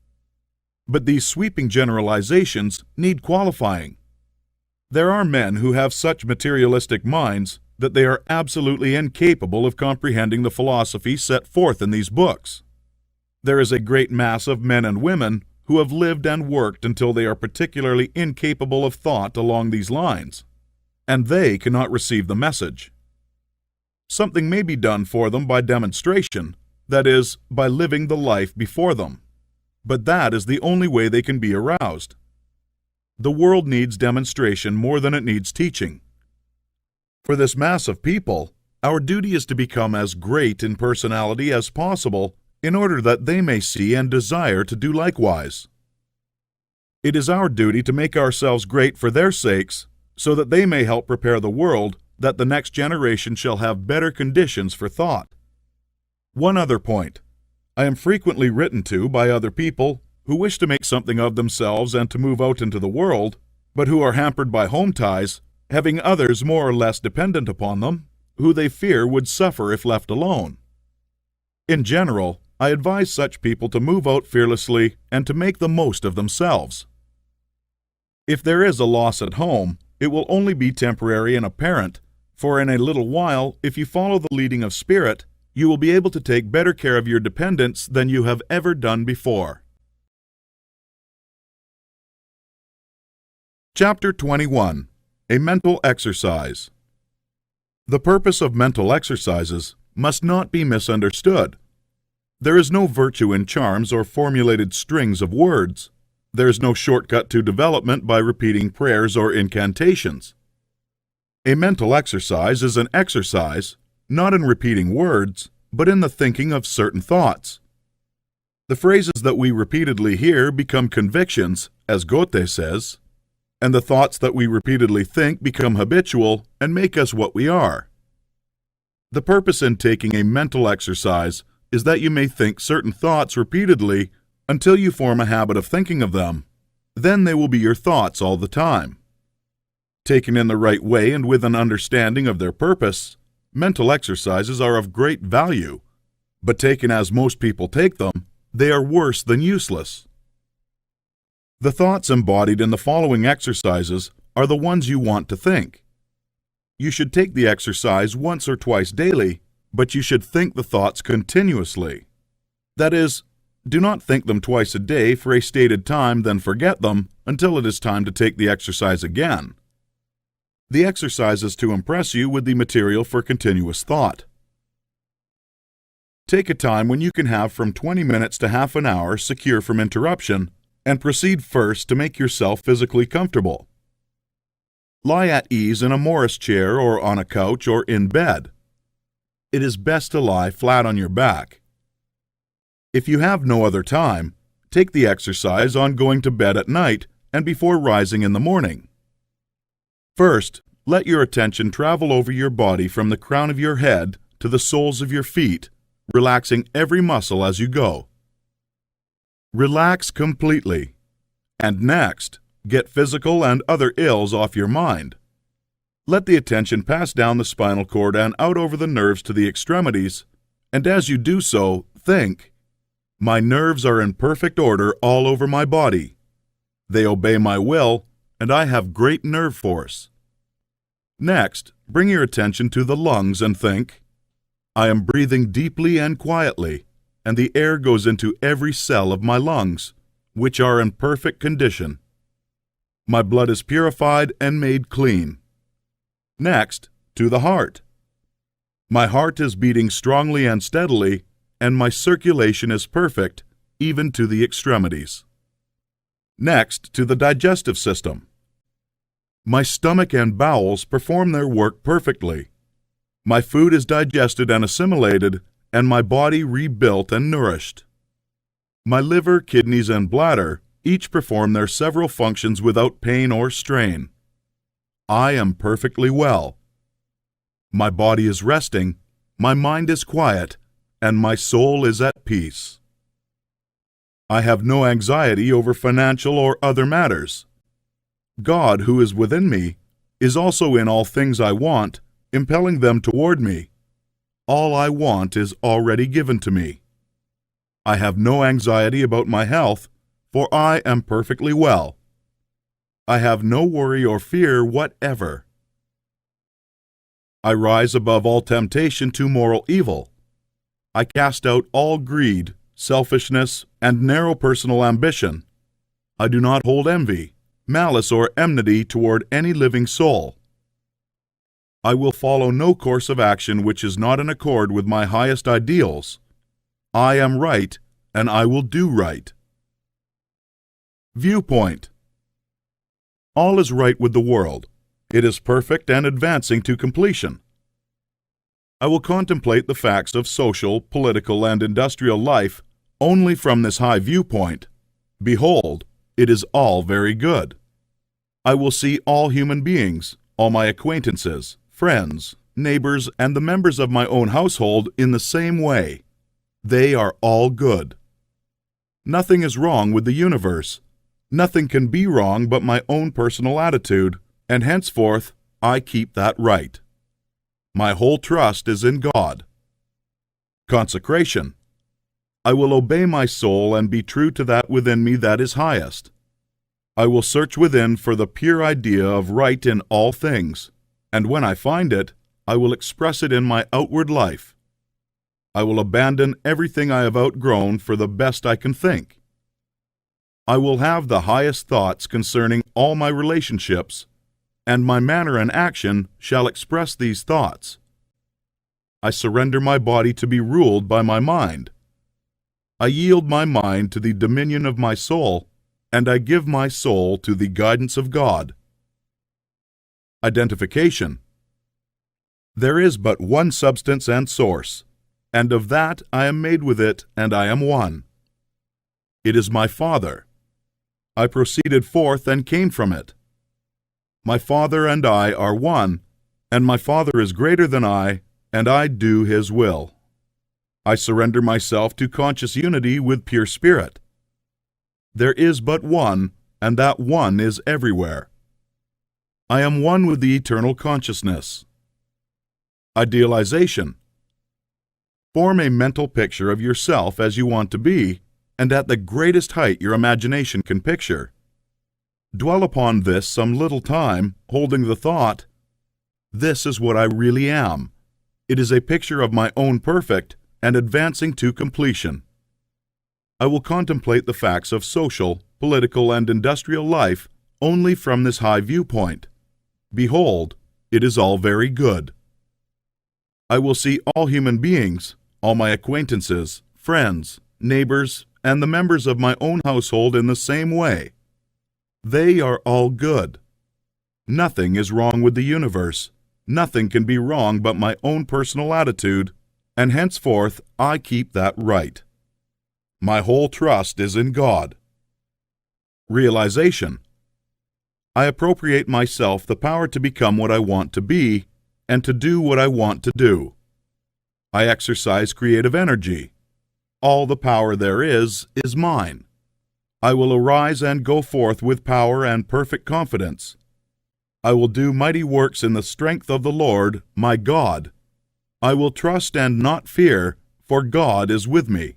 But these sweeping generalizations need qualifying. There are men who have such materialistic minds that they are absolutely incapable of comprehending the philosophy set forth in these books. There is a great mass of men and women who have lived and worked until they are particularly incapable of thought along these lines, and they cannot receive the message. Something may be done for them by demonstration, that is, by living the life before them, but that is the only way they can be aroused. The world needs demonstration more than it needs teaching. For this mass of people, our duty is to become as great in personality as possible in order that they may see and desire to do likewise. It is our duty to make ourselves great for their sakes, so that they may help prepare the world that the next generation shall have better conditions for thought. One other point. I am frequently written to by other people who wish to make something of themselves and to move out into the world, but who are hampered by home ties, having others more or less dependent upon them, who they fear would suffer if left alone. In general, I advise such people to move out fearlessly and to make the most of themselves. If there is a loss at home, it will only be temporary and apparent, For in a little while, if you follow the leading of Spirit, you will be able to take better care of your dependents than you have ever done before. Chapter 21. A Mental Exercise. The purpose of mental exercises must not be misunderstood. There is no virtue in charms or formulated strings of words. There is no shortcut to development by repeating prayers or incantations. A mental exercise is an exercise, not in repeating words, but in the thinking of certain thoughts. The phrases that we repeatedly hear become convictions, as Goethe says, and the thoughts that we repeatedly think become habitual and make us what we are. The purpose in taking a mental exercise is that you may think certain thoughts repeatedly until you form a habit of thinking of them. Then they will be your thoughts all the time. Taken in the right way and with an understanding of their purpose, mental exercises are of great value, but taken as most people take them, they are worse than useless. The thoughts embodied in the following exercises are the ones you want to think. You should take the exercise once or twice daily, but you should think the thoughts continuously. That is, do not think them twice a day for a stated time, then forget them until it is time to take the exercise again. The exercise is to impress you with the material for continuous thought. Take a time when you can have from 20 minutes to half an hour secure from interruption, and proceed first to make yourself physically comfortable. Lie at ease in a Morris chair or on a couch or in bed. It is best to lie flat on your back. If you have no other time, take the exercise on going to bed at night and before rising in the morning. First, let your attention travel over your body from the crown of your head to the soles of your feet, relaxing every muscle as you go. Relax completely. And next, get physical and other ills off your mind. Let the attention pass down the spinal cord and out over the nerves to the extremities, and as you do so, think, "My nerves are in perfect order all over my body. They obey my will, and I have great nerve force." Next, bring your attention to the lungs and think, "I am breathing deeply and quietly, and the air goes into every cell of my lungs, which are in perfect condition. My blood is purified and made clean." Next, to the heart. "My heart is beating strongly and steadily, and my circulation is perfect, even to the extremities." Next, to the digestive system. "My stomach and bowels perform their work perfectly. My food is digested and assimilated, and my body rebuilt and nourished. My liver, kidneys, and bladder each perform their several functions without pain or strain. I am perfectly well. My body is resting, my mind is quiet, and my soul is at peace. I have no anxiety over financial or other matters. God, who is within me, is also in all things I want, impelling them toward me. All I want is already given to me. I have no anxiety about my health, for I am perfectly well. I have no worry or fear whatever. I rise above all temptation to moral evil. I cast out all greed, selfishness, and narrow personal ambition. I do not hold envy, malice, or enmity toward any living soul. I will follow no course of action which is not in accord with my highest ideals. I am right, and I will do right. Viewpoint. All is right with the world. It is perfect and advancing to completion. I will contemplate the facts of social, political, and industrial life only from this high viewpoint. Behold, it is all very good. I will see all human beings, all my acquaintances, friends, neighbors, and the members of my own household in the same way. They are all good. Nothing is wrong with the universe. Nothing can be wrong but my own personal attitude, and henceforth I keep that right. My whole trust is in God. Consecration. I will obey my soul and be true to that within me that is highest. I will search within for the pure idea of right in all things, and when I find it, I will express it in my outward life. I will abandon everything I have outgrown for the best I can think. I will have the highest thoughts concerning all my relationships, and my manner and action shall express these thoughts. I surrender my body to be ruled by my mind. I yield my mind to the dominion of my soul, and I give my soul to the guidance of God. Identification. There is but one substance and source, and of that I am made with it, and I am one. It is my Father. I proceeded forth and came from it. My Father and I are one, and my Father is greater than I, and I do His will. I surrender myself to conscious unity with pure spirit. There is but one, and that one is everywhere. I am one with the eternal consciousness. Idealization. Form a mental picture of yourself as you want to be, and at the greatest height your imagination can picture. Dwell upon this some little time, holding the thought, "This is what I really am. It is a picture of my own perfect and advancing to completion." I will contemplate the facts of social, political, and industrial life only from this high viewpoint. Behold, it is all very good. I will see all human beings, all my acquaintances, friends, neighbors, and the members of my own household in the same way. They are all good. Nothing is wrong with the universe. Nothing can be wrong but my own personal attitude, and henceforth I keep that right. My whole trust is in God. Realization. I appropriate myself the power to become what I want to be, and to do what I want to do. I exercise creative energy. All the power there is mine. I will arise and go forth with power and perfect confidence. I will do mighty works in the strength of the Lord, my God. I will trust and not fear, for God is with me.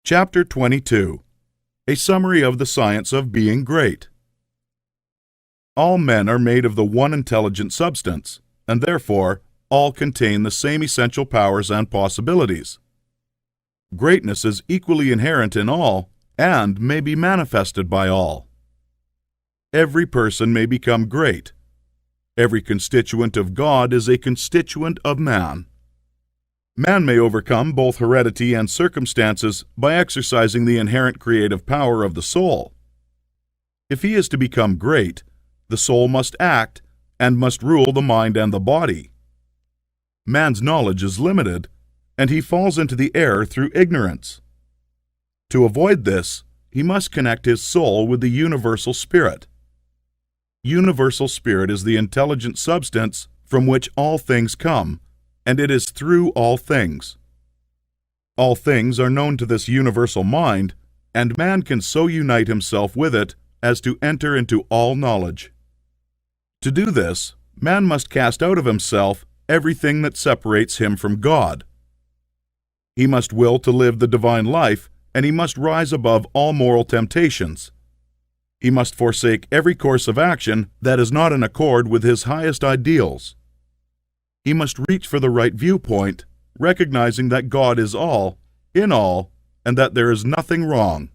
Chapter 22. A summary of the science of being great. All men are made of the one intelligent substance, and therefore all contain the same essential powers and possibilities. Greatness is equally inherent in all, and may be manifested by all. Every person may become great. Every constituent of God is a constituent of man. Man may overcome both heredity and circumstances by exercising the inherent creative power of the soul. If he is to become great, the soul must act and must rule the mind and the body. Man's knowledge is limited, and he falls into the error through ignorance. To avoid this, he must connect his soul with the universal spirit. Universal spirit is the intelligent substance from which all things come, and it is through all things. All things are known to this universal mind, and man can so unite himself with it as to enter into all knowledge. To do this, man must cast out of himself everything that separates him from God. He must will to live the divine life, and he must rise above all moral temptations. He must forsake every course of action that is not in accord with his highest ideals. He must reach for the right viewpoint, recognizing that God is all, in all, and that there is nothing wrong.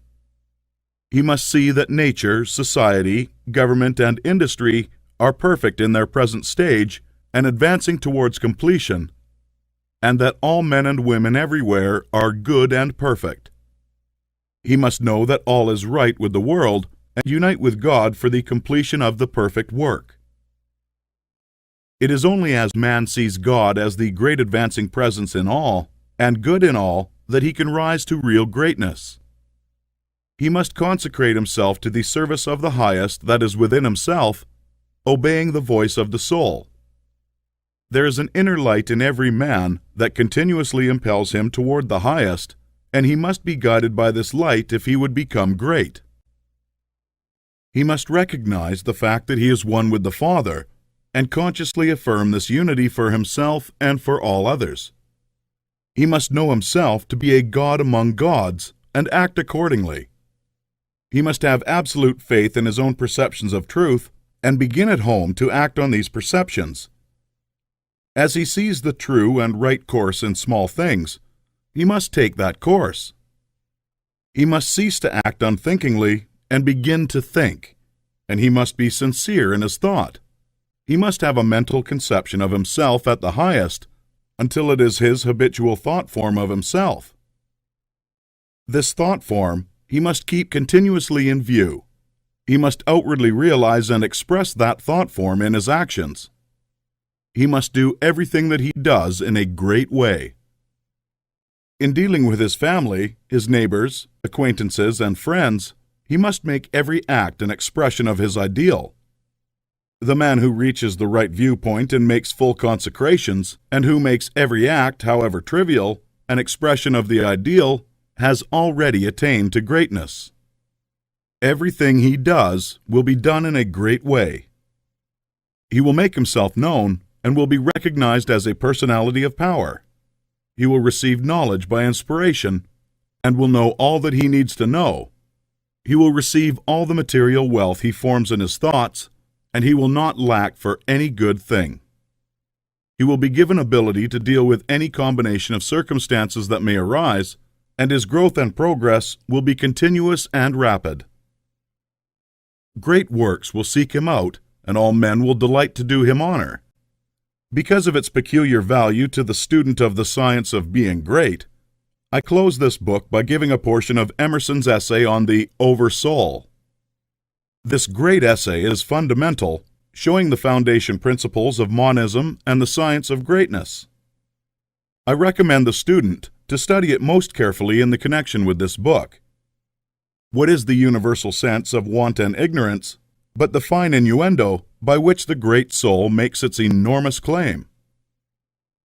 He must see that nature, society, government, and industry are perfect in their present stage and advancing towards completion, and that all men and women everywhere are good and perfect. He must know that all is right with the world and unite with God for the completion of the perfect work. It is only as man sees God as the great advancing presence in all, and good in all, that he can rise to real greatness. He must consecrate himself to the service of the highest that is within himself, obeying the voice of the soul. There is an inner light in every man that continuously impels him toward the highest, and he must be guided by this light if he would become great. He must recognize the fact that he is one with the Father, and consciously affirm this unity for himself and for all others. He must know himself to be a God among gods, and act accordingly. He must have absolute faith in his own perceptions of truth, and begin at home to act on these perceptions. As he sees the true and right course in small things, he must take that course. He must cease to act unthinkingly and begin to think, and he must be sincere in his thought. He must have a mental conception of himself at the highest until it is his habitual thought form of himself. This thought form he must keep continuously in view. He must outwardly realize and express that thought form in his actions. He must do everything that he does in a great way. In dealing with his family, his neighbors, acquaintances, and friends, he must make every act an expression of his ideal. The man who reaches the right viewpoint and makes full consecrations, and who makes every act, however trivial, an expression of the ideal, has already attained to greatness. Everything he does will be done in a great way. He will make himself known and will be recognized as a personality of power. He will receive knowledge by inspiration and will know all that he needs to know. He will receive all the material wealth he forms in his thoughts, and he will not lack for any good thing. He will be given ability to deal with any combination of circumstances that may arise, and his growth and progress will be continuous and rapid. Great works will seek him out, and all men will delight to do him honor. Because of its peculiar value to the student of the science of being great, I close this book by giving a portion of Emerson's essay on the Oversoul. This great essay is fundamental, showing the foundation principles of monism and the science of greatness. I recommend the student to study it most carefully in the connection with this book. What is the universal sense of want and ignorance, but the fine innuendo by which the great soul makes its enormous claim?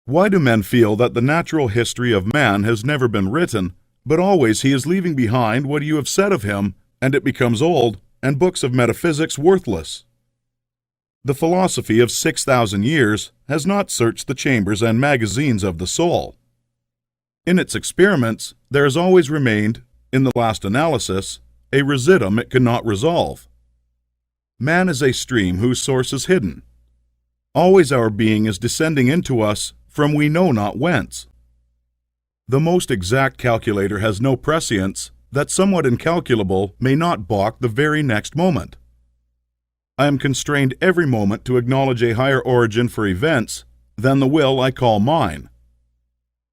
Why do men feel that the natural history of man has never been written, but always he is leaving behind what you have said of him, and it becomes old, and books of metaphysics worthless? The philosophy of 6,000 years has not searched the chambers and magazines of the soul. In its experiments, there has always remained, in the last analysis, a residuum it cannot resolve. Man is a stream whose source is hidden. Always our being is descending into us from we know not whence. The most exact calculator has no prescience that somewhat incalculable may not balk the very next moment. I am constrained every moment to acknowledge a higher origin for events than the will I call mine.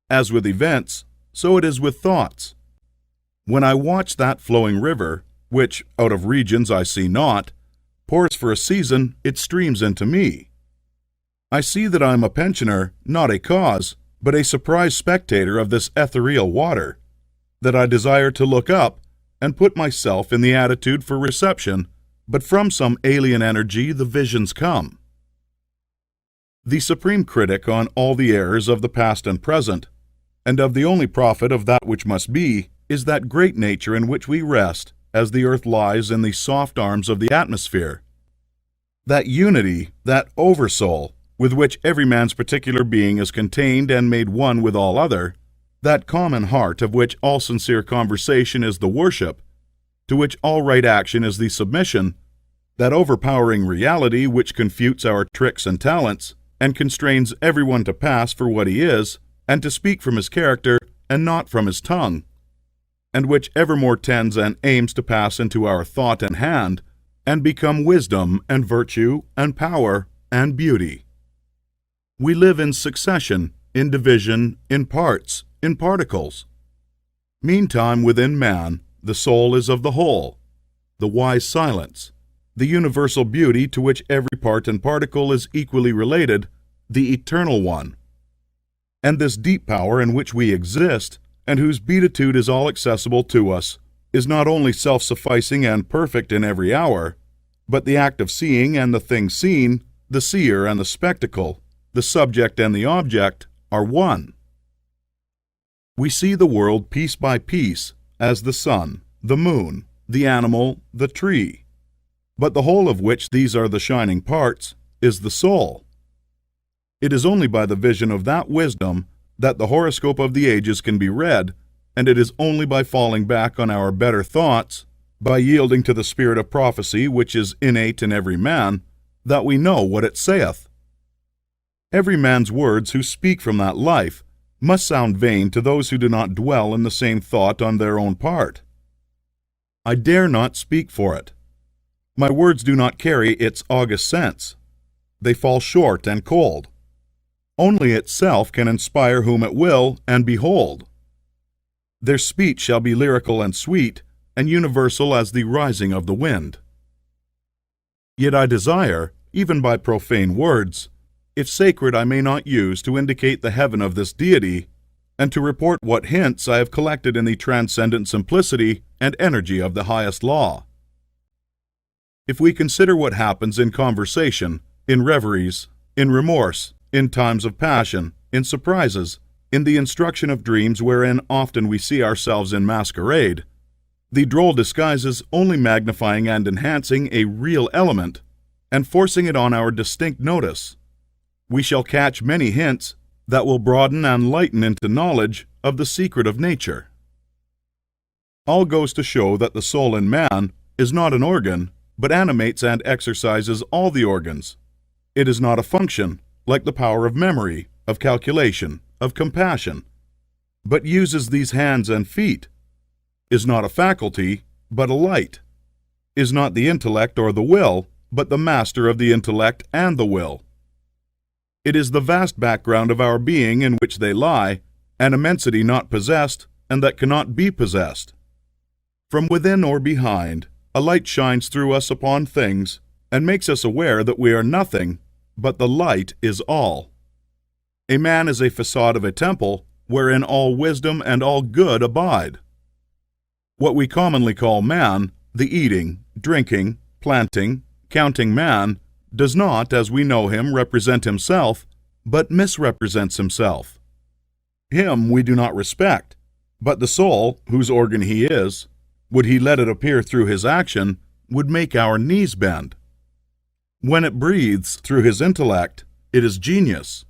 As with events, so it is with thoughts. When I watch that flowing river, which, out of regions I see not, pours for a season its streams into me, I see that I am a pensioner, not a cause, but a surprised spectator of this ethereal water, that I desire to look up and put myself in the attitude for reception, but from some alien energy the visions come. The supreme critic on all the errors of the past and present, and of the only prophet of that which must be, is that great nature in which we rest as the earth lies in the soft arms of the atmosphere. That unity, that oversoul, with which every man's particular being is contained and made one with all other, that common heart of which all sincere conversation is the worship, to which all right action is the submission, that overpowering reality which confutes our tricks and talents, and constrains everyone to pass for what he is, and to speak from his character and not from his tongue, and which evermore tends and aims to pass into our thought and hand, and become wisdom and virtue and power and beauty. We live in succession, in division, in parts, in particles. Meantime, within man, the soul is of the whole, the wise silence, the universal beauty to which every part and particle is equally related, the eternal one. And this deep power in which we exist, and whose beatitude is all accessible to us, is not only self-sufficing and perfect in every hour, but the act of seeing and the thing seen, the seer and the spectacle, the subject and the object, are one. We see the world piece by piece as the sun, the moon, the animal, the tree, but the whole of which these are the shining parts is the soul. It is only by the vision of that wisdom that the horoscope of the ages can be read, and it is only by falling back on our better thoughts, by yielding to the spirit of prophecy which is innate in every man, that we know what it saith. Every man's words who speak from that life must sound vain to those who do not dwell in the same thought on their own part. I dare not speak for it. My words do not carry its august sense. They fall short and cold. Only itself can inspire whom it will, and behold. Their speech shall be lyrical and sweet, and universal as the rising of the wind. Yet I desire, even by profane words, if sacred I may not use to indicate the heaven of this deity, and to report what hints I have collected in the transcendent simplicity and energy of the highest law. If we consider what happens in conversation, in reveries, in remorse, in times of passion, in surprises, in the instruction of dreams wherein often we see ourselves in masquerade, the droll disguises only magnifying and enhancing a real element, and forcing it on our distinct notice, we shall catch many hints that will broaden and lighten into knowledge of the secret of nature. All goes to show that the soul in man is not an organ, but animates and exercises all the organs. It is not a function, like the power of memory, of calculation, of compassion, but uses these hands and feet, is not a faculty, but a light, is not the intellect or the will, but the master of the intellect and the will. It is the vast background of our being in which they lie, an immensity not possessed, and that cannot be possessed. From within or behind, a light shines through us upon things, and makes us aware that we are nothing, but the light is all. A man is a facade of a temple, wherein all wisdom and all good abide. What we commonly call man, the eating, drinking, planting, counting man, does not, as we know him, represent himself, but misrepresents himself. Him we do not respect, but the soul, whose organ he is, would he let it appear through his action, would make our knees bend. When it breathes through his intellect, it is genius.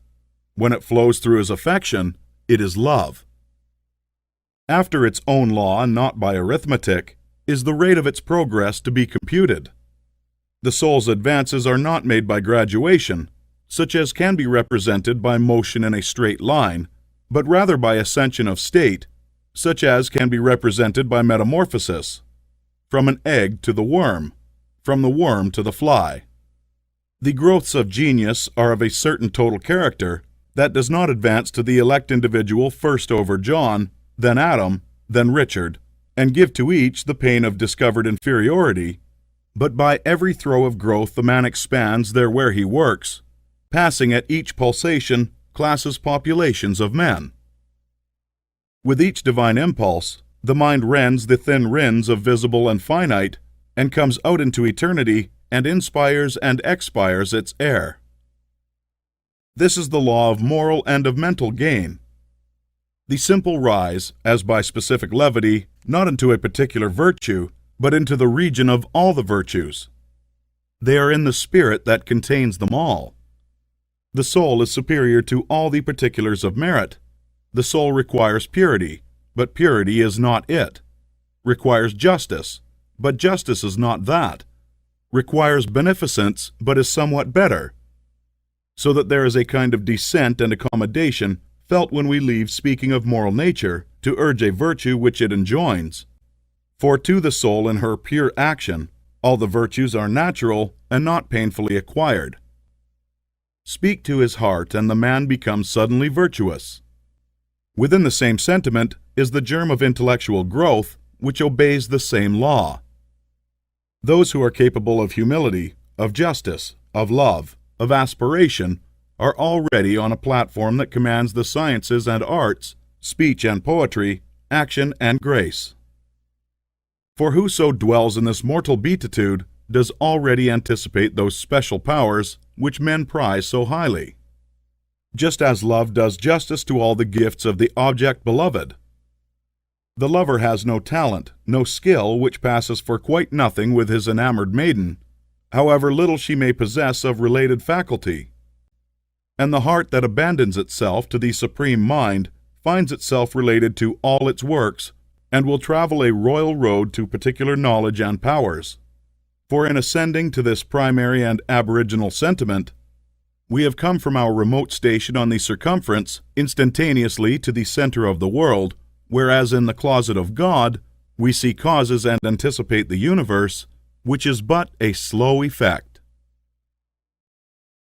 When it flows through his affection, it is love. After its own law, and not by arithmetic, is the rate of its progress to be computed. The soul's advances are not made by graduation, such as can be represented by motion in a straight line, but rather by ascension of state, such as can be represented by metamorphosis, from an egg to the worm, from the worm to the fly. The growths of genius are of a certain total character that does not advance to the elect individual first over John, then Adam, then Richard, and give to each the pain of discovered inferiority, but by every throe of growth the man expands there where he works, passing at each pulsation classes populations of men. With each divine impulse, the mind rends the thin rinds of visible and finite, and comes out into eternity, and inspires and expires its air. This is the law of moral and of mental gain. The simple rise, as by specific levity, not into a particular virtue, but into the region of all the virtues. They are in the spirit that contains them all. The soul is superior to all the particulars of merit. The soul requires purity, but purity is not it. Requires justice, but justice is not that. Requires beneficence, but is somewhat better. So that there is a kind of descent and accommodation felt when we leave speaking of moral nature to urge a virtue which it enjoins. For to the soul in her pure action, all the virtues are natural and not painfully acquired. Speak to his heart, and the man becomes suddenly virtuous. Within the same sentiment is the germ of intellectual growth, which obeys the same law. Those who are capable of humility, of justice, of love, of aspiration, are already on a platform that commands the sciences and arts, speech and poetry, action and grace. For whoso dwells in this mortal beatitude does already anticipate those special powers which men prize so highly, just as love does justice to all the gifts of the object beloved. The lover has no talent, no skill which passes for quite nothing with his enamored maiden, however little she may possess of related faculty. And the heart that abandons itself to the supreme mind finds itself related to all its works, and will travel a royal road to particular knowledge and powers. For in ascending to this primary and aboriginal sentiment, we have come from our remote station on the circumference instantaneously to the center of the world, whereas in the closet of God, we see causes and anticipate the universe, which is but a slow effect.